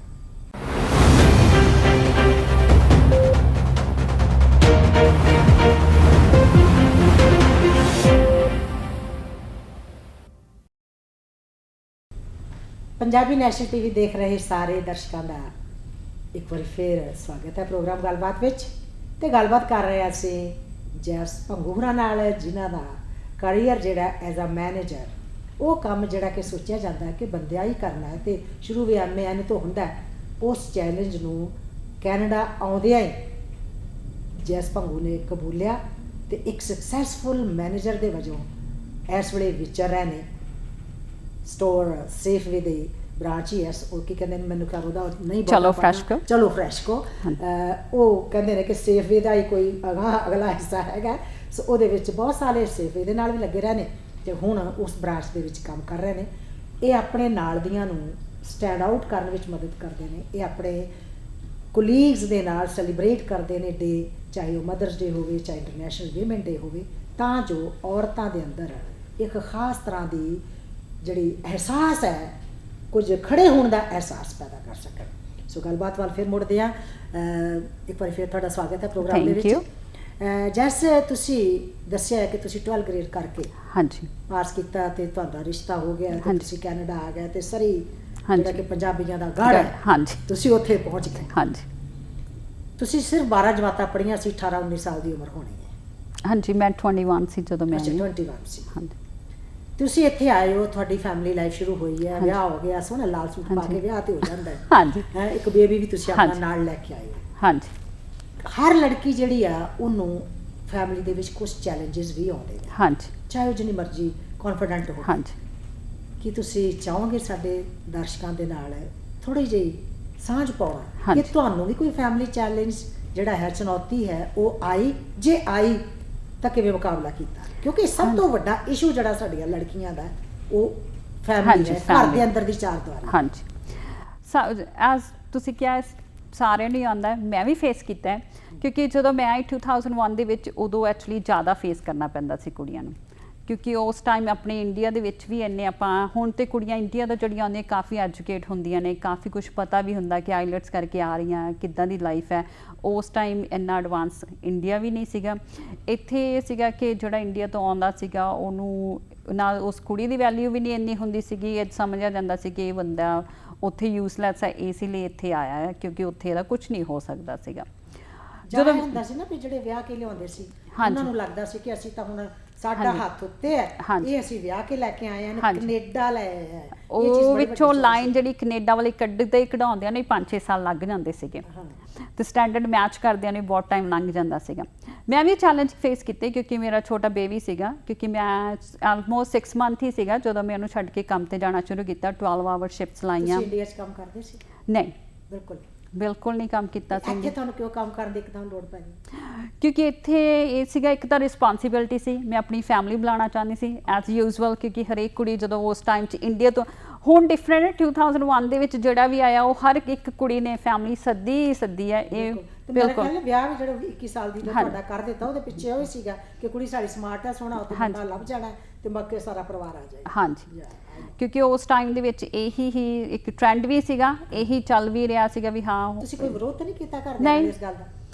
ਪੰਜਾਬੀ ਨੈਸ਼ਨਲ ਟੀਵੀ ਦੇਖ ਰਹੇ ਸਾਰੇ ਦਰਸ਼ਕਾਂ ਦਾ ਇੱਕ ਵਾਰ ਫਿਰ ਸਵਾਗਤ ਹੈ ਪ੍ਰੋਗਰਾਮ ਗੱਲਬਾਤ ਵਿੱਚ। ਤੇ ਗੱਲਬਾਤ ਕਰ ਰਹੇ ਅਸੀਂ ਜੈਸ ਭੰਗੂ ਹੋਰਾਂ ਨਾਲ, ਜਿਨ੍ਹਾਂ ਦਾ ਕਰੀਅਰ ਜਿਹੜਾ ਐਜ਼ ਅ ਮੈਨੇਜਰ, ਉਹ ਕੰਮ ਜਿਹੜਾ ਕਿ ਸੋਚਿਆ ਜਾਂਦਾ ਹੈ ਕਿ ਬੰਦਿਆਂ ਹੀ ਕਰਨਾ ਹੈ, ਤੇ ਸ਼ੁਰੂ ਵੀ ਐਨ ਤੋਂ ਹੁੰਦਾ ਹੈ। ਉਸ ਚੈਲੰਜ ਨੂੰ ਕੈਨੇਡਾ ਆਉਂਦਿਆਂ ਹੀ ਜੈਸ ਭੰਗੂ ਨੇ ਕਬੂਲਿਆ ਤੇ ਇੱਕ ਸਕਸੈਸਫੁਲ ਮੈਨੇਜਰ ਦੇ ਵਜੋਂ ਇਸ ਵੇਲੇ ਵਿਚਰ ਰਹੇ ਨੇ। ਸਟੋਰ ਸੇਫਵੇ ਦੇ ਬ੍ਰਾਂਚ ਹੀ ਐਸ ਉਹ ਕੀ ਕਹਿੰਦੇ ਨੇ, ਮੈਨੂੰ ਉਹਦਾ ਨਹੀਂ ਚਲੋ ਫਰੈਸ਼ਕੋ, ਚਲੋ ਫਰੈਸ਼ਕੋ, ਉਹ ਕਹਿੰਦੇ ਨੇ ਕਿ ਸੇਫਵੇ ਦਾ ਹੀ ਕੋਈ ਅਗਲਾ ਹਿੱਸਾ ਹੈਗਾ। ਸੋ ਉਹਦੇ ਵਿੱਚ ਬਹੁਤ ਸਾਰੇ ਸੇਫਵੇ ਦੇ ਨਾਲ ਵੀ ਲੱਗੇ ਰਹੇ ਨੇ ਤੇ ਹੁਣ ਉਸ ਬ੍ਰਾਂਚ ਦੇ ਵਿੱਚ ਕੰਮ ਕਰ ਰਹੇ ਨੇ। ਇਹ ਆਪਣੇ ਨਾਲ ਦੀਆਂ ਨੂੰ ਸਟੈਂਡ ਆਊਟ ਕਰਨ ਵਿੱਚ ਮਦਦ ਕਰਦੇ ਨੇ। ਇਹ ਆਪਣੇ ਕੋਲੀਗਸ ਦੇ ਨਾਲ ਸੈਲੀਬ੍ਰੇਟ ਕਰਦੇ ਨੇ ਡੇ, ਚਾਹੇ ਉਹ ਮਦਰਸ ਡੇ ਹੋਵੇ, ਚਾਹੇ ਇੰਟਰਨੈਸ਼ਨਲ ਵੀਮਨ ਡੇ ਹੋਵੇ, ਤਾਂ ਜੋ ਔਰਤਾਂ ਦੇ ਅੰਦਰ ਇੱਕ ਖਾਸ ਤਰ੍ਹਾਂ ਦੀ ਜਿਹੜੀ ਅਹਿਸਾਸ ਹੈ, ਕੁਝ ਖੜੇ ਹੋਣ ਦਾ ਅਹਿਸਾਸ ਪੈਦਾ ਕਰ ਸਕਣ। ਸੋ ਗੱਲਬਾਤ ਵੱਲ ਫਿਰ ਮੁੜਦੇ ਹਾਂ। ਇੱਕ ਵਾਰ ਫਿਰ ਤੁਹਾਡਾ ਸਵਾਗਤ ਹੈ ਪ੍ਰੋਗਰਾਮ ਦੇ ਵਿੱਚ। ਜੈਸੇ ਤੁਸੀਂ ਦੱਸਿਆ ਹੈ ਕਿ ਤੁਸੀਂ 12 ਗ੍ਰੇਡ ਕਰਕੇ ਹਾਂਜੀ ਪਾਸ ਕੀਤਾ ਤੇ ਤੁਹਾਡਾ ਰਿਸ਼ਤਾ ਹੋ ਗਿਆ ਤੇ ਤੁਸੀਂ ਕੈਨੇਡਾ ਆ ਗਏ ਤੇ ਸਰੀ ਹਾਂਜੀ ਜਿਹੜਾ ਕਿ ਪੰਜਾਬੀਆਂ ਦਾ ਗੜ੍ਹ ਹੈ, ਹਾਂਜੀ ਤੁਸੀਂ ਉੱਥੇ ਪਹੁੰਚ ਗਏ। ਹਾਂਜੀ ਤੁਸੀਂ ਸਿਰਫ 12 ਜਮਾਤਾਂ ਪੜ੍ਹੀਆਂ ਸੀ, 18 19 ਸਾਲ ਦੀ ਉਮਰ ਹੋਣੀ ਹੈ। ਹਾਂਜੀ ਮੈਂ 21 ਸੀ ਜਦੋਂ ਮੈਂ ਅੱਛਾ ਆਈ। 21 ਸੀ। ਹਾਂਜੀ ਤੁਸੀਂ ਇੱਥੇ ਆਏ ਹੋ, ਤੁਹਾਡੀ ਫੈਮਿਲੀ ਲਾਈਫ ਸ਼ੁਰੂ ਹੋਈ ਹੈ, ਵਿਆਹ ਹੋ ਗਿਆ, ਸੋਹਣਾ ਲਾਲ ਸੂਟ ਪਾ ਕੇ ਵਿਆਹ ਤੇ ਹੋ ਜਾਂਦਾ ਹੈ। ਹਾਂਜੀ ਹੈਂ, ਇੱਕ ਬੇਬੀ ਵੀ ਤੁਸੀਂ ਆਪਣਾ ਹਾਂਜੀ। ਨਾਲ ਲੈ ਕੇ ਆਏ ਹੋ। ਹਾਂਜੀ ਹਰ ਲੜਕੀ ਜਿਹੜੀ ਆ ਉਹਨੂੰ ਫੈਮਿਲੀ ਦੇ ਵਿੱਚ ਕੁਝ ਚੈਲੰਜਸ ਵੀ ਆਉਂਦੇ ਨੇ, ਹਾਂਜੀ ਚਾਹੇ ਉਹ ਜਿੰਨੀ ਮਰਜ਼ੀ ਕੌਨਫੀਡੈਂਟ ਹੋਵੇ। ਹਾਂਜੀ ਕੀ ਤੁਸੀਂ ਚਾਹੋਗੇ ਸਾਡੇ ਦਰਸ਼ਕਾਂ ਦੇ ਨਾਲ ਥੋੜੀ ਜਿਹੀ ਸਾਂਝ ਪਾਉਣਾ ਕਿ ਹਾਂਜੀ। ਤੁਹਾਨੂੰ ਵੀ ਕੋਈ ਫੈਮਿਲੀ ਚੈਲੰਜ ਜਿਹੜਾ ਹੈ, ਚੁਣੌਤੀ ਹੈ, ਉਹ ਆਈ? ਜੇ ਆਈ ਤਾਂ ਕਿਵੇਂ ਮੁਕਾਬਲਾ ਕੀਤਾ? ਕਿਉਂਕਿ ਸਭ ਤੋਂ ਵੱਡਾ ਇਸ਼ੂ ਜਿਹੜਾ ਸਾਡੀਆਂ ਲੜਕੀਆਂ ਦਾ ਉਹ ਫੈਮਿਲੀ ਹਾਂਜੀ, ਹੈ, ਘਰ family। ਦੇ ਅੰਦਰ ਦੀ ਚਾਰ ਦੀਵਾਰੀ। ਹਾਂਜੀ ਐਸ ਤੁਸੀਂ ਕਿਹਾ ਸਾਰਿਆਂ ਨੂੰ ਹੀ ਆਉਂਦਾ ਹੈ, ਮੈਂ ਵੀ ਫੇਸ ਕੀਤਾ ਹੈ ਕਿਉਂਕਿ ਜਦੋਂ ਮੈਂ ਆਈ 2001 ਦੇ ਵਿੱਚ ਉਦੋਂ ਐਕਚੁਅਲੀ ਜ਼ਿਆਦਾ ਫੇਸ ਕਰਨਾ ਪੈਂਦਾ ਸੀ ਕੁੜੀਆਂ ਨੂੰ, ਕਿਉਂਕਿ ਉਸ ਟਾਈਮ ਆਪਣੇ ਇੰਡੀਆ ਦੇ ਵਿੱਚ ਵੀ ਇੰਨੇ ਆਪਾਂ ਹੁਣ ਤੇ ਕੁੜੀਆਂ ਇੰਡੀਆ ਦਾ ਜਿਹੜੀਆਂ ਆਉਂਦੀਆਂ ਕਾਫੀ ਐਜੂਕੇਟ ਹੁੰਦੀਆਂ ਨੇ, ਕਾਫੀ ਕੁਝ ਪਤਾ ਵੀ ਹੁੰਦਾ ਕਿ ਆਈਲੈਟਸ ਕਰਕੇ ਆ ਰਹੀਆਂ, ਕਿੱਦਾਂ ਦੀ ਲਾਈਫ ਹੈ। ਉਸ ਟਾਈਮ ਇੰਨਾ ਐਡਵਾਂਸ ਇੰਡੀਆ ਵੀ ਨਹੀਂ ਸੀਗਾ। ਇੱਥੇ ਇਹ ਸੀਗਾ ਕਿ ਜਿਹੜਾ ਇੰਡੀਆ ਤੋਂ ਆਉਂਦਾ ਸੀਗਾ ਉਹਨੂੰ ਨਾਲ ਉਸ ਕੁੜੀ ਦੀ ਵੈਲਿਊ ਵੀ ਨਹੀਂ ਇੰਨੀ ਹੁੰਦੀ ਸੀਗੀ। ਇਹ ਸਮਝਿਆ ਜਾਂਦਾ ਸੀ ਕਿ ਇਹ ਬੰਦਾ ਉੱਥੇ ਯੂਸਲੈਸ ਹੈ, ਇਸ ਲਈ ਇੱਥੇ ਆਇਆ ਹੈ, ਕਿਉਂਕਿ ਉੱਥੇ ਇਹਦਾ ਕੁਝ ਨਹੀਂ ਹੋ ਸਕਦਾ ਸੀਗਾ। ਜਦੋਂ ਹੁੰਦਾ ਸੀ ਨਾ ਵੀ ਜਿਹੜੇ ਵਿਆਹ ਕੇ ਲਿਆਉਂਦੇ ਸੀ ਹਾਂਜੀ। ਉਹਨਾਂ ਨੂੰ ਲੱਗਦਾ ਸੀ ਕਿ ਅਸੀਂ ਤਾਂ ਹੁਣ ਸਾਡਾ ਹਾਂਜੀ। ਹੱਥ ਉੱਤੇ ਹੈ, ਹਾਂਜੀ। ਇਹ ਅਸੀਂ ਵਿਆਹ ਕੇ ਲੈ ਕੇ ਆਏ ਹਾਂ, ਹਾਂਜੀ। ਕੈਨੇਡਾ ਲੈ ਆਏ ਹਾਂ। ਇਹ ਚੀਜ਼ ਉਹ ਬੜੀ ਵਿੱਚੋਂ ਵੱਡੀ ਲਾਈਨ ਜਿਹੜੀ ਕੈਨੇਡਾ ਵਾਲੀ ਕੱਢਦੇ ਕਢਾਉਂਦਿਆਂ ਨੇ 5-6 ਸਾਲ ਲੱਗ ਜਾਂਦੇ ਸੀਗੇ ਹਾਂ। ਤੇ ਸਟੈਂਡਰਡ ਮੈਚ ਕਰਦਿਆਂ ਨੇ ਬਹੁਤ ਟਾਈਮ ਲੰਘ ਜਾਂਦਾ ਸੀਗਾ। ਮੈਂ ਵੀ ਚੈਲੰਜ ਫੇਸ ਕੀਤੇ ਕਿਉਂਕਿ ਮੇਰਾ ਛੋਟਾ ਬੇਬੀ ਸੀਗਾ, ਕਿਉਂਕਿ ਮੈਂ ਆਲਮੋਸਟ 6 ਮੰਥ ਹੀ ਸੀਗਾ ਜਦੋਂ ਮੈਂ ਉਹਨੂੰ ਛੱਡ ਕੇ ਕੰਮ ਤੇ ਜਾਣਾ ਸ਼ੁਰੂ ਕੀਤਾ। 12 ਆਵਰ ਸ਼ਿਫਟਸ ਲਾਈਆਂ। ਤੁਸੀਂ ਇੰਡੀਆ 'ਚ ਕੰਮ ਕਰਦੇ ਸੀ? ਨਹੀਂ, ਬਿਲਕੁਲ। ਬਿਲਕੁਲ ਨਹੀਂ ਕੰਮ ਕੀਤਾ ਸੀ। ਇੱਥੇ ਤੁਹਾਨੂੰ ਕਿਉਂ ਕੰਮ ਕਰਨ ਦੀ ਇੱਕਦਮ ਲੋੜ ਪੈ ਗਈ? ਕਿਉਂਕਿ ਇੱਥੇ ਇਹ ਸੀਗਾ, ਇੱਕ ਤਾਂ ਰਿਸਪੌਂਸਿਬਿਲਟੀ ਸੀ, ਮੈਂ ਆਪਣੀ ਫੈਮਿਲੀ ਬੁਲਾਉਣਾ ਚਾਹੁੰਦੀ ਸੀ ਐਜ਼ ਯੂਜ਼ੁਅਲ, ਕਿਉਂਕਿ ਹਰੇਕ ਕੁੜੀ ਜਦੋਂ ਉਸ ਟਾਈਮ 'ਚ ਇੰਡੀਆ ਤੋਂ, ਹੁਣ ਡਿਫਰੈਂਟ ਹੈ 2001 ਦੇ ਵਿੱਚ ਜਿਹੜਾ ਵੀ ਆਇਆ ਉਹ ਹਰ ਇੱਕ ਕੁੜੀ ਨੇ ਫੈਮਿਲੀ ਸੱਦੀ ਹੈ। ਇਹ ਤੇ ਮੇਰੇ ਬਿਲਕੁਲ ਖਿਆਲ ਵਿਆਹ ਵੀ ਜਿਹੜਾ 21 ਸਾਲ ਦੀ ਦਾ ਹਾਂਜੀ। ਤੁਹਾਡਾ ਕਰ ਦਿੱਤਾ, ਉਹਦੇ ਪਿੱਛੇ ਉਹ ਹੀ ਸੀਗਾ ਕਿ ਕੁੜੀ ਸਾਡੀ ਸਮਾਰਟ ਹੈ, ਸੋਹਣਾ ਉੱਤੇ ਮੁੰਡਾ ਲੱਭ ਜਾਣਾ ਤੇ ਮੱਕੇ ਸਾਰਾ ਪਰਿਵਾਰ ਆ ਜਾਏਗਾ। ਹਾਂਜੀ, Yeah, I know। ਕਿਉਂਕਿ ਉਸ ਟਾਈਮ ਦੇ ਵਿੱਚ ਇਹੀ ਹੀ ਇੱਕ ਟ੍ਰੈਂਡ ਵੀ ਸੀਗਾ, ਇਹੀ ਚੱਲ ਵੀ ਰਿਹਾ ਸੀਗਾ ਵੀ ਹਾਂ ਤੁਸੀਂ ਕੋਈ ਵਿਰੋਧ ਤਾਂ ਨਹੀਂ ਕੀਤਾ ਘਰ ਦੇ ਨਹੀਂ। ਇਸ ਗੱਲ ਦਾ?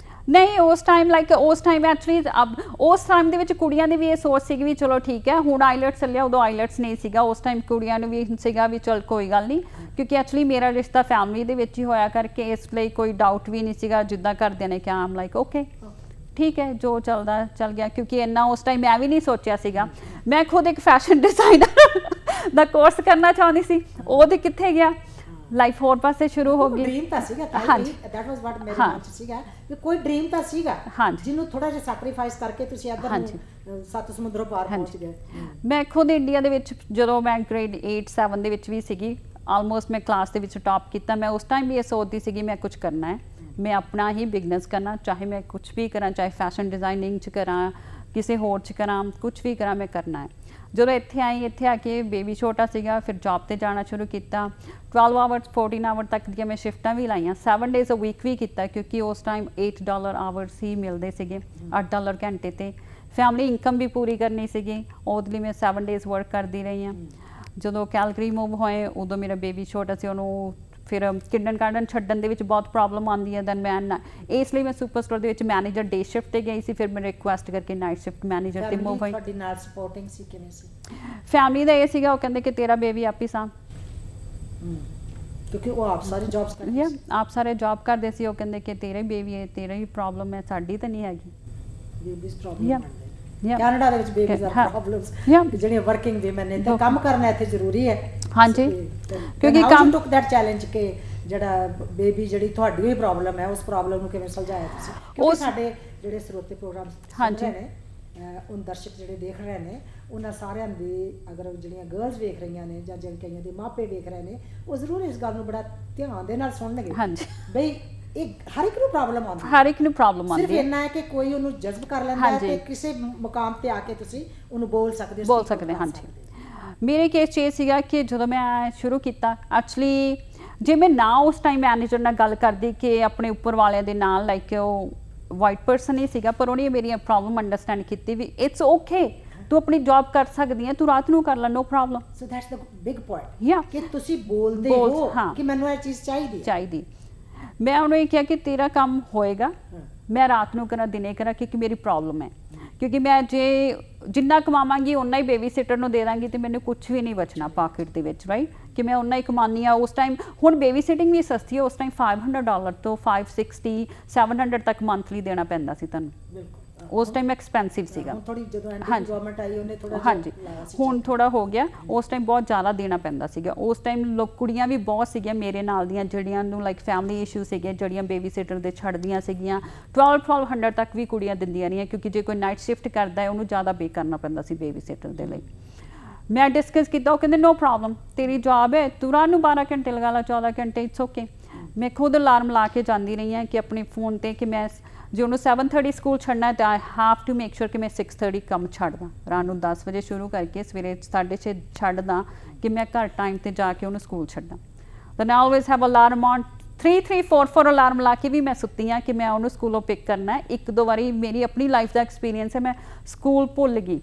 ਨਹੀਂ, ਉਸ ਟਾਈਮ ਉਸ ਟਾਈਮ ਐਕਚੁਅਲੀ ਉਸ ਟਾਈਮ ਦੇ ਵਿੱਚ ਕੁੜੀਆਂ ਦੀ ਵੀ ਇਹ ਸੋਚ ਸੀਗੀ ਵੀ ਚਲੋ ਠੀਕ ਹੈ, ਹੁਣ ਆਈਲੈਟਸ ਚੱਲਿਆ, ਉਦੋਂ ਆਈਲੈਟਸ ਨਹੀਂ ਸੀਗਾ। ਉਸ ਟਾਈਮ ਕੁੜੀਆਂ ਨੂੰ ਵੀ ਸੀਗਾ ਵੀ ਚਲ ਕੋਈ ਗੱਲ ਨਹੀਂ, ਕਿਉਂਕਿ ਐਕਚੁਅਲੀ ਮੇਰਾ ਰਿਸ਼ਤਾ ਫੈਮਿਲੀ ਦੇ ਵਿੱਚ ਹੀ ਹੋਇਆ ਕਰਕੇ ਇਸ ਲਈ ਕੋਈ ਡਾਊਟ ਵੀ ਨਹੀਂ ਸੀਗਾ। ਜਿੱਦਾਂ ਘਰਦਿਆਂ ਨੇ ਕਿਹਾ ਆਮ ਲਾਈਕ ਓਕੇ ਠੀਕ ਹੈ, ਜੋ ਚੱਲਦਾ ਚੱਲ ਗਿਆ, ਕਿਉਂਕਿ ਇੰਨਾ ਉਸ ਟਾਈਮ ਮੈਂ ਵੀ ਨਹੀਂ ਸੋਚਿਆ ਸੀਗਾ। ਮੈਂ ਖੁਦ ਇੱਕ ਫੈਸ਼ਨ ਡਿਜ਼ਾਈਨਰ ਦਾ ਕੋਰਸ ਕਰਨਾ ਚਾਹੁੰਦੀ ਸੀ, ਉਹਦੇ ਕਿੱਥੇ ਗਿਆ, ਲਾਈਫ ਹੋਰ ਪਾਸੇ ਸ਼ੁਰੂ ਹੋ ਗਈ। ਡ੍ਰੀਮ ਤਾਂ ਸੀਗਾ, ਹਾਂਜੀ। ਦੈਟ ਵਾਸ ਵਾਟ ਮੇਰੇ ਹਾਂ। ਮਨ 'ਚ ਸੀਗਾ ਕਿ ਕੋਈ ਡ੍ਰੀਮ ਤਾਂ ਸੀਗਾ ਹਾਂਜੀ। ਜਿਹਨੂੰ ਥੋੜਾ ਜਿਹਾ ਸੈਕਰੀਫਾਈਸ ਕਰਕੇ ਤੁਸੀਂ ਇੱਧਰ ਹਾਂਜੀ। ਨੂੰ ਸੱਤ ਸਮੁੰਦਰੋਂ ਪਾਰ ਪਹੁੰਚ ਗਏ। ਮੈਂ ਖੁਦ ਇੰਡੀਆ ਦੇ ਵਿੱਚ ਜਦੋਂ ਮੈਂ ਗ੍ਰੇਡ 8-7 ਦੇ ਵਿੱਚ ਵੀ ਸੀਗੀ, ਆਲਮੋਸਟ ਮੈਂ ਕਲਾਸ ਦੇ ਵਿੱਚ ਟੌਪ ਕੀਤਾ। ਮੈਂ ਉਸ ਟਾਈਮ ਵੀ ਇਹ ਸੋਚਦੀ ਸੀਗੀ ਮੈਂ ਕੁਝ ਕਰਨਾ ਹੈ, ਮੈਂ ਆਪਣਾ ਹੀ ਬਿਜ਼ਨਸ ਕਰਨਾ, ਚਾਹੇ ਮੈਂ ਕੁਝ ਵੀ ਕਰਾਂ, ਚਾਹੇ ਫੈਸ਼ਨ ਡਿਜ਼ਾਈਨਿੰਗ 'ਚ ਕਰਾਂ, ਕਿਸੇ ਹੋਰ 'ਚ ਕਰਾਂ, ਕੁਝ ਵੀ ਕਰਾਂ, ਮੈਂ ਕਰਨਾ ਹੈ। ਜਦੋਂ ਇੱਥੇ ਆਈ, ਇੱਥੇ ਆ ਕੇ ਬੇਬੀ ਛੋਟਾ ਸੀਗਾ, ਫਿਰ ਜੌਬ ਤੇ ਜਾਣਾ ਸ਼ੁਰੂ ਕੀਤਾ। 12 ਆਵਰਸ 14 ਆਵਰ ਤੱਕ ਦੀਆਂ ਮੈਂ ਸ਼ਿਫਟਾਂ ਵੀ ਲਾਈਆਂ, 7 ਡੇਜ਼ ਅ ਵੀਕ ਵੀ ਕੀਤਾ, ਕਿਉਂਕਿ ਉਸ ਟਾਈਮ $8 ਆਵਰਸ ਹੀ ਮਿਲਦੇ ਸੀਗੇ, $8 ਘੰਟੇ ਤੇ। ਫੈਮਿਲੀ ਇਨਕਮ ਵੀ ਪੂਰੀ ਕਰਨੀ ਸੀਗੀ, ਉਹਦੇ ਲਈ ਮੈਂ 7 ਡੇਜ਼ ਵਰਕ ਕਰਦੀ ਰਹੀ ਹਾਂ। ਜਦੋਂ ਕੈਲਗਰੀ ਮੂਵ ਹੋਏ ਉਦੋਂ ਮੇਰਾ ਬੇਬੀ ਛੋਟਾ ਸੀ, ਉਹਨੂੰ ਫਿਰ ਕਿੰਡਰਗਾਰਟਨ ਛੱਡਣ ਦੇ ਵਿੱਚ ਬਹੁਤ ਪ੍ਰੋਬਲਮ ਆਉਂਦੀ ਹੈ। ਦੈਨ ਮੈਂ ਇਸ ਲਈ ਮੈਂ ਸੁਪਰ ਸਟੋਰ ਦੇ ਵਿੱਚ ਮੈਨੇਜਰ ਡੇ ਸ਼ਿਫਟ ਤੇ ਗਈ ਸੀ, ਫਿਰ ਮੈਂ ਰਿਕੁਐਸਟ ਕਰਕੇ ਨਾਈਟ ਸ਼ਿਫਟ ਮੈਨੇਜਰ ਤੇ ਮੂਵ ਹੋਈ। ਤੁਹਾਡੀ ਨਾਲ ਸਪੋਰਟਿੰਗ ਸੀ, ਕਿਵੇਂ ਸੀ ਫੈਮਿਲੀ ਦਾ ਇਹ ਸੀਗਾ, ਉਹ ਕਹਿੰਦੇ ਕਿ ਤੇਰਾ ਬੇਬੀ ਆਪ ਹੀ ਸਾਂਭ, ਕਿਉਂਕਿ ਉਹ ਆਪ ਸਾਰੀ ਜੌਬਸ ਕਰਦੇ ਯਾ ਸੀ। ਆਪ ਸਾਰੇ ਜੌਬ ਕਰਦੇ ਸੀ। ਉਹ ਕਹਿੰਦੇ ਕਿ ਤੇਰਾ ਹੀ ਬੇਬੀ ਹੈ, ਤੇਰਾ ਹੀ ਪ੍ਰੋਬਲਮ ਹੈ, ਸਾਡੀ ਤਾਂ ਨਹੀਂ ਹੈਗੀ। Babies Yeah. Problem Yeah. Canada ਦੇ ਵਿੱਚ ਬੇਬੀਜ਼ ਹਾਂ। Are problems, Yeah. ਜਿਹੜੀਆਂ ਵਰਕਿੰਗ ਵੀਮਨ ਨੇ ਤਾਂ ਕੰਮ ਕਰਨਾ ਇੱਥੇ ਜ਼ਰੂਰੀ ਹੈ। ਹਾਂਜੀ, ਕਿਉਂਕਿ ਕਿਉਂਕਿ ਕੰਮ ਕੰਮ ਟੁਕ ਦੈਟ ਚੈਲੰਜ ਕਿ ਜਿਹੜਾ ਬੇਬੀ ਜਿਹੜੀ ਤੁਹਾਡੀ ਹੀ ਪ੍ਰੋਬਲਮ ਹੈ, ਉਸ ਪ੍ਰੋਬਲਮ ਨੂੰ ਕਿਵੇਂ ਸੁਲਝਾਇਆ ਤੁਸੀਂ? ਕਿਉਂਕਿ ਸਾਡੇ ਜਿਹੜੇ ਸਰੋਤੇ ਪ੍ਰੋਗਰਾਮ ਸੁਣ ਹਾਂਜੀ। ਰਹੇ ਨੇ, ਉਹ ਦਰਸ਼ਕ ਜਿਹੜੇ ਦੇਖ ਰਹੇ ਨੇ, ਉਹਨਾਂ ਸਾਰਿਆਂ ਦੀ ਅਗਰ ਜਿਹੜੀਆਂ ਗਰਲਸ ਵੇਖ ਰਹੀਆਂ ਨੇ ਜਾਂ ਜਿਨ ਕਈਆਂ ਦੇ ਮਾਪੇ ਵੇਖ ਰਹੇ ਨੇ, ਉਹ ਜ਼ਰੂਰ ਇਸ ਗੱਲ ਨੂੰ ਬੜਾ ਧਿਆਨ ਦੇ ਨਾਲ ਸੁਣਨਗੇ। ਹਾਂਜੀ, ਬਈ ਇਹ ਹਰ ਇੱਕ ਨੂੰ ਪ੍ਰੋਬਲਮ ਆਉਂਦੀ ਹੈ, ਹਰ ਇੱਕ ਨੂੰ ਪ੍ਰੋਬਲਮ ਸਿਰਫ ਆਉਂਦੀ ਹੈ। ਇੰਨਾ ਹੈ ਕਿ ਕੋਈ ਉਹਨੂੰ ਜਜ਼ਬ ਕਰ ਲੈਂਦਾ ਹੈ ਹਾਂਜੀ। ਤੇ ਕਿਸੇ ਮੁਕਾਮ ਤੇ ਆ ਕੇ ਤੁਸੀਂ ਉਹਨੂੰ ਬੋਲ ਸਕਦੇ ਹੋ, ਬੋਲ speak out ਸਕਦੇ, ਕਰ ਹਾਂਜੀ। ਸਕਦੇ ਹੋ। ਮੇਰੇ ਕੇਸ 'ਚ ਇਹ ਸੀਗਾ ਕਿ ਜਦੋਂ ਮੈਂ ਸ਼ੁਰੂ ਕੀਤਾ, ਐਕਚੁਅਲੀ ਜੇ ਮੈਂ ਨਾ ਉਸ ਟਾਈਮ ਮੈਨੇਜਰ ਨਾਲ ਗੱਲ ਕਰਦੀ ਕਿ ਆਪਣੇ ਉੱਪਰ ਵਾਲਿਆਂ ਦੇ ਨਾਲ, ਲਾਈਕ ਉਹ ਵਾਈਟ ਪਰਸਨ ਹੀ ਸੀਗਾ, ਪਰ ਉਹਨੇ ਮੇਰੀ ਪ੍ਰੋਬਲਮ ਅੰਡਰਸਟੈਂਡ ਕੀਤੀ ਵੀ ਇਟਸ ਓਕੇ, ਤੂੰ ਆਪਣੀ ਜੌਬ ਕਰ ਸਕਦੀ ਹੈ, ਤੂੰ ਰਾਤ ਨੂੰ ਕਰ ਲੈ, no problem. So that's the big point Yeah. ਕਿ ਤੁਸੀਂ ਬੋਲਦੇ ਬੋਲ- ਹੋ ਹਾਂ। ਕਿ ਮੈਨੂੰ ਇਹ ਚੀਜ਼ ਚਾਹੀਦੀ ਹੈ। ਚਾਹੀਦੀ। ਮੈਂ ਉਹਨੂੰ ਇਹ ਕਿਹਾ ਕਿ ਤੇਰਾ ਕੰਮ ਹੋਏਗਾ, ਹਾਂ। ਮੈਂ ਰਾਤ ਨੂੰ ਕਰਾਂ, ਦਿਨੇ ਕਰਾਂ, ਕਿਉਂਕਿ ਮੇਰੀ ਪ੍ਰੋਬਲਮ ਹੈ। ਕਿਉਂਕਿ ਮੈਂ ਜੇ ਜਿੰਨਾ ਕਮਾਵਾਂਗੀ ਓਨਾ ਹੀ ਬੇਬੀ ਸਿਟਰ ਨੂੰ ਦੇ ਦਾਂਗੀ ਤੇ ਮੈਨੂੰ ਕੁਝ ਵੀ ਨਹੀਂ ਬਚਣਾ ਪਾਕਟ ਦੇ ਵਿੱਚ, ਰਾਈਟ, ਕਿ ਮੈਂ ਓਨਾ ਹੀ ਕਮਾਨੀ ਆ ਉਸ ਟਾਈਮ। ਹੁਣ ਬੇਬੀ ਸਿਟਿੰਗ ਵੀ ਸਸਤੀ ਹੈ, ਉਸ ਟਾਈਮ $500 ਤੋਂ 560 700 ਤੱਕ ਮੰਥਲੀ ਦੇਣਾ ਪੈਂਦਾ ਸੀ ਤੁਹਾਨੂੰ, ਬਿਲਕੁਲ ਉਸ ਟਾਈਮ ਐਕਸਪੈਂਸਿਵ ਸੀਗਾ। ਹੁਣ ਥੋੜੀ ਜਦੋਂ ਹਾਂਜੀ। ਗਵਰਨਮੈਂਟ ਆਈ ਉਹਨੇ ਥੋੜਾ ਹਾਂਜੀ, ਹੁਣ ਥੋੜਾ ਹੋ ਗਿਆ, ਉਸ ਟਾਈਮ ਬਹੁਤ ਜ਼ਿਆਦਾ ਦੇਣਾ ਪੈਂਦਾ ਸੀਗਾ। ਉਸ ਟਾਈਮ ਲੋਕ ਕੁੜੀਆਂ ਵੀ ਬਹੁਤ ਸੀਗੀਆਂ ਮੇਰੇ ਨਾਲ ਦੀਆਂ ਜਿਹੜੀਆਂ ਨੂੰ ਲਾਈਕ ਫੈਮਿਲੀ ਇਸ਼ੂ ਸੀਗੇ, ਜਿਹੜੀਆਂ ਬੇਬੀ ਸਿਟਰ ਦੇ ਛੱਡਦੀਆਂ ਸੀਗੀਆਂ। 1200 ਤੱਕ ਵੀ ਕੁੜੀਆਂ ਦਿੰਦੀਆਂ ਰਹੀਆਂ, ਕਿਉਂਕਿ ਜੇ ਕੋਈ ਨਾਈਟ ਸ਼ਿਫਟ ਕਰਦਾ ਹੈ ਉਹਨੂੰ ਜ਼ਿਆਦਾ ਪੇ ਕਰਨਾ ਪੈਂਦਾ ਸੀ ਬੇਬੀ ਸਿਟਰ ਦੇ ਲਈ। ਮੈਂ ਡਿਸਕਸ ਕੀਤਾ, ਉਹ ਕਹਿੰਦੇ ਨੋ ਪ੍ਰੋਬਲਮ, ਤੇਰੀ ਜੌਬ ਹੈ, ਤੂੰ ਰਾਤ ਨੂੰ 12 ਘੰਟੇ ਲਗਾ ਲਾ, 14 ਘੰਟੇ, ਇਟਸ ਓਕੇ। ਮੈਂ ਖੁਦ ਅਲਾਰਮ ਲਾ ਕੇ ਜਾਂਦੀ ਰਹੀ ਹਾਂ ਕਿ ਆਪਣੇ ਫੋਨ ਤੇ ਕਿ ਮੈਂ ਜੇ ਉਹਨੂੰ 7:30 ਸਕੂਲ ਛੱਡਣਾ ਹੈ ਤਾਂ I have to make sure ਕਿ ਮੈਂ 6:30 ਕੰਮ ਛੱਡਦਾ, ਰਾਤ ਨੂੰ 10 ਵਜੇ ਸ਼ੁਰੂ ਕਰਕੇ ਸਵੇਰੇ 6:30 ਛੱਡਦਾ ਕਿ ਮੈਂ ਘਰ ਟਾਈਮ ਤੇ ਜਾ ਕੇ ਉਹਨੂੰ ਸਕੂਲ ਛੱਡਾਂ। Then I always have alarm on 3-3-4 alarm ਲਾ ਕੇ ਵੀ ਮੈਂ ਸੁੱਤੀ ਹਾਂ ਕਿ ਮੈਂ ਉਹਨੂੰ ਸਕੂਲੋਂ ਪਿਕ ਕਰਨਾ ਹੈ। ਇੱਕ ਦੋ ਵਾਰੀ ਮੇਰੀ ਆਪਣੀ ਲਾਈਫ ਦਾ ਐਕਸਪੀਰੀਅੰਸ ਹੈ, ਮੈਂ ਸਕੂਲ ਭੁੱਲ ਗਈ।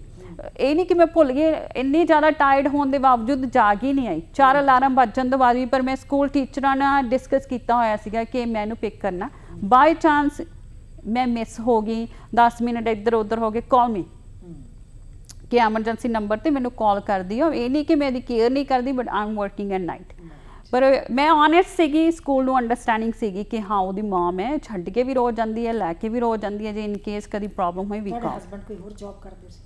ਇਹ ਨਹੀਂ ਕਿ ਮੈਂ ਭੁੱਲ ਗਈ, ਇੰਨੀ ਜ਼ਿਆਦਾ ਟਾਇਰਡ ਹੋਣ ਦੇ ਬਾਵਜੂਦ ਜਾਗ ਹੀ ਨਹੀਂ ਆਈ। 4 ਅਲਾਰਮ ਵੱਜਣ ਤੋਂ ਬਾਅਦ ਵੀ, ਪਰ ਮੈਂ ਸਕੂਲ ਟੀਚਰਾਂ ਨਾਲ ਡਿਸਕਸ ਕੀਤਾ ਹੋਇਆ ਸੀਗਾ ਕਿ ਮੈਂ ਇਹਨੂੰ ਪਿਕ ਕਰਨਾ। ਬਾਈ ਚਾਂਸ ਮੈਂ ਮਿਸ ਹੋ ਗਈ, 10 ਮਿੰਟ ਇੱਧਰ ਉੱਧਰ ਹੋ ਗਏ, ਕਾਲ ਮੀ, ਕਿ ਐਮਰਜੈਂਸੀ ਨੰਬਰ ਤੇ ਮੈਨੂੰ ਕਾਲ ਕਰ ਦਿਓ। ਇਹ ਨਹੀਂ ਕਿ ਮੈਂ ਇਹਦੀ ਕੇਅਰ ਨਹੀਂ ਕਰਦੀ, but I am working at night. ਪਰ ਮੈਂ ਓਨੈਸਟ ਸੀਗੀ, ਸਕੂਲ ਨੂੰ ਅੰਡਰਸਟੈਂਡਿੰਗ ਸੀਗੀ ਕਿ ਹਾਂ ਉਹਦੀ ਮਾਮ ਹੈ, ਛੱਡ ਕੇ ਵੀ ਰੋਜ਼ ਜਾਂਦੀ ਹੈ, ਲੈ ਕੇ ਵੀ ਰੋਜ਼ ਜਾਂਦੀ ਹੈ, ਜੇ ਇਨ ਕੇਸ ਕਦੀ ਪ੍ਰੋਬਲਮ ਹੋਈ ਵੀ ਕਾਲ। ਹਸਬੰਡ ਕੋਈ ਹੋਰ ਜੌਬ ਕਰਦੇ ਸੀ?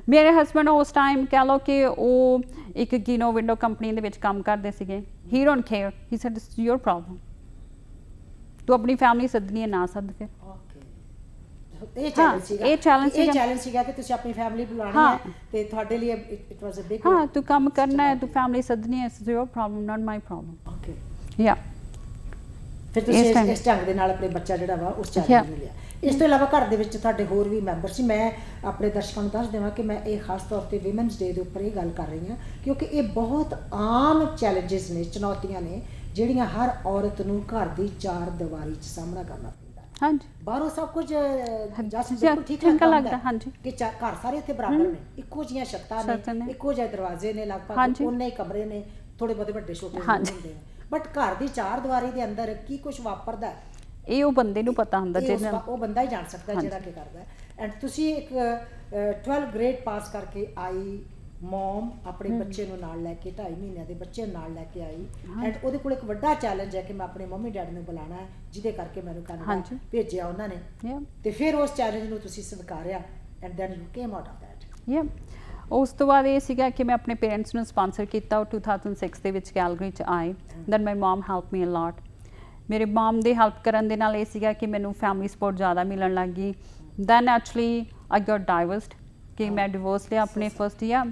ਮੇਰੇ ਹਸਬੈਂਡ ਉਸ ਟਾਈਮ ਕਹਿ ਲਓ ਕਿ ਉਹ ਇੱਕ ਕੀਨੋ ਵਿੰਡੋ ਕੰਪਨੀ ਦੇ ਵਿੱਚ ਕੰਮ ਕਰਦੇ ਸੀਗੇ। He don't care, he said it's your problem, ਤੂੰ ਆਪਣੀ ਫੈਮਿਲੀ ਸੱਦਣੀ ਹੈ ਨਾ ਸੱਦ ਫਿਰ। ਇਹ ਚੈਲੰਜ ਸੀਗਾ, ਇਹ ਚੈਲੰਜ ਸੀਗਾ ਕਿ ਤੁਸੀਂ ਆਪਣੀ ਫੈਮਿਲੀ ਬੁਲਾਣੀ ਹੈ ਤੇ ਤੁਹਾਡੇ ਲਈ ਇਟ ਵਾਸ ਅ ਬਿਗ। ਹਾਂ, ਤੂੰ ਕੰਮ ਕਰਨਾ ਹੈ, ਤੂੰ ਫੈਮਿਲੀ ਸੱਦਣੀ ਹੈ, it's your problem not my problem. Okay, ਯਾ। ਫਿਰ ਤੁਸੀਂ ਇਸ ਢੰਗ ਦੇ ਨਾਲ ਆਪਣੇ ਬੱਚਾ ਜਿਹੜਾ ਵਾ ਉਸ ਚੈਲੰਜ ਨੂੰ ਲਿਆ। ਇਸ ਤੋਂ ਇਲਾਵਾ ਘਰ ਦੇ ਵਿੱਚ ਤੁਹਾਡੇ ਹੋਰ ਵੀ ਮੈਂਬਰ ਸੀ। ਮੈਂ ਆਪਣੇ ਦਰਸ਼ਕਾਂ ਨੂੰ ਦੱਸ ਦੇਵਾਂ ਕਿ ਮੈਂ ਇਹ ਖਾਸ ਤੌਰ ਤੇ ਵਿਮਨਸ ਡੇ ਦੇ ਉੱਪਰ ਇਹ ਗੱਲ ਕਰ ਰਹੀ ਹਾਂ ਕਿਉਂਕਿ ਇਹ ਬਹੁਤ ਆਮ ਚੈਲੰਜਸ ਨੇ, ਚੁਣੌਤੀਆਂ ਨੇ ਜਿਹੜੀਆਂ ਹਰ ਔਰਤ ਨੂੰ ਘਰ ਦੀ ਚਾਰ ਦੀਵਾਰੀ 'ਚ ਸਾਹਮਣਾ ਕਰਨਾ ਪੈਂਦਾ। ਹਾਂਜੀ, ਬਾਹਰੋਂ ਸਭ ਕੁਝ ਠੀਕ ਚੰਗਾ ਲੱਗਦਾ। ਹਾਂਜੀ, ਕਿ ਘਰ ਸਾਰੇ ਇੱਥੇ ਬਰਾਬਰ ਨੇ, ਇੱਕੋ ਜਿਹੀਆਂ ਛੱਤਾਂ ਨੇ, ਇੱਕੋ ਜਿਹੇ ਦਰਵਾਜ਼ੇ ਨੇ, ਲਗਭਗ ਉਨੇ ਹੀ ਕਮਰੇ ਨੇ, ਥੋੜੇ ਬਹੁਤੇ ਵੱਡੇ ਛੋਟੇ ਹੁੰਦੇ ਨੇ, ਬਟ ਘਰ ਦੀ ਚਾਰ ਦੀਵਾਰੀ ਦੇ ਅੰਦਰ ਕੀ ਕੁਝ ਵਾਪਰਦਾ ਇਹ ਉਹ ਬੰਦੇ ਨੂੰ ਪਤਾ ਹੁੰਦਾ, ਜਿਹਨਾਂ ਉਹ ਬੰਦਾ ਹੀ ਜਾਣ ਸਕਦਾ ਜਿਹੜਾ ਕੀ ਕਰਦਾ। ਐਂਡ ਤੁਸੀਂ ਇੱਕ 12th ਗ੍ਰੇਡ ਪਾਸ ਕਰਕੇ ਆਈ ਮਮ ਆਪਣੇ ਬੱਚੇ ਨੂੰ ਨਾਲ ਲੈ ਕੇ, 2.5 ਮਹੀਨਿਆਂ ਦੇ ਬੱਚੇ ਨੂੰ ਨਾਲ ਲੈ ਕੇ ਆਈ, ਐਂਡ ਉਹਦੇ ਕੋਲ ਇੱਕ ਵੱਡਾ ਚੈਲੰਜ ਹੈ ਕਿ ਮੈਂ ਆਪਣੇ ਮੰਮੀ ਡੈਡੀ ਨੂੰ ਬੁਲਾਣਾ ਹੈ, ਜਿਹਦੇ ਕਰਕੇ ਮੈਨੂੰ ਕੈਨੇਡਾ ਭੇਜਿਆ ਉਹਨਾਂ ਨੇ, ਤੇ ਫਿਰ ਉਸ ਚੈਲੰਜ ਨੂੰ ਤੁਸੀਂ ਸਵੀਕਾਰਿਆ and then you came out of that. Yeah, ਉਸ ਤੋਂ ਬਾਅਦ ਇਹ ਸੀਗਾ ਕਿ ਮੈਂ ਆਪਣੇ ਪੇਰੈਂਟਸ ਨੂੰ ਸਪਾਂਸਰ ਕੀਤਾ। ਉਹ 2006 ਦੇ ਵਿੱਚ ਕੈਲਗਰੀ 'ਚ ਆਏ। ਦੈਨ ਮਾਈ ਮਮ ਹੈਲਪ ਮੀ ਅ ਲੋਟ। ਮੇਰੇ ਮਮ ਦੇ ਹੈਲਪ ਕਰਨ ਦੇ ਨਾਲ ਇਹ ਸੀਗਾ ਕਿ ਮੈਨੂੰ ਫੈਮਿਲੀ ਸਪੋਰਟ ਜ਼ਿਆਦਾ ਮਿਲਣ ਲੱਗ ਗਈ। ਦੈਨ ਐਕਚੁਅਲੀ ਆਈ ਗॉट ਡਾਈਵੋਰਸਡ, ਕਿ ਮੈਂ ਡਿਵੋਰਸ ਲਿਆ ਆਪਣੇ ਫਸਟ ਈਅਰ,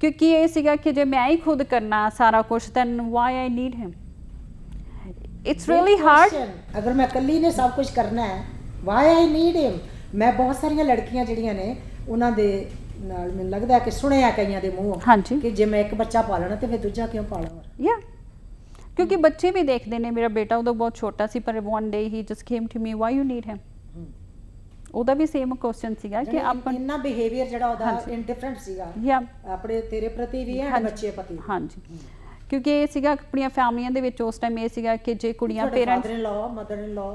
ਕਿਉਂਕਿ ਇਹ ਸੀਗਾ ਕਿ ਜੇ ਮੈਂ ਹੀ ਖੁਦ ਕਰਨਾ ਸਾਰਾ ਕੁਝ then why I need him. It's really hard. ਅਗਰ ਮੈਂ ਇਕੱਲੀ ਨੇ ਸਭ ਕੁਝ ਕਰਨਾ ਹੈ, ਵਾਈ ਆਈ ਨੀਡ ਹਿਮ। ਮੈਂ ਬਹੁਤ ਸਾਰੀਆਂ ਲੜਕੀਆਂ ਜਿਹੜੀਆਂ ਨੇ ਉਹਨਾਂ ਦੇ ਨਾਲ ਮੈਨੂੰ ਲੱਗਦਾ ਕਿ ਸੁਣਿਆ ਕਈਆਂ ਦੇ ਮੂੰਹੋਂ ਕਿ ਜੇ ਮੈਂ ਇੱਕ ਬੱਚਾ ਪਾਲਣਾ ਤੇ ਫਿਰ ਦੂਜਾ ਕਿਉਂ ਪਾਲਾਂ। ਯਾ, ਕਿਉਂਕਿ ਬੱਚੇ ਵੀ ਦੇਖਦੇ ਨੇ। ਮੇਰਾ ਬੇਟਾ ਉਦੋਂ ਬਹੁਤ ਛੋਟਾ ਸੀ, ਪਰ one day he just came to me, why you need him. ਉਹਦਾ ਵੀ ਸੇਮ ਕੁਐਸਚਨ ਸੀਗਾ ਕਿ ਆਪਾਂ ਇੰਨਾ ਬਿਹੇਵੀਅਰ ਜਿਹੜਾ ਉਹਦਾ ਇਨਡਿਫਰੈਂਟ ਸੀਗਾ ਆਪਣੇ ਤੇਰੇ ਪ੍ਰਤੀ ਵੀ ਹੈ, ਬੱਚੇ ਪ੍ਰਤੀ। ਹਾਂਜੀ, ਕਿਉਂਕਿ ਇਹ ਸੀਗਾ ਆਪਣੀਆਂ ਫੈਮਲੀਆਂ ਦੇ ਵਿੱਚ ਉਸ ਟਾਈਮ ਇਹ ਸੀਗਾ ਕਿ ਜੇ ਕੁੜੀਆਂ ਪੇਰੈਂਟਸ, ਫਾਦਰ ਇਨ ਲਾ, mother in law,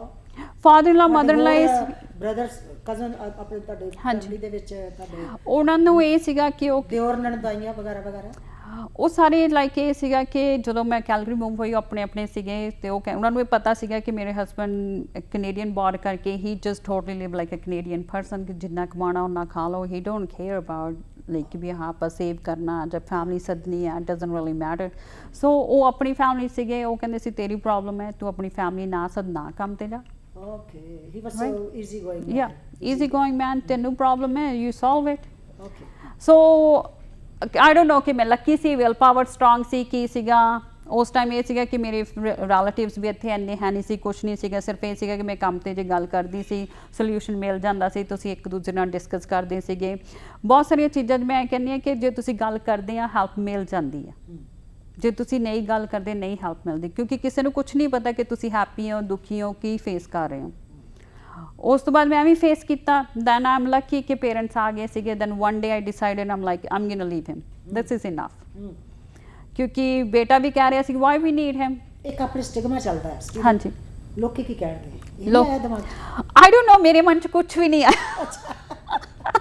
father in ਲਾ, ਮਦਰ ਇਨ ਲਾ, ਬ੍ਰਦਰਸ, ਕਜ਼ਨ ਆਪਣੇ ਤੁਹਾਡੇ ਫੈਮਿਲੀ ਦੇ ਵਿੱਚ ਤੁਹਾਡੇ ਉਹਨਾਂ ਨੂੰ ਇਹ ਸੀਗਾ ਕਿ ਉਹ ਦਿਓਰ ਨਣਦਾਈਆਂ ਵਗੈਰਾ ਵਗੈਰਾ, ਉਹ ਸਾਰੇ ਲਾਈਕ ਇਹ ਸੀਗਾ ਕਿ ਜਦੋਂ ਮੈਂ ਕੈਲਗਰੀ ਮੂਵ ਹੋਈ ਆਪਣੇ ਆਪਣੇ ਸੀਗੇ, ਤੇ ਉਹ ਉਹਨਾਂ ਨੂੰ ਇਹ ਪਤਾ ਸੀਗਾ ਕਿ ਮੇਰੇ ਹਸਬੈਂਡ ਕੈਨੇਡੀਅਨ ਬੋਰਡ ਕਰਕੇ he just totally live like a Canadian person, ਕਿ ਜਿੰਨਾ ਕਮਾਉਣਾ ਉਹਨਾਂ ਖਾ ਲਓ। He don't care about like we ਹਾਂ ਆਪਾਂ ਸੇਵ ਕਰਨਾ ਜਾਂ ਫੈਮਿਲੀ ਸੱਦਣੀ ਹੈ, ਡਜ਼ਨਟ ਰੀਅਲੀ ਮੈਟਰ। ਸੋ ਉਹ ਆਪਣੀ ਫੈਮਿਲੀ ਸੀਗੇ, ਉਹ ਕਹਿੰਦੇ ਸੀ ਤੇਰੀ ਪ੍ਰੋਬਲਮ ਹੈ, ਤੂੰ ਆਪਣੀ ਫੈਮਿਲੀ ਨਾ ਸੱਦ, ਨਾ ਕੰਮ ਤੇ ਜਾ। Okay, he was so easygoing. Yeah, easygoing man. ਤੈਨੂੰ ਪ੍ਰੋਬਲਮ ਹੈ, you solve it. Okay. So I don't know ਕਿ ਮੈਂ ਲੱਕੀ ਸੀ, ਵਿਲ ਪਾਵਰ ਸਟਰੋਂਗ ਸੀ, ਕੀ ਸੀਗਾ ਉਸ ਟਾਈਮ। ਇਹ ਸੀਗਾ ਕਿ ਮੇਰੇ ਰਿਲੇਟਿਵਸ ਵੀ ਇੱਥੇ ਇੰਨੇ ਹੈ ਨਹੀਂ ਸੀ, ਕੁਛ ਨਹੀਂ ਸੀਗਾ, ਸਿਰਫ ਇਹ ਸੀਗਾ ਕਿ ਮੈਂ ਕੰਮ ਤੇ ਜੇ ਗੱਲ ਕਰਦੀ ਸੀ ਸੋਲਿਊਸ਼ਨ ਮਿਲ ਜਾਂਦਾ ਸੀ, ਤੁਸੀਂ ਇੱਕ ਦੂਜੇ ਨਾਲ ਡਿਸਕਸ ਕਰਦੇ ਸੀਗੇ। ਬਹੁਤ ਸਾਰੀਆਂ ਚੀਜ਼ਾਂ ਮੈਂ ਕਹਿੰਦੀ ਹਾਂ ਕਿ ਜੇ ਤੁਸੀਂ ਗੱਲ ਕਰਦੇ ਆ ਹੈਲਪ ਮਿਲ ਜਾਂਦੀ ਹੈ, ਜੇ ਤੁਸੀਂ ਨਹੀਂ ਗੱਲ ਕਰਦੇ ਨਹੀਂ ਹੈਲਪ ਮਿਲਦੀ, ਕਿਉਂਕਿ ਕਿਸੇ ਨੂੰ ਕੁਝ ਨਹੀਂ ਪਤਾ ਕਿ ਤੁਸੀਂ ਹੈਪੀ ਹੋ, ਦੁਖੀ ਹੋ, ਕੀ ਫੇਸ ਕਰ ਰਹੇ ਹੋ। ਉਸ ਤੋਂ ਬਾਅਦ ਮੈਂ ਵੀ ਫੇਸ ਕੀਤਾ। ਦੈਨ ਆਈ ਐਮ ਲੱਕੀ ਕਿ ਪੇਰੈਂਟਸ ਆ ਗਏ ਸੀਗੇ। Then one day I decided um like um going to leave him, this is enough. ਕਿਉਂਕਿ ਬੇਟਾ ਵੀ ਕਹਿ ਰਿਹਾ ਸੀ ਵਾਈ ਵੀ ਨੀਡ ਹਿਮ। ਇੱਕ ਆਪਣੇ ਸਟਿਗਮਾ ਚੱਲਦਾ ਹੈ। ਹਾਂਜੀ, ਲੋਕੀ ਕੀ ਕਹਿਣਗੇ, ਇਹ ਆਇਆ ਦਿਮਾਗ 'ਚ? ਆਈ ਡੋਨਟ ਨੋ, ਮੇਰੇ ਮਨ 'ਚ ਕੁਝ ਵੀ ਨਹੀਂ ਆਇਆ।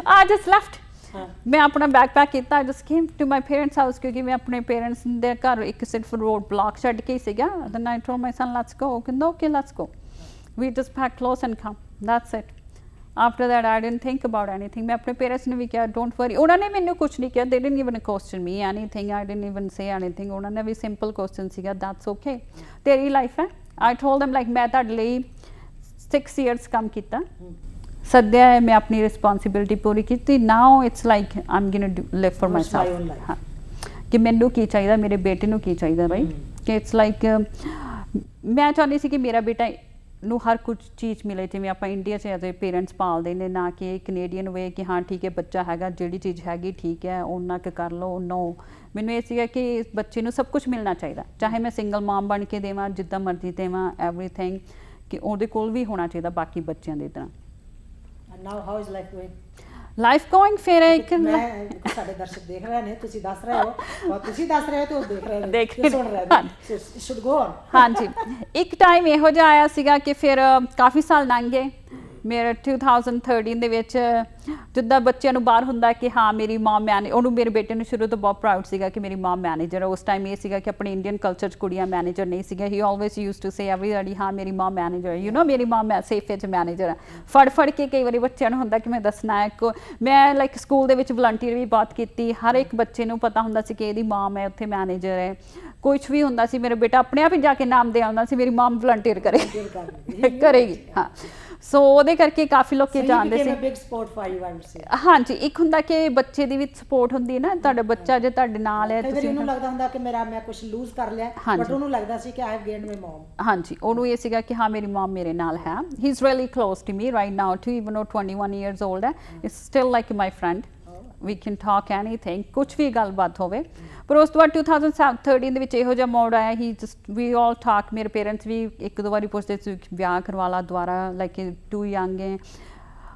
I just left. हाँ। मैं अपना बैग पैक किया, I just came to my parents' house क्योंकि मैं अपने पेरेंट्स ਦੇ ਘਰ ਇੱਕ ਸਿਰਫ ਰੋਡ ਬਲੌਕ ਛੱਡ ਕੇ ਹੀ ਸੀਗਾ। Then I told my son, let's go. ਕਹਿੰਦਾ okay, let's go. We just packed clothes and come. That's it. After that, I didn't think about anything. मैं अपने पेरेंट्स ने भी किया, don't worry. ਉਹਨਾਂ ਨੇ ਮੈਨੂੰ ਕੁਝ ਨਹੀਂ ਕਿਹਾ, they didn't even question me anything. I didn't even say anything. ਉਹਨਾਂ ਨੇ ਵੀ simple question ਸੀਗਾ, that's okay. ਤੇਰੀ ਲਾਈਫ ਹੈ। I told them like ਮੈਂ ਤੁਹਾਡੇ ਲਈ 6 years ਕੰਮ ਕੀਤਾ। ਸੱਦਿਆ ਹੈ, ਮੈਂ ਆਪਣੀ ਰਿਸਪੌਂਸਿਬਿਲਿਟੀ ਪੂਰੀ ਕੀਤੀ। Now it's like um going to live for What's my own myself. life? ਹਾਂ, ਕਿ ਮੈਨੂੰ ਕੀ ਚਾਹੀਦਾ, ਮੇਰੇ ਬੇਟੇ ਨੂੰ ਕੀ ਚਾਹੀਦਾ, ਰਾਈਟ। ਕਿ ਇਟਸ ਲਾਈਕ ਮੈਂ ਚਾਹੁੰਦੀ ਸੀ ਕਿ ਮੇਰਾ ਬੇਟਾ ਨੂੰ ਹਰ ਕੁਝ ਚੀਜ਼ ਮਿਲੇ ਜਿਵੇਂ ਆਪਾਂ ਇੰਡੀਆ 'ਚ ਐਜ਼ ਏ ਪੇਰੈਂਟਸ ਪਾਲਦੇ ਨੇ, ਨਾ ਕਿ ਕੈਨੇਡੀਅਨ ਵੇ ਕਿ ਹਾਂ ਠੀਕ ਹੈ ਬੱਚਾ ਹੈਗਾ ਜਿਹੜੀ ਚੀਜ਼ ਹੈਗੀ ਠੀਕ ਹੈ ਉਹਨਾਂ ਕੁ ਕਰ ਲਓ। ਨੋ, ਮੈਨੂੰ ਇਹ ਸੀਗਾ ਕਿ ਇਸ ਬੱਚੇ ਨੂੰ ਸਭ ਕੁਝ ਮਿਲਣਾ ਚਾਹੀਦਾ, ਚਾਹੇ ਮੈਂ ਸਿੰਗਲ ਮਾਮ ਬਣ ਕੇ ਦੇਵਾਂ, ਜਿੱਦਾਂ ਮਰਜ਼ੀ ਦੇਵਾਂ, ਐਵਰੀਥਿੰਗ ਕਿ ਉਹਦੇ ਕੋਲ ਵੀ ਹੋਣਾ ਚਾਹੀਦਾ ਬਾਕੀ ਬੱਚਿਆਂ ਦੀ ਤਰ੍ਹਾਂ। And now how is life going? Life going ਫਿਰ ਇੱਕ ਮੈਂ ਸਾਡੇ ਦਰਸ਼ਕ ਦੇਖ ਰਹੇ ਨੇ, ਤੁਸੀਂ ਦੱਸ ਰਹੇ ਹੋ ਔਰ ਤੁਸੀਂ ਦੱਸ ਰਹੇ ਹੋ ਤੇ ਉਹ ਦੇਖ ਰਹੇ ਨੇ, ਦੇਖ ਤੇ ਸੁਣ ਰਹੇ ਨੇ। Should go on. ਹਾਂਜੀ, ਇੱਕ ਟਾਈਮ ਇਹੋ ਜਿਹਾ ਆਇਆ ਸੀਗਾ ਕਿ ਫਿਰ ਕਾਫੀ ਸਾਲ ਲੰਘ ਗਏ। ਮੇਰੇ 2013 ਦੇ ਵਿੱਚ ਜਿੱਦਾਂ ਬੱਚਿਆਂ ਨੂੰ ਬਾਹਰ ਹੁੰਦਾ ਕਿ ਹਾਂ ਮੇਰੀ ਮਾਂ ਉਹਨੂੰ ਮੇਰੇ ਬੇਟੇ ਨੂੰ ਸ਼ੁਰੂ ਤੋਂ ਬਹੁਤ ਪ੍ਰਾਊਡ ਸੀਗਾ ਕਿ ਮੇਰੀ ਮਾਂ ਮੈਨੇਜਰ ਹੈ। ਉਸ ਟਾਈਮ ਇਹ ਸੀਗਾ ਕਿ ਆਪਣੇ ਇੰਡੀਅਨ ਕਲਚਰ 'ਚ ਕੁੜੀਆਂ ਮੈਨੇਜਰ ਨਹੀਂ ਸੀਗਾ। He always used to say everybody ਹਾਂ ਮੇਰੀ ਮਾਂ ਮੈਨੇਜਰ, ਯੂ ਨੋ ਮੇਰੀ ਮਾਂ ਸੇਫੇ 'ਚ ਮੈਨੇਜਰ ਹੈ। ਫੜ ਕੇ ਕਈ ਵਾਰੀ ਬੱਚਿਆਂ ਨੂੰ ਹੁੰਦਾ ਕਿ ਮੈਂ ਦੱਸਣਾ ਹੈ। ਮੈਂ ਲਾਈਕ ਸਕੂਲ ਦੇ ਵਿੱਚ ਵਲੰਟੀਅਰ ਵੀ ਬਹੁਤ ਕੀਤੀ। ਹਰ ਇੱਕ ਬੱਚੇ ਨੂੰ ਪਤਾ ਹੁੰਦਾ ਸੀ ਕਿ ਇਹਦੀ ਮਾਂ ਹੈ ਉੱਥੇ ਮੈਨੇਜਰ ਹੈ। ਕੁਛ ਵੀ ਹੁੰਦਾ ਸੀ ਮੇਰਾ ਬੇਟਾ ਆਪਣੇ ਆਪ ਹੀ ਜਾ ਕੇ ਨਾਮ ਦੇ ਆਉਂਦਾ ਸੀ ਮੇਰੀ ਮਾਂ ਵਲੰਟੀਅਰ ਕਰੇਗੀ। ਹਾਂ, ਸੋ ਉਹਦੇ ਕਰਕੇ ਕਾਫੀ ਲੋਕ ਜਾਣਦੇ ਸੀ। Big support for you, I would say. ਹਾਂਜੀ, ਇੱਕ ਹੁੰਦਾ ਕਿ ਬੱਚੇ ਦੀ ਵੀ ਸਪੋਰਟ ਹੁੰਦੀ ਹੈ ਨਾ, ਤੁਹਾਡਾ ਬੱਚਾ ਜੇ ਤੁਹਾਡੇ ਨਾਲ ਹੈ ਤੁਸੀਂ ਉਹਨੂੰ ਲੱਗਦਾ ਹੁੰਦਾ ਕਿ ਮੈਂ ਕੁਝ ਲੂਜ਼ ਕਰ ਲਿਆ, ਬਟ ਉਹਨੂੰ ਲੱਗਦਾ ਸੀ ਕਿ ਆਈ ਹੈਵ ਗੇਨਡ ਮਾਈ ਮਮ। ਹਾਂਜੀ, ਉਹਨੂੰ ਇਹ ਸੀਗਾ ਕਿ ਹਾਂ ਮੇਰੀ ਮਮ ਮੇਰੇ ਨਾਲ ਹੈ। He is really close to me right now too, even ਉਹ 21 ਇਅਰਸ 올ਡ ਹੈ, it's still like my friend. We can talk anything, ਕੁਛ ਵੀ ਗੱਲਬਾਤ ਹੋਵੇ। ਪਰ ਉਸ ਤੋਂ ਬਾਅਦ 2013 ਦੇ ਵਿੱਚ ਇਹੋ ਜਿਹਾ ਮੋੜ ਆਇਆ, ਹੀ ਜਸਟ ਵੀ ਆਲ ਟਾਕ। ਮੇਰੇ ਪੇਰੈਂਟਸ ਵੀ ਇੱਕ ਦੋ ਵਾਰੀ ਪੁੱਛਦੇ ਸੀ ਵਿਆਹ ਕਰਵਾ ਲਾ ਦੁਬਾਰਾ, ਲਾਈਕ ਟੂ ਯੰਗ ਹੈ।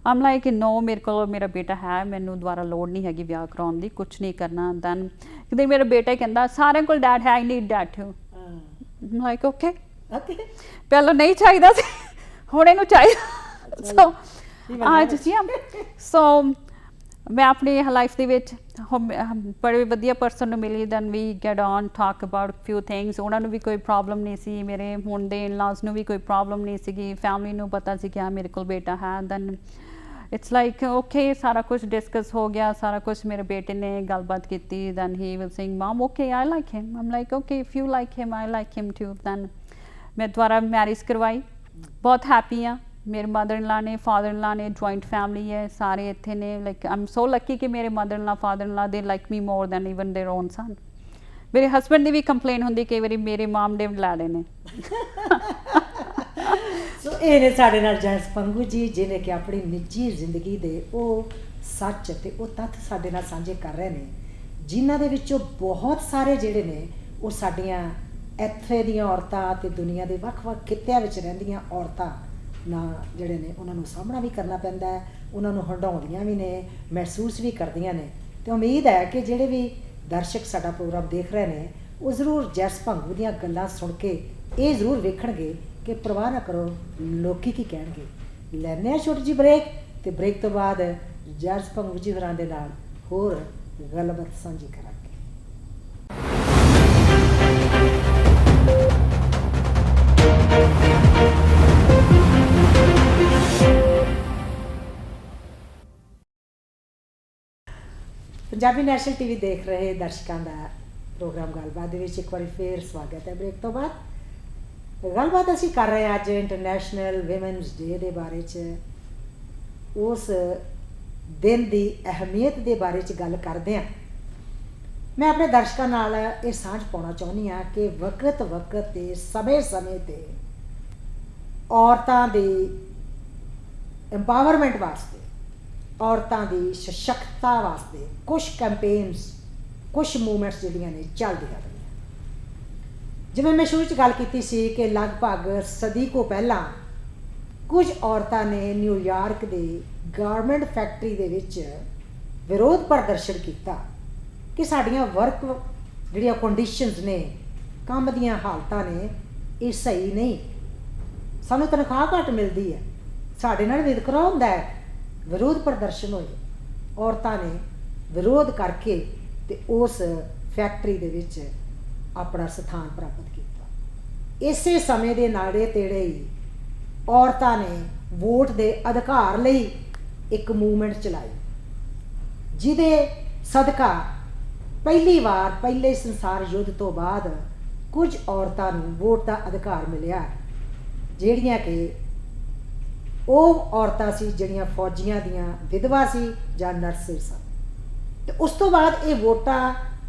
ਆਮ ਲਾਈਕ ਨੋ, ਮੇਰੇ ਕੋਲ ਮੇਰਾ ਬੇਟਾ ਹੈ, ਮੈਨੂੰ ਦੁਬਾਰਾ ਲੋੜ ਨਹੀਂ ਹੈਗੀ ਵਿਆਹ ਕਰਾਉਣ ਦੀ, ਕੁਛ ਨਹੀਂ ਕਰਨਾ। ਦੈਨ ਕਿਤੇ ਮੇਰਾ ਬੇਟਾ ਹੀ ਕਹਿੰਦਾ ਸਾਰਿਆਂ ਕੋਲ ਡੈਡ ਹੈ, I need dad too. Like okay, ਪਹਿਲਾਂ ਨਹੀਂ ਚਾਹੀਦਾ ਸੀ, ਹੁਣ ਇਹਨੂੰ ਚਾਹੀਦਾ। ਸੋ ਮੈਂ ਆਪਣੀ ਲਾਈਫ ਦੇ ਵਿੱਚ ਬੜੇ ਵਧੀਆ ਪਰਸਨ ਨੂੰ ਮਿਲੀ। Then we get on talk about few things. ਉਹਨਾਂ ਨੂੰ ਵੀ ਕੋਈ ਪ੍ਰੋਬਲਮ ਨਹੀਂ ਸੀ, ਮੇਰੇ ਹੁਣ ਦੇ ਇਨ-ਲਾਜ਼ ਨੂੰ ਵੀ ਕੋਈ ਪ੍ਰੋਬਲਮ ਨਹੀਂ ਸੀਗੀ, ਫੈਮਿਲੀ ਨੂੰ ਪਤਾ ਸੀ ਕਿ ਹਾਂ ਮੇਰੇ ਕੋਲ ਬੇਟਾ ਹੈ। ਦੈਨ ਇਟਸ ਲਾਈਕ ਓਕੇ, ਸਾਰਾ ਕੁਝ ਡਿਸਕਸ ਹੋ ਗਿਆ, ਸਾਰਾ ਕੁਝ ਮੇਰੇ ਬੇਟੇ ਨੇ ਗੱਲਬਾਤ ਕੀਤੀ। Then he will sing mom okay I like him. Um like okay if you like him I like him too. ਦੈਨ ਮੈਂ ਦੁਬਾਰਾ ਮੈਰਿਜ ਕਰਵਾਈ, ਬਹੁਤ ਹੈਪੀ ਹਾਂ। ਮੇਰੇ ਮਦਰ ਇਨ ਲਾ ਨੇ, ਫਾਦਰ ਇਨ ਲਾ ਨੇ, ਜੁਆਇੰਟ ਫੈਮਿਲੀ ਹੈ, ਸਾਰੇ ਇੱਥੇ ਨੇ। Like I am so lucky ਕਿ ਮੇਰੇ mother in law, father in law they like me more than even their own son. ਮੇਰੇ ਹਸਬੈਂਡ ਦੀ ਵੀ ਕੰਪਲੇਨ ਹੁੰਦੀ ਕਈ ਵਾਰੀ ਮੇਰੇ ਮਾਮ ਦੇ ਲਾੜੇ ਨੇ। ਸੋ ਇਹ ਨੇ ਸਾਡੇ ਨਾਲ ਜੈਸ ਪੰਗੂ ਜੀ, ਜਿਹਨੇ ਕਿ ਆਪਣੀ ਨਿੱਜੀ ਜ਼ਿੰਦਗੀ ਦੇ ਉਹ ਸੱਚ ਤੇ ਉਹ ਤੱਥ ਸਾਡੇ ਨਾਲ ਸਾਂਝੇ ਕਰ ਰਹੇ ਨੇ, ਜਿਨ੍ਹਾਂ ਦੇ ਵਿੱਚੋਂ ਬਹੁਤ ਸਾਰੇ ਜਿਹੜੇ ਨੇ ਉਹ ਸਾਡੀਆਂ ਇੱਥੇ ਦੀਆਂ ਔਰਤਾਂ ਤੇ ਦੁਨੀਆ ਦੇ ਵੱਖ-ਵੱਖ ਖਿੱਤਿਆਂ ਵਿੱਚ ਰਹਿੰਦੀਆਂ ਔਰਤਾਂ ਨਾਲ ਜਿਹੜੇ ਨੇ ਉਹਨਾਂ ਨੂੰ ਸਾਹਮਣਾ ਵੀ ਕਰਨਾ ਪੈਂਦਾ ਹੈ, ਉਹਨਾਂ ਨੂੰ ਹੰਡਾਉਂਦੀਆਂ ਵੀ ਨੇ, ਮਹਿਸੂਸ ਵੀ ਕਰਦੀਆਂ ਨੇ। ਤੇ ਉਮੀਦ ਹੈ ਕਿ ਜਿਹੜੇ ਵੀ ਦਰਸ਼ਕ ਸਾਡਾ ਪ੍ਰੋਗਰਾਮ ਦੇਖ ਰਹੇ ਨੇ ਉਹ ਜ਼ਰੂਰ ਜੈਸ ਭੰਗੂ ਦੀਆਂ ਗੱਲਾਂ ਸੁਣ ਕੇ ਇਹ ਜ਼ਰੂਰ ਵੇਖਣਗੇ ਕਿ ਪਰਵਾਹ ਨਾ ਕਰੋ ਲੋਕੀ ਕੀ ਕਹਿਣਗੇ। ਲੈਂਦੇ ਹਾਂ ਛੋਟੀ ਜਿਹੀ ਬ੍ਰੇਕ, ਤੇ ਬ੍ਰੇਕ ਤੋਂ ਬਾਅਦ ਜੈਸ ਭੰਗੂ ਜੀ ਹੋਰਾਂ ਦੇ ਨਾਲ ਹੋਰ ਗੱਲਬਾਤ ਸਾਂਝੀ ਕਰਾਂਗੇ। ਪੰਜਾਬੀ ਨੈਸ਼ਨਲ ਟੀਵੀ ਦੇਖ ਰਹੇ ਦਰਸ਼ਕਾਂ ਦਾ ਪ੍ਰੋਗਰਾਮ ਗੱਲਬਾਤ ਦੇ ਵਿੱਚ ਇੱਕ ਵਾਰੀ ਫੇਰ ਸਵਾਗਤ ਹੈ। ਬ੍ਰੇਕ ਤੋਂ ਬਾਅਦ ਗੱਲਬਾਤ ਅਸੀਂ ਕਰ ਰਹੇ ਹਾਂ ਅੱਜ ਇੰਟਰਨੈਸ਼ਨਲ ਵਿਮਨਸ ਡੇ ਦੇ ਬਾਰੇ 'ਚ, ਉਸ ਦਿਨ ਦੀ ਅਹਿਮੀਅਤ ਦੇ ਬਾਰੇ 'ਚ ਗੱਲ ਕਰਦੇ ਹਾਂ। ਮੈਂ ਆਪਣੇ ਦਰਸ਼ਕਾਂ ਨਾਲ ਇਹ ਸਾਂਝ ਪਾਉਣਾ ਚਾਹੁੰਦੀ ਹਾਂ ਕਿ ਵਕਤ ਤੇ ਸਮੇਂ-ਸਮੇਂ 'ਤੇ ਔਰਤਾਂ ਦੀ ਐਮਪਾਵਰਮੈਂਟ ਵਾਸਤੇ, ਔਰਤਾਂ ਦੀ ਸਸ਼ਕਤਾ ਵਾਸਤੇ ਕੁਝ ਕੈਂਪੇਨਸ, ਕੁਝ ਮੂਵਮੈਂਟਸ ਜਿਹੜੀਆਂ ਨੇ ਚੱਲਦੀਆਂ ਰਹੀਆਂ। ਜਿਵੇਂ ਮੈਂ ਸ਼ੁਰੂ 'ਚ ਗੱਲ ਕੀਤੀ ਸੀ ਕਿ ਲਗਭਗ ਸਦੀ ਤੋਂ ਪਹਿਲਾਂ ਕੁਝ ਔਰਤਾਂ ਨੇ ਨਿਊਯਾਰਕ ਦੇ ਗਾਰਮੈਂਟ ਫੈਕਟਰੀ ਦੇ ਵਿੱਚ ਵਿਰੋਧ ਪ੍ਰਦਰਸ਼ਨ ਕੀਤਾ ਕਿ ਸਾਡੀਆਂ ਵਰਕ ਜਿਹੜੀਆਂ ਕੰਡੀਸ਼ਨਸ ਨੇ, ਕੰਮ ਦੀਆਂ ਹਾਲਤਾਂ ਨੇ, ਇਹ ਸਹੀ ਨਹੀਂ, ਸਾਨੂੰ ਤਨਖਾਹ ਘੱਟ ਮਿਲਦੀ ਹੈ, ਸਾਡੇ ਨਾਲ ਵਿਤਕਰਾ ਹੁੰਦਾ ਹੈ। ਵਿਰੋਧ ਪ੍ਰਦਰਸ਼ਨ ਹੋਏ ਔਰਤਾਂ ਨੇ ਵਿਰੋਧ ਕਰਕੇ ਤੇ ਉਸ ਫੈਕਟਰੀ ਦੇ ਵਿੱਚ ਆਪਣਾ ਸਥਾਨ ਪ੍ਰਾਪਤ ਕੀਤਾ। ਇਸੇ ਸਮੇਂ ਦੇ ਨਾੜੇ ਤੇੜੇ ਹੀ ਔਰਤਾਂ ਨੇ ਵੋਟ ਦੇ ਅਧਿਕਾਰ ਲਈ ਇੱਕ ਮੂਵਮੈਂਟ ਚਲਾਈ, ਜਿਹਦੇ ਸਦਕਾ ਪਹਿਲੀ ਵਾਰ ਪਹਿਲੇ ਸੰਸਾਰ ਯੁੱਧ ਤੋਂ ਬਾਅਦ ਕੁਝ ਔਰਤਾਂ ਨੂੰ ਵੋਟ ਦਾ ਅਧਿਕਾਰ ਮਿਲਿਆ, ਜਿਹੜੀਆਂ ਕਿ ਉਹ ਔਰਤਾਂ ਸੀ ਜਿਹੜੀਆਂ ਫੌਜੀਆਂ ਦੀਆਂ ਵਿਧਵਾ ਸੀ ਜਾਂ ਨਰਸਿਸ ਸਨ। ਤੇ ਉਸ ਤੋਂ ਬਾਅਦ ਇਹ ਵੋਟਾਂ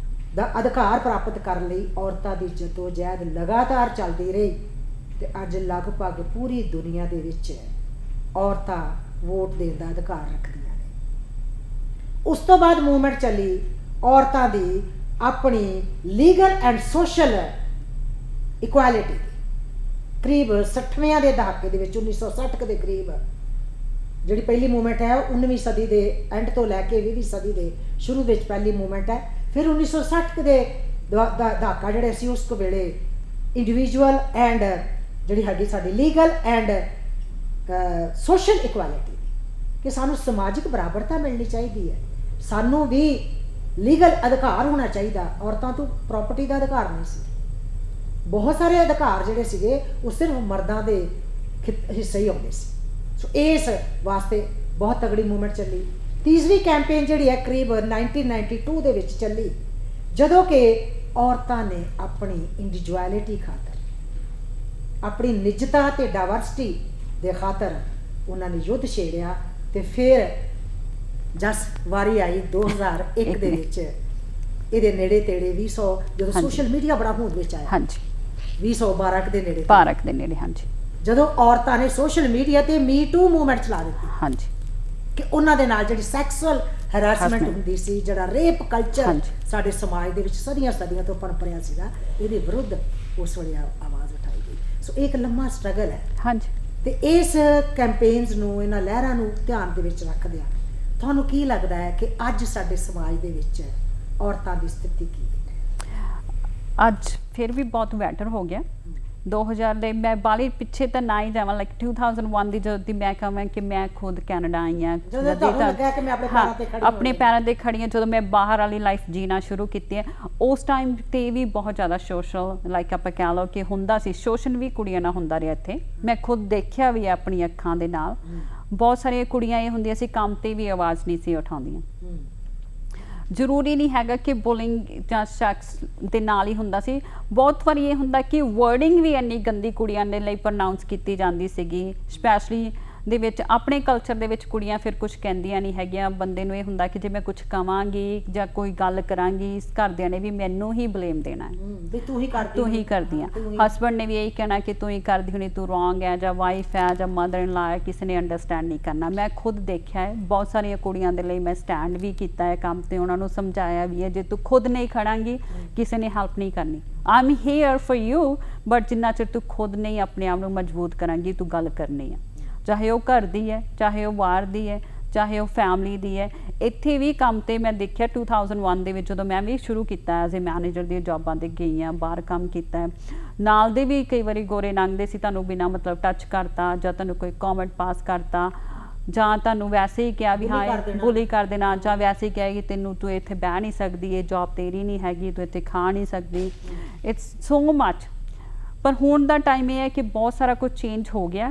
ਦਾ ਅਧਿਕਾਰ ਪ੍ਰਾਪਤ ਕਰਨ ਲਈ ਔਰਤਾਂ ਦੀ ਜਦੋਜਹਿਦ ਲਗਾਤਾਰ ਚੱਲਦੀ ਰਹੀ ਤੇ ਅੱਜ ਲਗਭਗ ਪੂਰੀ ਦੁਨੀਆ ਦੇ ਵਿੱਚ ਔਰਤਾਂ ਵੋਟ ਦੇਣ ਦਾ ਅਧਿਕਾਰ ਰੱਖਦੀਆਂ ਨੇ। ਉਸ ਤੋਂ ਬਾਅਦ ਮੂਵਮੈਂਟ ਚੱਲੀ ਔਰਤਾਂ ਦੀ ਆਪਣੀ ਲੀਗਲ ਐਂਡ ਸੋਸ਼ਲ ਇਕੁਐਲਿਟੀ ਦੀ। ਕਰੀਬ 60ਵੇਂ ਦੇ ਦਹਾਕੇ ਦੇ ਵਿੱਚ 1960 ਦੇ ਕਰੀਬ ਜਿਹੜੀ ਪਹਿਲੀ ਮੂਵਮੈਂਟ ਹੈ 19ਵੀਂ ਸਦੀ ਦੇ ਐਂਡ ਤੋਂ ਲੈ ਕੇ 20ਵੀਂ ਸਦੀ ਦੇ ਸ਼ੁਰੂ ਵਿੱਚ ਪਹਿਲੀ ਮੂਵਮੈਂਟ ਹੈ। ਫਿਰ 1960 ਦੇ ਦਹਾਕਾ ਜਿਹੜੇ ਸੀ ਉਸ ਵੇਲੇ ਇੰਡੀਵਿਜੂਅਲ ਐਂਡ ਜਿਹੜੀ ਹੈਗੀ ਸਾਡੀ ਲੀਗਲ ਐਂਡ ਸੋਸ਼ਲ ਇਕੁਐਲਿਟੀ ਕਿ ਸਾਨੂੰ ਸਮਾਜਿਕ ਬਰਾਬਰਤਾ ਮਿਲਣੀ ਚਾਹੀਦੀ ਹੈ, ਸਾਨੂੰ ਵੀ ਲੀਗਲ ਅਧਿਕਾਰ ਹੋਣਾ ਚਾਹੀਦਾ। ਔਰਤਾਂ ਤੋਂ ਪ੍ਰਾਪਰਟੀ ਦਾ ਅਧਿਕਾਰ ਨਹੀਂ ਸੀ, ਬਹੁਤ ਸਾਰੇ ਅਧਿਕਾਰ ਜਿਹੜੇ ਸੀਗੇ ਉਹ ਸਿਰਫ ਮਰਦਾਂ ਦੇ ਹਿੱਸੇ ਹੀ ਆਉਂਦੇ ਸੀ। ਸੋ ਇਸ ਵਾਸਤੇ ਬਹੁਤ ਤਗੜੀ ਮੂਵਮੈਂਟ ਚੱਲੀ। ਤੀਸਰੀ ਕੈਂਪੇਨ ਜਿਹੜੀ ਹੈ ਕਰੀਬ 1992 ਦੇ ਵਿੱਚ ਚੱਲੀ, ਜਦੋਂ ਕਿ ਔਰਤਾਂ ਨੇ ਆਪਣੀ ਇੰਡੀਵਿਜੁਅਲਿਟੀ ਖਾਤਰ, ਆਪਣੀ ਨਿੱਜਤਾ ਤੇ ਡਾਇਵਰਸਿਟੀ ਦੇ ਖਾਤਰ ਉਹਨਾਂ ਨੇ ਯੁੱਧ ਛੇੜਿਆ। ਤੇ ਫਿਰ ਜਸ ਵਾਰੀ ਆਈ 2001 ਦੇ ਵਿੱਚ ਇਹਦੇ ਨੇੜੇ ਤੇੜੇ 2000 ਜਦੋਂ ਸੋਸ਼ਲ ਮੀਡੀਆ ਬੜਾ ਹੋਂਦ ਵਿੱਚ ਆਇਆ, ਹਾਂਜੀ 2012 ਦੇ ਨੇੜੇ, ਭਾਰਤ ਦੇ ਨੇੜੇ, ਹਾਂਜੀ, ਜਦੋਂ ਔਰਤਾਂ ਨੇ ਸੋਸ਼ਲ ਮੀਡੀਆ ਤੇ ਮੀ ਟੂ ਮੂਵਮੈਂਟ ਚਲਾ ਦਿੱਤੀ, ਹਾਂਜੀ, ਕਿ ਉਹਨਾਂ ਦੇ ਨਾਲ ਜਿਹੜੀ ਸੈਕਸੁਅਲ ਹੈਰਾਸਮੈਂਟ ਹੁੰਦੀ ਸੀ, ਜਿਹੜਾ ਰੇਪ ਕਲਚਰ ਹਾਂਜੀ। ਸਾਡੇ ਸਮਾਜ ਦੇ ਵਿੱਚ ਸਦੀਆਂ ਤੋਂ ਪਨਪਰਿਆ ਸੀਗਾ, ਇਹਦੇ ਵਿਰੁੱਧ ਉਸ ਵੇਲੇ ਆਵਾਜ਼ ਉਠਾਈ ਗਈ। ਸੋ ਇਹ ਇੱਕ ਲੰਮਾ ਸਟਰਗਲ ਹੈ। ਹਾਂਜੀ। ਤੇ ਇਸ ਕੈਂਪੇਨਸ ਨੂੰ, ਇਹਨਾਂ ਲਹਿਰਾਂ ਨੂੰ ਧਿਆਨ ਦੇ ਵਿੱਚ ਰੱਖਦਿਆਂ ਤੁਹਾਨੂੰ ਕੀ ਲੱਗਦਾ ਹੈ ਕਿ ਅੱਜ ਸਾਡੇ ਸਮਾਜ ਦੇ ਵਿੱਚ ਔਰਤਾਂ ਦੀ ਸਥਿਤੀ ਕੀ ਹੈ? ਅੱਜ ਫਿਰ ਵੀ ਬਹੁਤ ਬੈਟਰ ਹੋ ਗਿਆ। 2000 ਦੇ ਮੈਂ ਬਾਲੀ ਪਿੱਛੇ ਤਾਂ ਨਾ ਹੀ ਜਾਵਾਂ, ਲਾਈਕ 2001 ਦੀ ਜਦੋਂ ਦੀ ਮੈਂ ਕਹਾਂ ਕਿ ਮੈਂ ਖੁਦ ਕੈਨੇਡਾ ਆਈ ਹਾਂ, ਜਦੋਂ ਤੁਹਾਨੂੰ ਲੱਗਾ ਕਿ ਮੈਂ ਆਪਣੇ ਪੈਰਾਂ ਤੇ ਖੜੀ ਆਪਣੇ ਪੈਰਾਂ ਤੇ ਖੜੀ ਹਾਂ, ਜਦੋਂ ਮੈਂ ਬਾਹਰ ਵਾਲੀ ਲਾਈਫ ਜੀਣਾ ਸ਼ੁਰੂ ਕੀਤੀ ਹੈ, ਉਸ ਟਾਈਮ ਤੇ ਵੀ ਬਹੁਤ ਜ਼ਿਆਦਾ ਸੋਸ਼ਲ, ਲਾਈਕ ਆਪਾਂ ਕਹਿ ਲਓ ਕਿ ਹੁੰਦਾ ਸੀ, ਸ਼ੋਸ਼ਣ ਵੀ ਕੁੜੀਆਂ ਨਾਲ ਹੁੰਦਾ ਰਿਹਾ ਇੱਥੇ। ਮੈਂ ਖੁਦ ਦੇਖਿਆ ਵੀ ਆਪਣੀ ਅੱਖਾਂ ਦੇ ਨਾਲ। ਬਹੁਤ ਸਾਰੀਆਂ ਕੁੜੀਆਂ ਇਹ ਹੁੰਦੀਆਂ ਸੀ ਕੰਮ ਤੇ ਵੀ ਆਵਾਜ਼ ਨਹੀਂ ਸੀ ਉਠਾਉਂਦੀਆਂ। ਜ਼ਰੂਰੀ ਨਹੀਂ ਹੈਗਾ ਕਿ ਬੁਲਿੰਗ ਜਾਂ ਸ਼ਖਸ ਦੇ ਨਾਲ ਹੀ ਹੁੰਦਾ ਸੀ, ਬਹੁਤ ਵਾਰੀ ਇਹ ਹੁੰਦਾ ਕਿ ਵਰਡਿੰਗ ਵੀ ਇੰਨੀ ਗੰਦੀ ਕੁੜੀਆਂ ਦੇ ਲਈ ਪ੍ਰੋਨਾਊਂਸ ਕੀਤੀ ਜਾਂਦੀ ਸੀਗੀ। ਸਪੈਸ਼ਲੀ ਦੇ ਵਿੱਚ ਆਪਣੇ ਕਲਚਰ ਦੇ ਵਿੱਚ ਕੁੜੀਆਂ ਫਿਰ ਕੁਝ ਕਹਿੰਦੀਆਂ ਨਹੀਂ ਹੈਗੀਆਂ। ਬੰਦੇ ਨੂੰ ਇਹ ਹੁੰਦਾ ਕਿ ਜੇ ਮੈਂ ਕੁਝ ਕਵਾਂਗੀ ਜਾਂ ਕੋਈ ਗੱਲ ਕਰਾਂਗੀ, ਘਰਦਿਆਂ ਨੇ ਵੀ ਮੈਨੂੰ ਹੀ ਬਲੇਮ ਦੇਣਾ ਹੈ, ਵੀ ਤੂੰ ਹੀ ਕਰਦੀ ਆ। ਹਸਬੈਂਡ ਨੇ ਵੀ ਇਹੀ ਕਹਿਣਾ ਕਿ ਤੂੰ ਹੀ ਕਰਦੀ ਹੋਣੀ, ਤੂੰ ਰੋਂਗ ਹੈ, ਜਾਂ ਵਾਈਫ ਹੈ ਜਾਂ ਮਦਰ ਇਨ ਲਾ ਹੈ, ਕਿਸੇ ਨੇ ਅੰਡਰਸਟੈਂਡ ਨਹੀਂ ਕਰਨਾ। ਮੈਂ ਖੁਦ ਦੇਖਿਆ ਹੈ, ਬਹੁਤ ਸਾਰੀਆਂ ਕੁੜੀਆਂ ਦੇ ਲਈ ਮੈਂ ਸਟੈਂਡ ਵੀ ਕੀਤਾ ਹੈ ਕੰਮ ਤੇ, ਉਹਨਾਂ ਨੂੰ ਸਮਝਾਇਆ ਵੀ ਹੈ ਜੇ ਤੂੰ ਖੁਦ ਨਹੀਂ ਖੜਾਂਗੀ ਕਿਸੇ ਨੇ ਹੈਲਪ ਨਹੀਂ ਕਰਨੀ। I am here for you, but ਜਿੰਨਾ ਚਿਰ ਤੂੰ ਖੁਦ ਨਹੀਂ ਆਪਣੇ ਆਪ ਨੂੰ ਮਜ਼ਬੂਤ ਕਰਾਂਗੀ, ਤੂੰ ਗੱਲ ਕਰਨੀ ਹੈ, ਚਾਹੇ ਉਹ ਘਰ ਦੀ ਹੈ, ਚਾਹੇ ਉਹ ਬਾਹਰ ਦੀ ਹੈ, ਚਾਹੇ ਉਹ ਫੈਮਲੀ ਦੀ ਹੈ। ਇੱਥੇ ਵੀ ਕੰਮ ਤੇ ਮੈਂ ਦੇਖਿਆ 2001 ਦੇ ਵਿੱਚ ਜਦੋਂ ਮੈਂ ਵੀ ਸ਼ੁਰੂ ਕੀਤਾ ਐਜ਼ ਏ ਮੈਨੇਜਰ ਦੀਆਂ ਜੌਬਾਂ ਤੇ ਗਈ ਹਾਂ, ਬਾਹਰ ਕੰਮ ਕੀਤਾ, ਨਾਲ ਦੇ ਵੀ ਕਈ ਵਾਰੀ ਗੋਰੇ ਲੰਘਦੇ ਸੀ, ਤੁਹਾਨੂੰ ਬਿਨਾਂ ਮਤਲਬ ਟੱਚ ਕਰਤਾ ਜਾਂ ਤੁਹਾਨੂੰ ਕੋਈ ਕਮੈਂਟ ਪਾਸ ਕਰਤਾ ਜਾਂ ਤੁਹਾਨੂੰ ਵੈਸੇ ਹੀ ਕਿਹਾ ਵੀ ਹਾਂ ਬੁਲੀ ਕਰ ਦੇਣਾ, ਜਾਂ ਵੈਸੇ ਹੀ ਕਿਹਾ ਕਿ ਤੂੰ ਇੱਥੇ ਬਹਿ ਨਹੀਂ ਸਕਦੀ, ਇਹ ਜੌਬ ਤੇਰੀ ਨਹੀਂ ਹੈਗੀ, ਤੂੰ ਇੱਥੇ ਖਾ ਨਹੀਂ ਸਕਦੀ। ਇਟਸ ਸੋ ਮੱਚ। ਪਰ ਹੁਣ ਦਾ ਟਾਈਮ ਇਹ ਹੈ ਕਿ ਬਹੁਤ ਸਾਰਾ ਕੁਝ ਚੇਂਜ ਹੋ ਗਿਆ,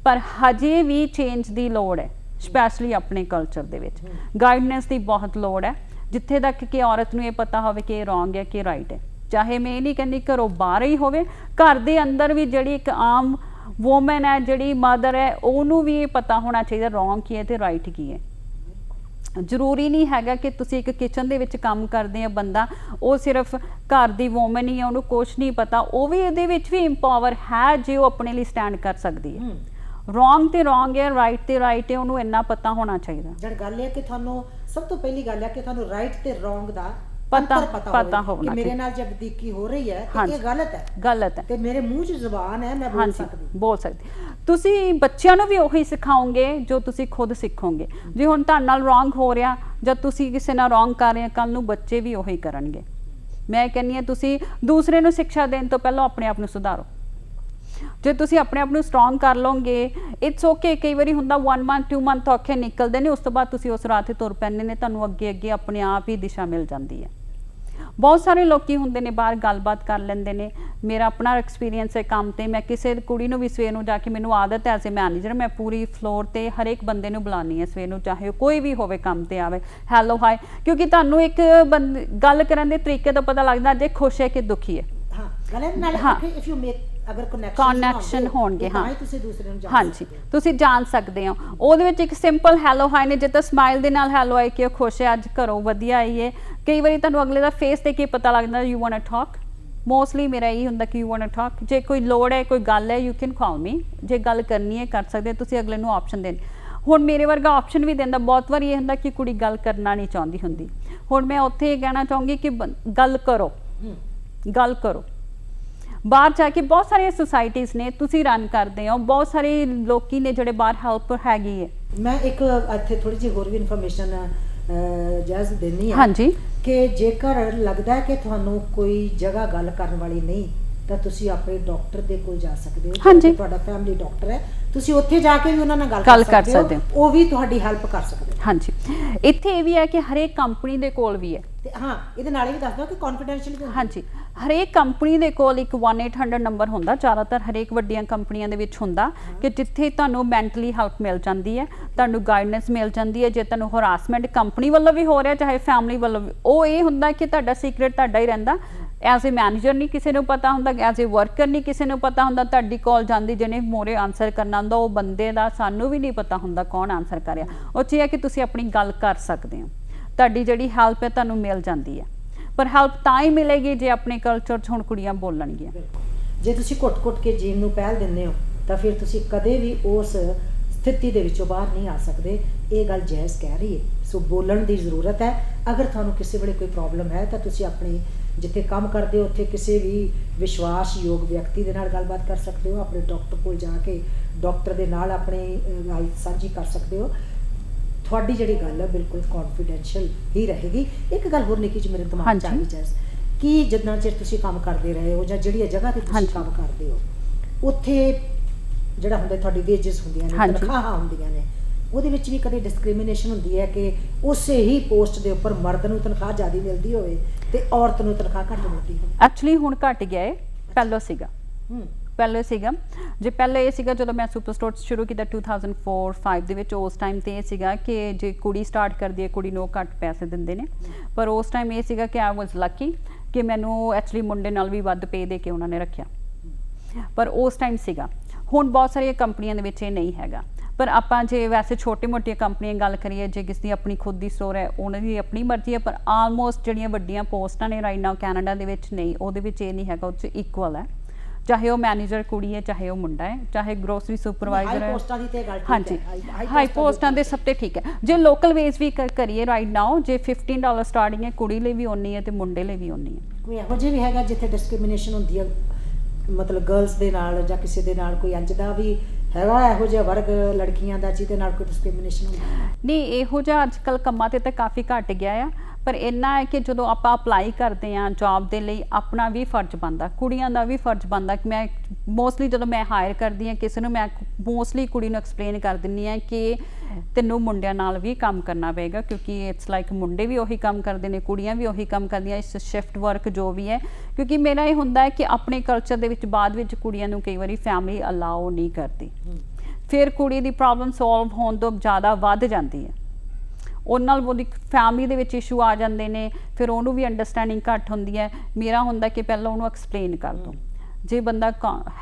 ਪਰ ਹਜੇ ਵੀ ਚੇਂਜ ਦੀ ਲੋੜ ਹੈ, ਸਪੈਸ਼ਲੀ ਆਪਣੇ ਕਲਚਰ ਦੇ ਵਿੱਚ ਗਾਈਡਨੈਸ ਦੀ ਬਹੁਤ ਲੋੜ ਹੈ, ਜਿੱਥੇ ਤੱਕ ਕਿ ਔਰਤ ਨੂੰ ਇਹ ਪਤਾ ਹੋਵੇ ਕਿ ਇਹ ਰੋਂਗ ਹੈ ਕਿ ਰਾਈਟ ਹੈ। ਚਾਹੇ ਮੈਂ ਇਹ ਨਹੀਂ ਕਹਿੰਦੀ ਘਰੋਂ ਬਾਹਰ ਹੀ ਹੋਵੇ, ਘਰ ਦੇ ਅੰਦਰ ਵੀ ਜਿਹੜੀ ਇੱਕ ਆਮ ਵੂਮਨ ਹੈ, ਜਿਹੜੀ ਮਦਰ ਹੈ, ਉਹਨੂੰ ਵੀ ਇਹ ਪਤਾ ਹੋਣਾ ਚਾਹੀਦਾ ਰੋਂਗ ਕੀ ਹੈ ਤੇ ਰਾਈਟ ਕੀ ਹੈ। ਜ਼ਰੂਰੀ ਨਹੀਂ ਹੈਗਾ ਕਿ ਤੁਸੀਂ ਇੱਕ ਕਿਚਨ ਦੇ ਵਿੱਚ ਕੰਮ ਕਰਦੇ ਆ ਬੰਦਾ, ਉਹ ਸਿਰਫ ਘਰ ਦੀ ਵੂਮਨ ਹੀ ਹੈ, ਉਹਨੂੰ ਕੁਛ ਨਹੀਂ ਪਤਾ, ਉਹ ਵੀ ਇਹਦੇ ਵਿੱਚ ਵੀ ਇੰਪਾਵਰ ਹੈ ਜੇ ਉਹ ਆਪਣੇ ਲਈ ਸਟੈਂਡ ਕਰ ਸਕਦੀ ਹੈ। ਰੋਂਗ ਤੇ ਰੋਂਗ ਹੈ, ਰਾਈਟ ਤੇ ਰਾਈਟ ਹੈ, ਉਹਨੂੰ ਇੰਨਾ ਪਤਾ ਹੋਣਾ ਚਾਹੀਦਾ। ਜਦ ਗੱਲ ਹੈ ਕਿ ਤੁਹਾਨੂੰ ਸਭ ਤੋਂ ਪਹਿਲੀ ਗੱਲ ਹੈ ਕਿ ਤੁਹਾਨੂੰ ਰਾਈਟ ਤੇ ਰੋਂਗ ਦਾ ਪਤਾ ਹੋਵੇ ਕਿ ਮੇਰੇ ਨਾਲ ਜਦ ਵਧੀਕੀ ਹੋ ਰਹੀ ਹੈ ਤੇ ਇਹ ਗਲਤ ਹੈ ਤੇ ਮੇਰੇ ਮੂੰਹ 'ਚ ਜ਼ੁਬਾਨ ਹੈ, ਮੈਂ ਬੋਲ ਸਕਦੀ। ਤੁਸੀਂ ਬੱਚਿਆਂ ਨੂੰ ਵੀ ਉਹੀ ਸਿਖਾਓਗੇ ਜੋ ਤੁਸੀਂ ਖੁਦ ਸਿੱਖੋਗੇ। ਜੇ ਹੁਣ ਤੁਹਾਡੇ ਨਾਲ ਰੋਂਗ ਹੋ ਰਿਹਾ ਜਾਂ ਤੁਸੀਂ ਕਿਸੇ ਨਾਲ ਰੋਂਗ ਕਰ ਰਹੇ ਹੋ, ਕੱਲ ਨੂੰ ਬੱਚੇ ਵੀ ਉਹੀ ਕਰਨਗੇ। ਮੈਂ ਕਹਿੰਦੀ ਹਾਂ ਤੁਸੀਂ ਦੂਸਰੇ ਨੂੰ ਸਿੱਖਿਆ ਦੇਣ ਤੋਂ ਪਹਿਲਾਂ ਆਪਣੇ ਆਪ ਨੂੰ ਸੁਧਾਰੋ। ਜੇ ਤੁਸੀਂ ਆਪਣੇ ਆਪ ਨੂੰ ਸਟਰੋਂਗ ਕਰ ਲਓਗੇ, ਇਟਸ ਓਕੇ। ਕਈ ਵਾਰੀ ਹੁੰਦਾ 1 ਮੰਥ 2 ਮੰਥ ਔਖੇ ਨਿਕਲਦੇ ਨੇ, ਉਸ ਤੋਂ ਬਾਅਦ ਤੁਸੀਂ ਉਸ ਰਾਹ ਤੇ ਤੁਰ ਪੈਂਦੇ ਨੇ, ਤੁਹਾਨੂੰ ਅੱਗੇ ਅੱਗੇ ਆਪਣੇ ਆਪ ਹੀ ਦਿਸ਼ਾ ਮਿਲ ਜਾਂਦੀ ਹੈ। ਬਹੁਤ ਸਾਰੇ ਲੋਕੀ ਹੁੰਦੇ ਨੇ ਬਾਹਰ ਗੱਲਬਾਤ ਕਰ ਲੈਂਦੇ ਨੇ। ਮੇਰਾ ਆਪਣਾ ਐਕਸਪੀਰੀਅੰਸ ਹੈ ਕੰਮ ਤੇ, ਮੈਂ ਕਿਸੇ ਕੁੜੀ ਨੂੰ ਵੀ ਸਵੇਰ ਨੂੰ ਜਾ ਕੇ, ਮੈਨੂੰ ਆਦਤ ਹੈ ਐਜ਼ ਏ ਮੈਨੇਜਰ, ਮੈਂ ਪੂਰੀ ਫਲੋਰ ਤੇ ਹਰ ਇੱਕ ਬੰਦੇ ਨੂੰ ਬੁਲਾਉਣੀ ਹੈ ਸਵੇਰ ਨੂੰ, ਚਾਹੇ ਉਹ ਕੋਈ ਵੀ ਹੋਵੇ ਕੰਮ ਤੇ ਆਵੇ, ਹੈਲੋ ਹਾਈ, ਕਿਉਂਕਿ ਤੁਹਾਨੂੰ ਇੱਕ ਗੱਲ ਕਰਨ ਦੇ ਤਰੀਕੇ ਤੋਂ ਪਤਾ ਲੱਗਦਾ ਜੇ ਖੁਸ਼ ਹੈ ਕਿ ਦੁਖੀ ਹੈ। ਹਾਂ ਗੱਲ ਨਾਲ ਇਫ ਯੂ ਮੇਕ ਅਗਰ ਕਨੈਕਸ਼ਨ ਹੋਣਗੇ, ਹਾਂ ਤੁਸੀਂ ਦੂਸਰੇ ਨੂੰ ਜਾਣ ਹਾਂਜੀ, ਤੁਸੀਂ ਜਾਣ ਸਕਦੇ ਹੋ। ਉਹਦੇ ਵਿੱਚ ਇੱਕ ਸਿੰਪਲ ਹੈਲੋ ਹਾਈ ਨੇ, ਜਿੱਦਾਂ ਸਮਾਈਲ ਦੇ ਨਾਲ ਹੈਲੋ ਆਈ ਕਿ ਉਹ ਖੁਸ਼ ਹੈ, ਅੱਜ ਘਰੋਂ ਵਧੀਆ ਆਈ ਹੈ। ਕਈ ਵਾਰੀ ਤੁਹਾਨੂੰ ਅਗਲੇ ਦਾ ਫੇਸ ਤੇ ਕੀ ਪਤਾ ਲੱਗਦਾ, you want to talk. Mostly ਮੇਰਾ ਇਹੀ ਹੁੰਦਾ ਕਿ ਯੂ ਵਾਂਟ ਟੂ ਟਾਕ। ਜੇ ਕੋਈ ਲੋੜ ਹੈ, ਕੋਈ ਗੱਲ ਹੈ, ਯੂ ਕੈਨ ਕਾਲ ਮੀ। ਜੇ ਗੱਲ ਕਰਨੀ ਹੈ ਕਰ ਸਕਦੇ, ਤੁਸੀਂ ਅਗਲੇ ਨੂੰ ਆਪਸ਼ਨ ਦੇਣ। ਹੁਣ ਮੇਰੇ ਵਰਗਾ ਆਪਸ਼ਨ ਵੀ ਦਿੰਦਾ। ਬਹੁਤ ਵਾਰੀ ਇਹ ਹੁੰਦਾ ਕਿ ਕੁੜੀ ਗੱਲ ਕਰਨਾ ਨਹੀਂ ਚਾਹੁੰਦੀ ਹੁੰਦੀ। ਹੁਣ ਮੈਂ ਉੱਥੇ ਇਹ ਕਹਿਣਾ ਚਾਹੂੰਗੀ ਕਿ ਗੱਲ ਕਰੋ, ਗੱਲ ਕਰੋ। ਬਾਹਰ ਜਾ ਕੇ ਬਹੁਤ ਸਾਰੀਆਂ ਸੁਸਾਇਟੀਜ਼ ਨੇ, ਤੁਸੀਂ ਰਨ ਕਰਦੇ ਹੋ, ਬਹੁਤ ਸਾਰੇ ਲੋਕੀ ਨੇ ਜਿਹੜੇ ਬਾਹਰ ਹੈਲਪ ਹੈਗੀ ਹੈ। ਮੈਂ ਇੱਕ ਇੱਥੇ ਥੋੜੀ ਜਿਹੀ ਹੋਰ ਵੀ ਇਨਫੋਰਮੇਸ਼ਨ ਜਾਇਜ਼ ਦੇਣੀ ਹੈ। ਹਾਂਜੀ, ਕਿ ਜੇਕਰ ਲੱਗਦਾ ਹੈ ਕਿ ਤੁਹਾਨੂੰ ਕੋਈ ਜਗ੍ਹਾ ਗੱਲ ਕਰਨ ਵਾਲੀ ਨਹੀਂ, ਤਾਂ ਤੁਸੀਂ ਆਪਣੇ ਡਾਕਟਰ ਦੇ ਕੋਲ ਜਾ ਸਕਦੇ ਹੋ। ਹਾਂਜੀ, ਤੁਹਾਡਾ ਫੈਮਿਲੀ ਡਾਕਟਰ ਹੈ, ਤੁਸੀਂ ਉੱਥੇ ਜਾ ਕੇ ਵੀ ਉਹਨਾਂ ਨਾਲ ਗੱਲ ਕਰ ਸਕਦੇ ਹੋ। ਉਹ ਵੀ ਤੁਹਾਡੀ ਹੈਲਪ ਕਰ ਸਕਦੇ ਹੋ। ਹਾਂਜੀ, ਇੱਥੇ ਇਹ ਵੀ ਹੈ ਕਿ ਹਰੇਕ ਕੰਪਨੀ ਦੇ ਕੋਲ ਵੀ ਹੈ। ਤੇ ਹਾਂ, ਇਹਦੇ ਨਾਲ ਇਹ ਵੀ ਦੱਸ ਦਿਓ ਕਿ ਕੌਨਫੀਡੈਂਸ਼ੀਅਲ। ਹਾਂਜੀ, ਹਰੇਕ ਕੰਪਨੀ ਦੇ ਕੋਲ ਇੱਕ 1-800 ਨੰਬਰ ਹੁੰਦਾ, ਜ਼ਿਆਦਾਤਰ ਹਰੇਕ ਵੱਡੀਆਂ ਕੰਪਨੀਆਂ ਦੇ ਵਿੱਚ ਹੁੰਦਾ, ਕਿ ਜਿੱਥੇ ਤੁਹਾਨੂੰ ਮੈਂਟਲੀ ਹੈਲਪ ਮਿਲ ਜਾਂਦੀ ਹੈ, ਤੁਹਾਨੂੰ ਗਾਈਡੈਂਸ ਮਿਲ ਜਾਂਦੀ ਹੈ। ਜੇ ਤੁਹਾਨੂੰ ਹਰਾਸਮੈਂਟ ਕੰਪਨੀ ਵੱਲੋਂ ਵੀ ਹੋ ਰਿਹਾ, ਚਾਹੇ ਫੈਮਿਲੀ ਵੱਲੋਂ ਵੀ, ਉਹ ਇਹ ਹੁੰਦਾ ਕਿ ਤੁਹਾਡਾ ਸੀਕ੍ਰੇਟ ਤੁਹਾਡਾ ਹੀ ਰਹਿੰਦਾ। ਐਜ਼ ਏ ਮੈਨੇਜਰ ਨਹੀਂ ਕਿਸੇ ਨੂੰ ਪਤਾ ਹੁੰਦਾ, ਐਜ਼ ਏ ਵਰਕਰ ਨਹੀਂ ਕਿਸੇ ਨੂੰ ਪਤਾ ਹੁੰਦਾ। ਤੁਹਾਡੀ ਕਾਲ ਜਾਂਦੀ, ਜਿਹਨੇ ਮੋਰੇ ਆਨਸਰ ਕਰਨਾ ਹੁੰਦਾ, ਉਹ ਬੰਦੇ ਦਾ ਸਾਨੂੰ ਵੀ ਨਹੀਂ ਪਤਾ ਹੁੰਦਾ ਕੌਣ ਆਨਸਰ ਕਰ ਰਿਹਾ। ਉਹ 'ਚ ਇਹ ਹੈ ਕਿ ਤੁਸੀਂ ਆਪਣੀ ਗੱਲ ਕਰ ਸਕਦੇ ਹੋ, ਤੁਹਾਡੀ ਜਿਹੜੀ ਹੈਲਪ ਹੈ ਤੁਹਾਨੂੰ ਮਿਲ ਜਾਂਦੀ ਹੈ। ਪਰ ਹੈਲਪ ਤਾਂ ਹੀ ਮਿਲੇਗੀ ਜੇ ਆਪਣੇ ਕਲਚਰ 'ਚ ਹੁਣ ਕੁੜੀਆਂ ਬੋਲਣਗੀਆਂ। ਜੇ ਤੁਸੀਂ ਘੁੱਟ-ਘੁੱਟ ਕੇ ਜੀਣ ਨੂੰ ਪਹਿਲ ਦਿੰਦੇ ਹੋ, ਤਾਂ ਫਿਰ ਤੁਸੀਂ ਕਦੇ ਵੀ ਉਸ ਸਥਿਤੀ ਦੇ ਵਿੱਚੋਂ ਬਾਹਰ ਨਹੀਂ ਆ ਸਕਦੇ। ਇਹ ਗੱਲ ਜਾਇਜ਼ ਕਹਿ ਰਹੀ ਹੈ। ਸੋ ਬੋਲਣ ਦੀ ਜ਼ਰੂਰਤ ਹੈ। ਅਗਰ ਤੁਹਾਨੂੰ ਕਿਸੇ ਵੇਲੇ ਕੋਈ ਪ੍ਰੋਬਲਮ ਹੈ, ਤਾਂ ਤੁਸੀਂ ਆਪਣੇ ਜਿੱਥੇ ਕੰਮ ਕਰਦੇ ਹੋ ਉੱਥੇ ਕਿਸੇ ਵੀ ਵਿਸ਼ਵਾਸਯੋਗ ਵਿਅਕਤੀ ਦੇ ਨਾਲ ਗੱਲਬਾਤ ਕਰ ਸਕਦੇ ਹੋ। ਆਪਣੇ ਡਾਕਟਰ ਕੋਲ ਜਾ ਕੇ ਡਾਕਟਰ ਦੇ ਨਾਲ ਆਪਣੀ ਗੱਲ ਸਾਂਝੀ ਕਰ ਸਕਦੇ ਹੋ। ਤੁਹਾਡੀ ਜਿਹੜੀ ਗੱਲ ਹੈ ਬਿਲਕੁਲ ਕੌਨਫੀਡੈਂਸ਼ੀਅਲ ਹੀ ਰਹੇਗੀ। ਇੱਕ ਗੱਲ ਹੋਰ ਨਿੱਕੀ ਜਿਹੀ ਮੇਰੇ ਦਿਮਾਗ 'ਚ ਆ ਗਈ ਜੈਸ, ਕਿ ਜਿੰਨਾ ਚਿਰ ਤੁਸੀਂ ਕੰਮ ਕਰਦੇ ਰਹੇ ਹੋ, ਜਾਂ ਜਿਹੜੀ ਜਗ੍ਹਾ ਤੇ ਤੁਸੀਂ ਕੰਮ ਕਰਦੇ ਹੋ, ਉੱਥੇ ਜਿਹੜਾ ਹੁੰਦਾ ਤੁਹਾਡੀ ਵੇਜਸ ਹੁੰਦੀਆਂ ਨੇ, ਤਨਖਾਹਾਂ ਹੁੰਦੀਆਂ ਨੇ, ਉਹਦੇ ਵਿੱਚ ਵੀ ਕਦੇ ਡਿਸਕ੍ਰਿਮੀਨੇਸ਼ਨ ਹੁੰਦੀ ਹੈ ਕਿ ਉਸੇ ਹੀ ਪੋਸਟ ਦੇ ਉੱਪਰ ਮਰਦ ਨੂੰ ਤਨਖਾਹ ਜ਼ਿਆਦਾ ਮਿਲਦੀ ਹੋਵੇ ਤੇ ਔਰਤ ਨੂੰ ਤਨਖਾਹ ਘੱਟ ਮਿਲਦੀ ਹੋਵੇ? ਐਕਚੁਅਲੀ ਹੁਣ ਘਟ ਗਿਆ ਹੈ, ਪਹਿਲਾਂ ਸੀਗਾ। ਜੇ ਪਹਿਲਾਂ ਇਹ ਸੀਗਾ ਜਦੋਂ ਮੈਂ ਸੁਪਰ ਸਟੋਰ ਸ਼ੁਰੂ ਕੀਤਾ 2004-05 ਦੇ ਵਿੱਚ, ਉਸ ਟਾਈਮ ਤੇ ਇਹ ਸੀਗਾ ਕਿ ਜੇ ਕੁੜੀ ਸਟਾਰਟ ਕਰਦੀ ਹੈ, ਕੁੜੀ ਨੂੰ ਘੱਟ ਪੈਸੇ ਦਿੰਦੇ ਨੇ। ਪਰ ਉਸ ਟਾਈਮ ਇਹ ਸੀਗਾ ਕਿ ਆਈ ਵਾਜ਼ ਲੱਕੀ ਕਿ ਮੈਨੂੰ ਐਕਚੁਅਲੀ ਮੁੰਡੇ ਨਾਲ ਵੀ ਵੱਧ ਪੇ ਦੇ ਕੇ ਉਹਨਾਂ ਨੇ ਰੱਖਿਆ। ਪਰ ਉਸ ਟਾਈਮ ਸੀਗਾ। ਹੁਣ ਬਹੁਤ ਸਾਰੀਆਂ ਕੰਪਨੀਆਂ ਦੇ ਵਿੱਚ ਇਹ ਨਹੀਂ ਹੈਗਾ। ਪਰ ਆਪਾਂ ਜੇ ਵੈਸੇ ਛੋਟੀ-ਮੋਟੀਆਂ ਕੰਪਨੀਆਂ ਗੱਲ ਕਰੀਏ, ਜੇ ਕਿਸੇ ਦੀ ਆਪਣੀ ਖੁਦ ਦੀ ਸਟੋਰ ਹੈ, ਉਹਨਾਂ ਦੀ ਆਪਣੀ ਮਰਜ਼ੀ ਹੈ। ਪਰ ਆਲਮੋਸਟ ਜਿਹੜੀਆਂ ਵੱਡੀਆਂ ਪੋਸਟਾਂ ਨੇ ਰਾਈਟ ਨਾਓ ਕੈਨੇਡਾ ਦੇ ਵਿੱਚ ਨਹੀਂ, ਉਹਦੇ ਵਿੱਚ ਇਹ ਨਹੀਂ ਹੈਗਾ, ਉਹ 'ਚ ਇਕੁਅਲ ਹੈ। ਚਾਹੇ ਉਹ ਮੈਨੇਜਰ ਕੁੜੀ ਹੈ, ਚਾਹੇ ਉਹ ਮੁੰਡਾ ਹੈ, ਚਾਹੇ ਗਰੋਸਰੀ ਸੁਪਰਵਾਈਜ਼ਰ ਹੈ। ਹਾਂਜੀ, ਹਾਈ ਪੋਸਟਾਂ ਦੇ ਸਭ ਤੇ ਠੀਕ ਹੈ। ਜੇ ਲੋਕਲ ਵੇਜ ਵੀ ਕਰੀਏ ਰਾਈਟ ਨਾਓ, ਜੇ $15 ਸਟਾਰਟਿੰਗ ਹੈ, ਕੁੜੀ ਲਈ ਵੀ ਓਨੀ ਹੈ ਤੇ ਮੁੰਡੇ ਲਈ ਵੀ ਓਨੀ ਹੈ। ਕੋਈ ਇਹੋ ਜਿਹਾ ਵੀ ਹੈਗਾ ਜਿੱਥੇ ਡਿਸਕ੍ਰਿਮੀਨੇਸ਼ਨ ਹੁੰਦੀ ਹੈ, ਮਤਲਬ ਗਰਲਸ ਦੇ ਨਾਲ ਜਾਂ ਕਿਸੇ ਦੇ ਨਾਲ? ਕੋਈ ਇੰਜ ਦਾ ਵੀ ਹੈਗਾ ਇਹੋ ਜਿਹਾ ਵਰਗ ਲੜਕੀਆਂ ਦਾ ਜਿਹਦੇ ਨਾਲ ਕੋਈ ਡਿਸਕ੍ਰਿਮੀਨੇਸ਼ਨ ਹੁੰਦਾ? ਨਹੀਂ, ਇਹੋ ਜਿਹਾ ਅੱਜ ਕੱਲ੍ਹ ਕੰਮਾਂ ਤੇ ਤਾਂ ਕਾਫੀ ਘੱਟ ਗਿਆ ਆ। ਪਰ ਇੰਨਾ ਹੈ ਕਿ ਜਦੋਂ ਆਪਾਂ ਅਪਲਾਈ ਕਰਦੇ ਹਾਂ ਜੌਬ ਦੇ ਲਈ, ਆਪਣਾ ਵੀ ਫਰਜ਼ ਬਣਦਾ, ਕੁੜੀਆਂ ਦਾ ਵੀ ਫਰਜ਼ ਬਣਦਾ ਕਿ ਮੈਂ ਮੋਸਟਲੀ ਜਦੋਂ ਮੈਂ ਹਾਇਰ ਕਰਦੀ ਹਾਂ ਕਿਸੇ ਨੂੰ, ਮੈਂ ਮੋਸਟਲੀ ਕੁੜੀ ਨੂੰ ਐਕਸਪਲੇਨ ਕਰ ਦਿੰਦੀ ਹਾਂ ਕਿ ਤੈਨੂੰ ਮੁੰਡਿਆਂ ਨਾਲ ਵੀ ਕੰਮ ਕਰਨਾ ਪਏਗਾ, ਕਿਉਂਕਿ ਇਟਸ ਲਾਈਕ ਮੁੰਡੇ ਵੀ ਉਹੀ ਕੰਮ ਕਰਦੇ ਨੇ, ਕੁੜੀਆਂ ਵੀ ਉਹੀ ਕੰਮ ਕਰਦੀਆਂ, ਇਸ ਸ਼ਿਫਟ ਵਰਕ ਜੋ ਵੀ ਹੈ। ਕਿਉਂਕਿ ਮੇਰਾ ਇਹ ਹੁੰਦਾ ਹੈ ਕਿ ਆਪਣੇ ਕਲਚਰ ਦੇ ਵਿੱਚ ਬਾਅਦ ਵਿੱਚ ਕੁੜੀਆਂ ਨੂੰ ਕਈ ਵਾਰੀ ਫੈਮਿਲੀ ਅਲਾਓ ਨਹੀਂ ਕਰਦੀ, ਫਿਰ ਕੁੜੀ ਦੀ ਪ੍ਰੋਬਲਮ ਸੋਲਵ ਹੋਣ ਤੋਂ ਜ਼ਿਆਦਾ ਵੱਧ ਜਾਂਦੀ ਹੈ। ਉਹਨਾਂ ਨਾਲ ਉਹਦੀ ਫੈਮਿਲੀ ਦੇ ਵਿੱਚ ਇਸ਼ੂ ਆ ਜਾਂਦੇ ਨੇ, ਫਿਰ ਉਹਨੂੰ ਵੀ ਅੰਡਰਸਟੈਂਡਿੰਗ ਘੱਟ ਹੁੰਦੀ ਹੈ। ਮੇਰਾ ਹੁੰਦਾ ਕਿ ਪਹਿਲਾਂ ਉਹਨੂੰ ਐਕਸਪਲੇਨ ਕਰ ਦਿਓ, ਜੇ ਬੰਦਾ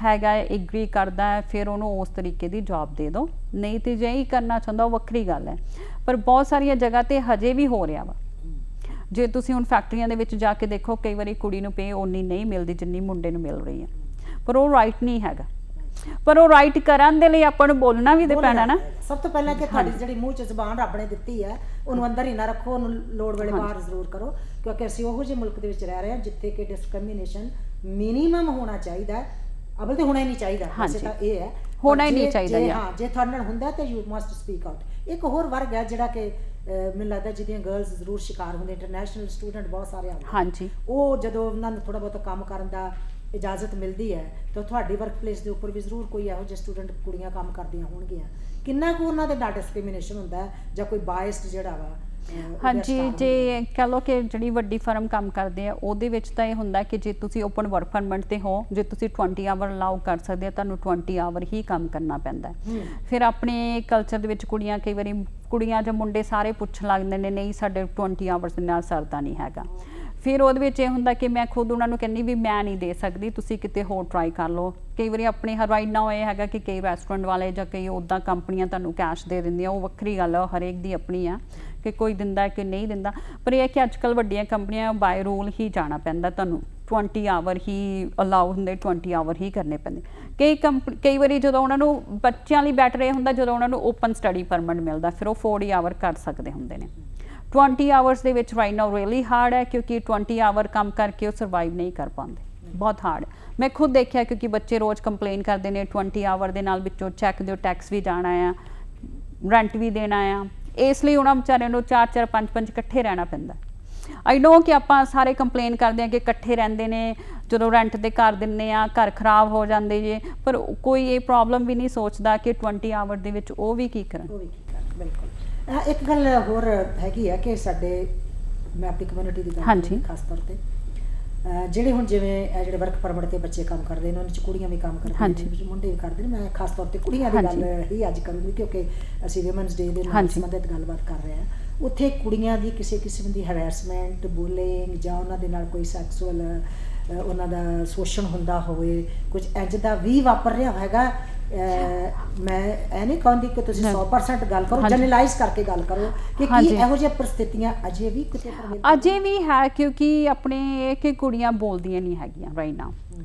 ਹੈਗਾ ਐਗਰੀ ਕਰਦਾ ਹੈ ਫਿਰ ਉਹਨੂੰ ਉਸ ਤਰੀਕੇ ਦੀ ਜੌਬ ਦੇ ਦਿਓ, ਨਹੀਂ ਤੇ ਜੇ ਹੀ ਕਰਨਾ ਚਾਹੁੰਦਾ ਉਹ ਵੱਖਰੀ ਗੱਲ ਹੈ। ਪਰ ਬਹੁਤ ਸਾਰੀਆਂ ਜਗ੍ਹਾ ਤੇ ਹਜੇ ਵੀ ਹੋ ਰਿਹਾ ਵਾ। ਜੇ ਤੁਸੀਂ ਹੁਣ ਫੈਕਟਰੀਆਂ ਦੇ ਵਿੱਚ ਜਾ ਕੇ ਦੇਖੋ, ਕਈ ਵਾਰੀ ਕੁੜੀ ਨੂੰ ਪੇ ਓਨੀ ਨਹੀਂ ਮਿਲਦੀ ਜਿੰਨੀ ਮੁੰਡੇ ਨੂੰ ਮਿਲ ਰਹੀ ਹੈ, ਪਰ ਉਹ ਰਾਈਟ ਨਹੀਂ ਹੈਗਾ। ਪਰ ਉਹ ਰਾਈਟ ਕਰਨ ਦੇ ਲਈ ਆਪਾਂ ਨੂੰ ਬੋਲਣਾ ਵੀ ਤੇ ਪੈਣਾ ਨਾ। ਸਭ ਤੋਂ ਪਹਿਲਾਂ ਕਿ ਤੁਹਾਡੀ ਜਿਹੜੀ ਮੂੰਹ 'ਚ ਜ਼ਬਾਨ ਰੱਬ ਨੇ ਦਿੱਤੀ ਹੈ, ਉਹਨੂੰ ਅੰਦਰ ਹੀ ਨਾ ਰੱਖੋ, ਉਹਨੂੰ ਲੋੜ ਵੇਲੇ ਬਾਹਰ ਜ਼ਰੂਰ ਕਰੋ। ਕਿਉਂਕਿ ਅਸੀਂ ਉਹੋ ਜਿਹੇ ਮੁਲਕ ਦੇ ਵਿੱਚ ਰਹਿ ਰਹੇ ਹਾਂ ਜਿੱਥੇ ਕਿ ਡਿਸਕ੍ਰਿਮੀਨੇਸ਼ਨ ਮਿਨੀਮਮ ਹੋਣਾ ਚਾਹੀਦਾ, ਅਵਲ ਤੇ ਹੋਣਾ ਹੀ ਨਹੀਂ ਚਾਹੀਦਾ। ਵੈਸੇ ਤਾਂ ਇਹ ਹੈ ਹੋਣਾ ਹੀ ਨਹੀਂ ਚਾਹੀਦਾ। ਹਾਂ, ਜੇ ਤੁਹਾਡੇ ਨਾਲ ਹੁੰਦਾ ਤਾਂ ਯੂ ਮਸਟ ਸਪੀਕ ਆਊਟ। ਇੱਕ ਹੋਰ ਵਰਗ ਹੈ ਜਿਹੜਾ ਕਿ ਮੈਨੂੰ ਲੱਗਦਾ ਜਿਹਦੀਆਂ ਗਰਲਸ ਜ਼ਰੂਰ ਸ਼ਿਕਾਰ ਹੁੰਦੇ, ਇੰਟਰਨੈਸ਼ਨਲ ਸਟੂਡੈਂਟ ਬਹੁਤ ਸਾਰੇ ਆਉਂਦੇ। ਹਾਂਜੀ, ਉਹ ਜਦੋਂ ਉਹਨਾਂ ਨੂੰ ਥੋੜਾ ਬਹੁਤ ਕੰਮ ਕਰਨ ਦਾ ਇਜਾਜ਼ਤ ਮਿਲਦੀ ਹੈ ਤਾਂ ਤੁਹਾਡੀ ਵਰਕਪਲੇਸ ਦੇ ਉੱਪਰ ਵੀ ਜ਼ਰੂਰ ਕੋਈ ਇਹੋ ਜਿਹੇ ਸਟੂਡੈਂਟ ਕੁੜੀਆਂ ਕੰਮ ਕਰਦੀਆਂ ਹੋਣਗੀਆਂ, ਕਿੰਨਾ ਕੁ ਉਹਨਾਂ ਦੇ ਨਾਲ ਡਿਸਕ੍ਰਿਮੀਨੇਸ਼ਨ ਹੁੰਦਾ ਹੈ ਜਾਂ ਕੋਈ ਬਾਇਸਡ ਜਿਹੜਾ ਵਾ ਹਾਂਜੀ, ਜੇ ਕਹ ਲਓ ਕਿ ਜਿਹੜੀ ਵੱਡੀ ਫਰਮ ਕੰਮ ਕਰਦੇ ਆ ਉਹਦੇ ਵਿੱਚ ਤਾਂ ਇਹ ਹੁੰਦਾ ਕਿ ਜੇ ਤੁਸੀਂ ਓਪਨ ਵਰਕ ਪਰਮਿਟ ਤੇ ਹੋ, ਜੇ ਤੁਸੀਂ 20 ਆਵਰ ਅਲਾਉ ਕਰ ਸਕਦੇ ਹੋ, ਤੁਹਾਨੂੰ 20 ਆਵਰ ਹੀ ਕੰਮ ਕਰਨਾ ਪੈਂਦਾ ਹੈ। ਫਿਰ ਆਪਣੇ ਕਲਚਰ ਦੇ ਵਿੱਚ ਕੁੜੀਆਂ ਕਈ ਵਾਰੀ ਕੁੜੀਆਂ ਜਾਂ ਮੁੰਡੇ ਸਾਰੇ ਪੁੱਛਣ ਲੱਗ ਜਾਂਦੇ ਨੇ, ਨਹੀਂ ਸਾਡੇ 20 ਆਵਰਸ ਦੇ ਨਾਲ ਸਰਦਾ ਨਹੀਂ ਹੈਗਾ। ਫਿਰ ਉਹਦੇ ਵਿੱਚ ਇਹ ਹੁੰਦਾ ਕਿ ਮੈਂ ਖੁਦ ਉਹਨਾਂ ਨੂੰ ਕਹਿੰਦੀ ਵੀ ਮੈਂ ਨਹੀਂ ਦੇ ਸਕਦੀ, ਤੁਸੀਂ ਕਿਤੇ ਹੋਰ ਟਰਾਈ ਕਰ ਲਓ। ਕਈ ਵਾਰੀ ਆਪਣੇ ਰਾਈਟ ਨਾਓ ਇਹ ਹੈਗਾ ਕਿ ਕਈ ਰੈਸਟੋਰੈਂਟ ਵਾਲੇ ਜਾਂ ਕਈ ਉੱਦਾਂ ਕੰਪਨੀਆਂ ਤੁਹਾਨੂੰ ਕੈਸ਼ ਦੇ ਦਿੰਦੀਆਂ, ਉਹ ਵੱਖਰੀ ਗੱਲ ਆ, ਹਰੇਕ ਦੀ ਆਪਣੀ ਆ ਕਿ ਕੋਈ ਦਿੰਦਾ ਕਿ ਨਹੀਂ ਦਿੰਦਾ। ਪਰ ਇਹ ਹੈ ਕਿ ਅੱਜ ਕੱਲ੍ਹ ਵੱਡੀਆਂ ਕੰਪਨੀਆਂ ਬਾਏ ਰੂਲ ਹੀ ਜਾਣਾ ਪੈਂਦਾ, ਤੁਹਾਨੂੰ 20 ਆਵਰ ਹੀ ਅਲਾਉ ਹੁੰਦੇ, 20 ਆਵਰ ਹੀ ਕਰਨੇ ਪੈਂਦੇ। ਕਈ ਵਾਰੀ ਜਦੋਂ ਉਹਨਾਂ ਨੂੰ ਬੱਚਿਆਂ ਲਈ ਬੈਟਰ ਇਹ ਹੁੰਦਾ ਜਦੋਂ ਉਹਨਾਂ ਨੂੰ ਓਪਨ ਸਟੱਡੀ ਪਰਮਿਟ ਮਿਲਦਾ, ਫਿਰ ਉਹ 40 ਆਵਰ ਕਰ ਸਕਦੇ ਹੁੰਦੇ ਨੇ। 20 ਆਵਰਸ ਦੇ ਵਿੱਚ ਰਾਈਟ ਨਾਓ ਰੀਅਲੀ ਹਾਰਡ ਹੈ, ਕਿਉਂਕਿ 20 ਆਵਰ ਕੰਮ ਕਰਕੇ ਉਹ ਸਰਵਾਈਵ ਨਹੀਂ ਕਰ ਪਾਉਂਦੇ, ਬਹੁਤ ਹਾਰਡ। ਮੈਂ ਖੁਦ ਦੇਖਿਆ, ਕਿਉਂਕਿ ਬੱਚੇ ਰੋਜ਼ ਕੰਪਲੇਨ ਕਰਦੇ ਨੇ 20 ਆਵਰ ਦੇ ਨਾਲ ਵਿੱਚੋਂ ਚੈੱਕ ਦਿਓ, ਟੈਕਸ ਵੀ ਜਾਣਾ ਆ, ਰੈਂਟ ਵੀ ਦੇਣਾ ਆ, ਇਸ ਲਈ ਉਹਨਾਂ ਵਿਚਾਰਿਆਂ ਨੂੰ 4-4 5-5 ਇਕੱਠੇ ਰਹਿਣਾ ਪੈਂਦਾ। ਆਈ ਨੋ ਕਿ ਆਪਾਂ ਸਾਰੇ ਕੰਪਲੇਨ ਕਰਦੇ ਹਾਂ ਕਿ ਇਕੱਠੇ ਰਹਿੰਦੇ ਨੇ, ਜਦੋਂ ਰੈਂਟ ਦੇ ਘਰ ਦਿੰਦੇ ਆ ਘਰ ਖਰਾਬ ਹੋ ਜਾਂਦੇ ਜੇ, ਪਰ ਕੋਈ ਇਹ ਪ੍ਰੋਬਲਮ ਵੀ ਨਹੀਂ ਸੋਚਦਾ ਕਿ 20 ਆਵਰ ਦੇ ਵਿੱਚ ਉਹ ਵੀ ਕੀ ਕਰਨ। ਬਿਲਕੁਲ। ਇੱਕ ਗੱਲ ਹੋਰ ਹੈਗੀ ਹੈ ਕਿ ਸਾਡੇ, ਮੈਂ ਆਪਣੀ ਕਮਿਊਨਿਟੀ ਦੀ ਗੱਲ ਹਾਂਜੀ, ਖਾਸ ਤੌਰ ਤੇ ਜਿਹੜੇ ਹੁਣ ਜਿਵੇਂ ਇਹ ਜਿਹੜੇ ਵਰਕ ਪਰਮਿਟ ਤੇ ਬੱਚੇ ਕੰਮ ਕਰਦੇ ਨੇ, ਉਹਨਾਂ 'ਚ ਕੁੜੀਆਂ ਵੀ ਕੰਮ ਕਰਦੀਆਂ ਨੇ, ਮੁੰਡੇ ਵੀ ਕਰਦੇ ਨੇ। ਮੈਂ ਖਾਸ ਤੌਰ ਤੇ ਕੁੜੀਆਂ ਦੀ ਗੱਲ ਹੀ ਅੱਜ ਕਰੂੰਗੀ, ਕਿਉਂਕਿ ਅਸੀਂ ਵਿਮਨਸ ਡੇ ਦੇ ਨਾਲ ਸੰਬੰਧਿਤ ਗੱਲਬਾਤ ਕਰ ਰਹੇ ਹਾਂ। ਉੱਥੇ ਕੁੜੀਆਂ ਦੀ ਕਿਸੇ ਕਿਸਮ ਦੀ ਹੈਰੈਸਮੈਂਟ, ਬੁਲਿੰਗ ਜਾਂ ਉਹਨਾਂ ਦੇ ਨਾਲ ਕੋਈ ਸੈਕਸੁਅਲ ਉਹਨਾਂ ਦਾ ਸ਼ੋਸ਼ਣ ਹੁੰਦਾ ਹੋਵੇ, ਕੁਝ ਇੰਝ ਦਾ ਵੀ ਵਾਪਰ ਰਿਹਾ ਹੈਗਾ। ਮੈਂ ਇਹ ਨਹੀਂ ਕਹਿੰਦੀ ਕਿ ਤੁਸੀਂ 100% ਗੱਲ ਕਰੋ, ਜਨਰਲਾਈਜ਼ ਕਰਕੇ ਗੱਲ ਕਰੋ ਕਿ ਕੀ ਇਹੋ ਜਿਹੀਆਂ ਪ੍ਰਸਥਿਤੀਆਂ ਅਜੇ ਵੀ ਕਿਤੇ ਅਜੇ ਵੀ ਹੈ, ਕਿਉਂਕਿ ਆਪਣੇ ਇਹ ਕਿ ਕੁੜੀਆਂ ਬੋਲਦੀਆਂ ਨਹੀਂ ਹੈਗੀਆਂ ਰਾਈਟ ਨਾਓ।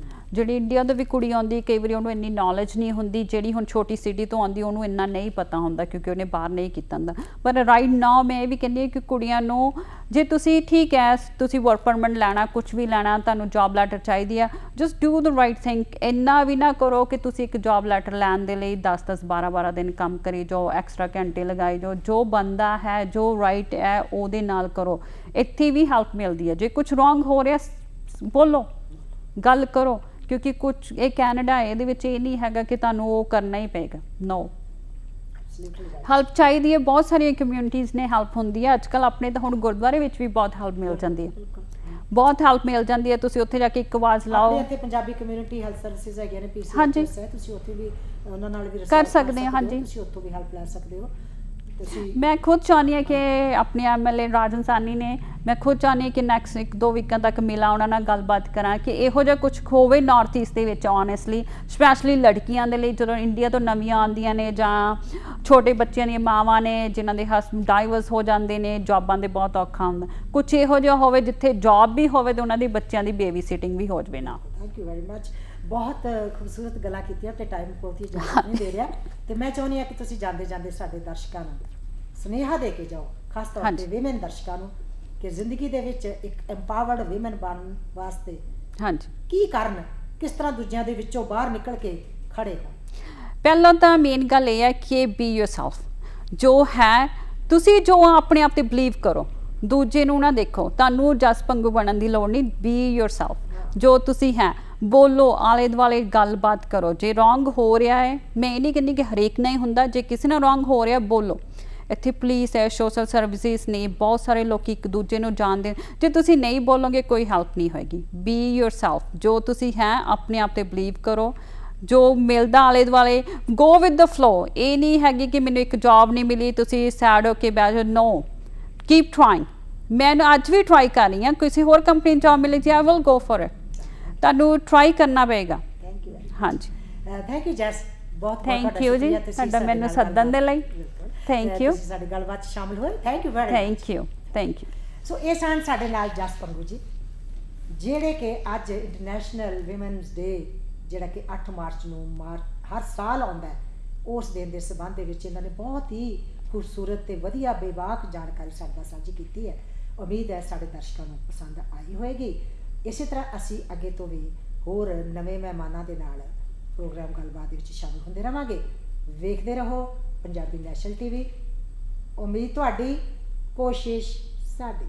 ਜਿਹੜੀ ਇੰਡੀਆ ਤੋਂ ਵੀ ਕੁੜੀ ਆਉਂਦੀ, ਕਈ ਵਾਰੀ ਉਹਨੂੰ ਇੰਨੀ ਨੌਲੇਜ ਨਹੀਂ ਹੁੰਦੀ, ਜਿਹੜੀ ਹੁਣ ਛੋਟੀ ਸਿਟੀ ਤੋਂ ਆਉਂਦੀ ਉਹਨੂੰ ਇੰਨਾ ਨਹੀਂ ਪਤਾ ਹੁੰਦਾ ਕਿਉਂਕਿ ਉਹਨੇ ਬਾਹਰ ਨਹੀਂ ਕੀਤਾ ਹੁੰਦਾ। ਪਰ ਰਾਈਟ ਨਾਓ ਮੈਂ ਇਹ ਵੀ ਕਹਿੰਦੀ ਹਾਂ ਕਿ ਕੁੜੀਆਂ ਨੂੰ, ਜੇ ਤੁਸੀਂ ਠੀਕ ਹੈ ਤੁਸੀਂ ਵਰਕ ਪਰਮਿਟ ਲੈਣਾ, ਕੁਝ ਵੀ ਲੈਣਾ, ਤੁਹਾਨੂੰ ਜੋਬ ਲੈਟਰ ਚਾਹੀਦੀ ਆ, just do the right thing. ਇੰਨਾ ਵੀ ਨਾ ਕਰੋ ਕਿ ਤੁਸੀਂ ਇੱਕ ਜੋਬ ਲੈਟਰ ਲੈਣ ਦੇ ਲਈ 10-10 12-12 ਦਿਨ ਕੰਮ ਕਰੀ ਜਾਓ, ਐਕਸਟਰਾ ਘੰਟੇ ਲਗਾਈ ਜਾਓ। ਜੋ ਬਣਦਾ ਹੈ, ਜੋ ਰਾਈਟ ਹੈ ਉਹਦੇ ਨਾਲ ਕਰੋ। ਇੱਥੇ ਵੀ ਹੈਲਪ ਮਿਲਦੀ ਹੈ। ਜੇ ਕੁਝ ਰੋਂਗ ਹੋ ਰਿਹਾ ਬੋਲੋ, ਗੱਲ ਕਰੋ, ਕਿਉਂਕਿ ਕੁਝ ਇਹ ਕੈਨੇਡਾ ਹੈ, ਇਹਦੇ ਵਿੱਚ ਇਹ ਨਹੀਂ ਹੈਗਾ ਕਿ ਤੁਹਾਨੂੰ ਉਹ ਕਰਨਾ ਹੀ ਪਏਗਾ। ਨੋ, ਹੈਲਪ ਚਾਹੀਦੀ ਹੈ। ਬਹੁਤ ਸਾਰੀਆਂ ਕਮਿਊਨਿਟੀਜ਼ ਨੇ ਹੈਲਪ ਹੁੰਦੀ ਹੈ। ਅੱਜ ਕੱਲ੍ਹ ਆਪਣੇ ਤਾਂ ਹੁਣ ਗੁਰਦੁਆਰੇ ਵਿੱਚ ਵੀ ਬਹੁਤ ਹੈਲਪ ਮਿਲ ਜਾਂਦੀ ਹੈ, ਬਹੁਤ ਹੈਲਪ ਮਿਲ ਜਾਂਦੀ ਹੈ। ਤੁਸੀਂ ਉੱਥੇ ਜਾ ਕੇ ਇੱਕ ਆਵਾਜ਼ ਲਾਓ। ਇੱਥੇ ਪੰਜਾਬੀ ਕਮਿਊਨਿਟੀ ਹੈਲਥ ਸਰਵਿਸਿਜ਼ ਹੈਗੀਆਂ ਨੇ, PCHS ਹੈ, ਤੁਸੀਂ ਉੱਥੇ ਵੀ ਉਹਨਾਂ ਨਾਲ ਵੀ ਕਰ ਸਕਦੇ ਹੋ। ਹਾਂਜੀ, ਤੁਸੀਂ ਉੱਥੋਂ ਵੀ ਹੈਲਪ ਲੈ ਸਕਦੇ ਹੋ। ਮੈਂ ਖੁਦ ਚਾਹੁੰਦੀ ਹਾਂ ਕਿ ਆਪਣੇ MLA ਰਾਜਨ ਸਾਨੀ ਨੇ, ਮੈਂ ਖੁਦ ਚਾਹੁੰਦੀ ਹਾਂ ਕਿ ਨੈਕਸਟ 1-2 ਵੀਕਾਂ ਤੱਕ ਮਿਲਾਂ, ਉਹਨਾਂ ਨਾਲ ਗੱਲਬਾਤ ਕਰਾਂ ਕਿ ਇਹੋ ਜਿਹਾ ਕੁਝ ਹੋਵੇ ਨਾਰਥ ਈਸਟ ਦੇ ਵਿੱਚ। ਓਨੈਸਟਲੀ ਸਪੈਸ਼ਲੀ ਲੜਕੀਆਂ ਦੇ ਲਈ, ਜਦੋਂ ਇੰਡੀਆ ਤੋਂ ਨਵੀਆਂ ਆਉਂਦੀਆਂ ਨੇ ਜਾਂ ਛੋਟੇ ਬੱਚਿਆਂ ਦੀਆਂ ਮਾਵਾਂ ਨੇ ਜਿਨ੍ਹਾਂ ਦੇ ਹਸਬੈਂਡ ਡਾਈਵਰਸ ਹੋ ਜਾਂਦੇ ਨੇ, ਜੌਬਾਂ ਦੇ ਬਹੁਤ ਔਖਾ ਹੁੰਦਾ, ਕੁਝ ਇਹੋ ਜਿਹਾ ਹੋਵੇ ਜਿੱਥੇ ਜੌਬ ਵੀ ਹੋਵੇ ਤੇ ਉਹਨਾਂ ਦੀ ਬੱਚਿਆਂ ਦੀ ਬੇਬੀ ਸਿਟਿੰਗ ਵੀ ਹੋ ਜਾਵੇ ਨਾ। Thank you very much. ਬਹੁਤ ਖੂਬਸੂਰਤ ਗੱਲਾਂ ਕੀਤੀਆਂ ਤੇ ਟਾਈਮ ਬਹੁਤ ਹੀ ਜ਼ਿਆਦਾ ਨਹੀਂ ਦੇ ਰਿਹਾ, ਤੇ ਮੈਂ ਚਾਹੁੰਦੀ ਹਾਂ ਕਿ ਤੁਸੀਂ ਜਾਂਦੇ ਜਾਂਦੇ ਸਾਡੇ ਦਰਸ਼ਕਾਂ ਨੂੰ ਸੁਨੇਹਾ ਦੇ ਕੇ ਜਾਓ, ਖਾਸ ਤੌਰ ਤੇ ਵਿਮਨ ਦਰਸ਼ਕਾਂ ਨੂੰ, ਕਿ ਜ਼ਿੰਦਗੀ ਦੇ ਵਿੱਚ ਇੱਕ ਐਮਪਾਵਰਡ ਵਿਮਨ ਬਣਨ ਵਾਸਤੇ ਕੀ ਕਰਨ, ਕਿਸ ਤਰ੍ਹਾਂ ਦੂਜਿਆਂ ਦੇ ਵਿੱਚੋਂ ਬਾਹਰ ਨਿਕਲ ਕੇ ਖੜੇ ਹੋ। ਪਹਿਲਾਂ ਤਾਂ ਮੇਨ ਗੱਲ ਇਹ ਹੈ ਕਿ ਬੀ ਯੋਰਸੈਲਫ। ਜੋ ਹੈ ਤੁਸੀਂ, ਜੋ ਆਪਣੇ ਆਪ ਤੇ ਬਿਲੀਵ ਕਰੋ, ਦੂਜੇ ਨੂੰ ਨਾ ਦੇਖੋ। ਤੁਹਾਨੂੰ ਜਸ ਪੰਗੂ ਬਣਨ ਦੀ ਲੋੜ ਨਹੀਂ। ਬੀ ਯੋਰਸੈਲਫ, ਜੋ ਤੁਸੀਂ ਹੈ ਬੋਲੋ, ਆਲੇ ਦੁਆਲੇ ਗੱਲਬਾਤ ਕਰੋ। ਜੇ ਰੋਂਗ ਹੋ ਰਿਹਾ ਹੈ, ਮੈਂ ਇਹ ਨਹੀਂ ਕਹਿੰਦੀ ਕਿ ਹਰੇਕ ਨਾਲ ਹੀ ਹੁੰਦਾ, ਜੇ ਕਿਸੇ ਨਾਲ ਰੋਂਗ ਹੋ ਰਿਹਾ ਬੋਲੋ। ਇੱਥੇ ਪੁਲਿਸ ਹੈ, ਸੋਸ਼ਲ ਸਰਵਿਸਿਜ਼ ਨੇ, ਬਹੁਤ ਸਾਰੇ ਲੋਕ ਇੱਕ ਦੂਜੇ ਨੂੰ ਜਾਣਦੇ। ਜੇ ਤੁਸੀਂ ਨਹੀਂ ਬੋਲੋਗੇ ਕੋਈ ਹੈਲਪ ਨਹੀਂ ਹੋਏਗੀ। ਬੀ ਯੋਰਸੈਲਫ, ਜੋ ਤੁਸੀਂ ਹੈ ਆਪਣੇ ਆਪ ਤੇ ਬਿਲੀਵ ਕਰੋ। ਜੋ ਮਿਲਦਾ ਆਲੇ ਦੁਆਲੇ, ਗੋ ਵਿਦ ਦ ਫਲੋ। ਇਹ ਨਹੀਂ ਹੈਗੀ ਕਿ ਮੈਨੂੰ ਇੱਕ ਜੌਬ ਨਹੀਂ ਮਿਲੀ ਤੁਸੀਂ ਸੈਡ ਹੋ ਕੇ ਬਹਿ ਜਾਓ। ਨੋ, ਕੀਪ ਟਰਾਈਂਗ। ਮੈਂ ਅੱਜ ਵੀ ਟਰਾਈ ਕਰ ਰਹੀ ਹਾਂ, ਕਿਸੇ ਹੋਰ ਕੰਪਨੀ ਜੌਬ ਮਿਲੇ ਜੀ I will go for it. ਤੁਹਾਨੂੰ ਟਰਾਈ ਕਰਨਾ ਪਏਗਾ। Thank you. ਹਾਂਜੀ, ਥੈਂਕ ਯੂ ਜੈਸ, ਬਹੁਤ ਥੈਂਕ ਯੂ ਜੀ ਤੁਹਾਡਾ ਮੈਨੂੰ ਸੱਦਣ ਦੇ ਲਈ। ਥੈਂਕ ਯੂ, ਤੁਸੀਂ ਸਾਡੀ ਗੱਲਬਾਤ 'ਚ ਸ਼ਾਮਿਲ ਹੋਏ। Thank you very much. Thank you, thank you. So ਇਹ ਸਨ ਸਾਡੇ ਨਾਲ ਜਸ ਪੰਗੂ ਜੀ, ਜਿਹੜੇ ਕਿ ਅੱਜ ਇੰਟਰਨੈਸ਼ਨਲ ਵਿਮਨਸ ਡੇ ਜਿਹੜਾ ਕਿ 8 ਮਾਰਚ ਨੂੰ ਹਰ ਸਾਲ ਆਉਂਦਾ ਹੈ, ਉਸ ਦਿਨ ਦੇ ਸੰਬੰਧ ਦੇ ਵਿੱਚ ਇਹਨਾਂ ਨੇ ਬਹੁਤ ਹੀ ਖੂਬਸੂਰਤ ਤੇ ਵਧੀਆ ਬੇਬਾਕ ਜਾਣਕਾਰੀ ਸਾਡੇ ਨਾਲ ਸਾਂਝੀ ਕੀਤੀ ਹੈ। ਉਮੀਦ ਹੈ ਸਾਡੇ ਦਰਸ਼ਕਾਂ ਨੂੰ ਪਸੰਦ ਆਈ ਹੋਏਗੀ। ਇਸੇ ਤਰ੍ਹਾਂ ਅਸੀਂ ਅੱਗੇ ਤੋਂ ਵੀ ਹੋਰ ਨਵੇਂ ਮਹਿਮਾਨਾਂ ਦੇ ਨਾਲ ਪ੍ਰੋਗਰਾਮ ਗੱਲਬਾਤ ਦੇ ਵਿੱਚ ਸ਼ਾਮਿਲ ਹੁੰਦੇ ਰਹਾਂਗੇ। ਵੇਖਦੇ ਰਹੋ ਪੰਜਾਬੀ ਨੈਸ਼ਨਲ TV। ਉਮੀਦ ਤੁਹਾਡੀ, ਕੋਸ਼ਿਸ਼ ਸਾਡੀ।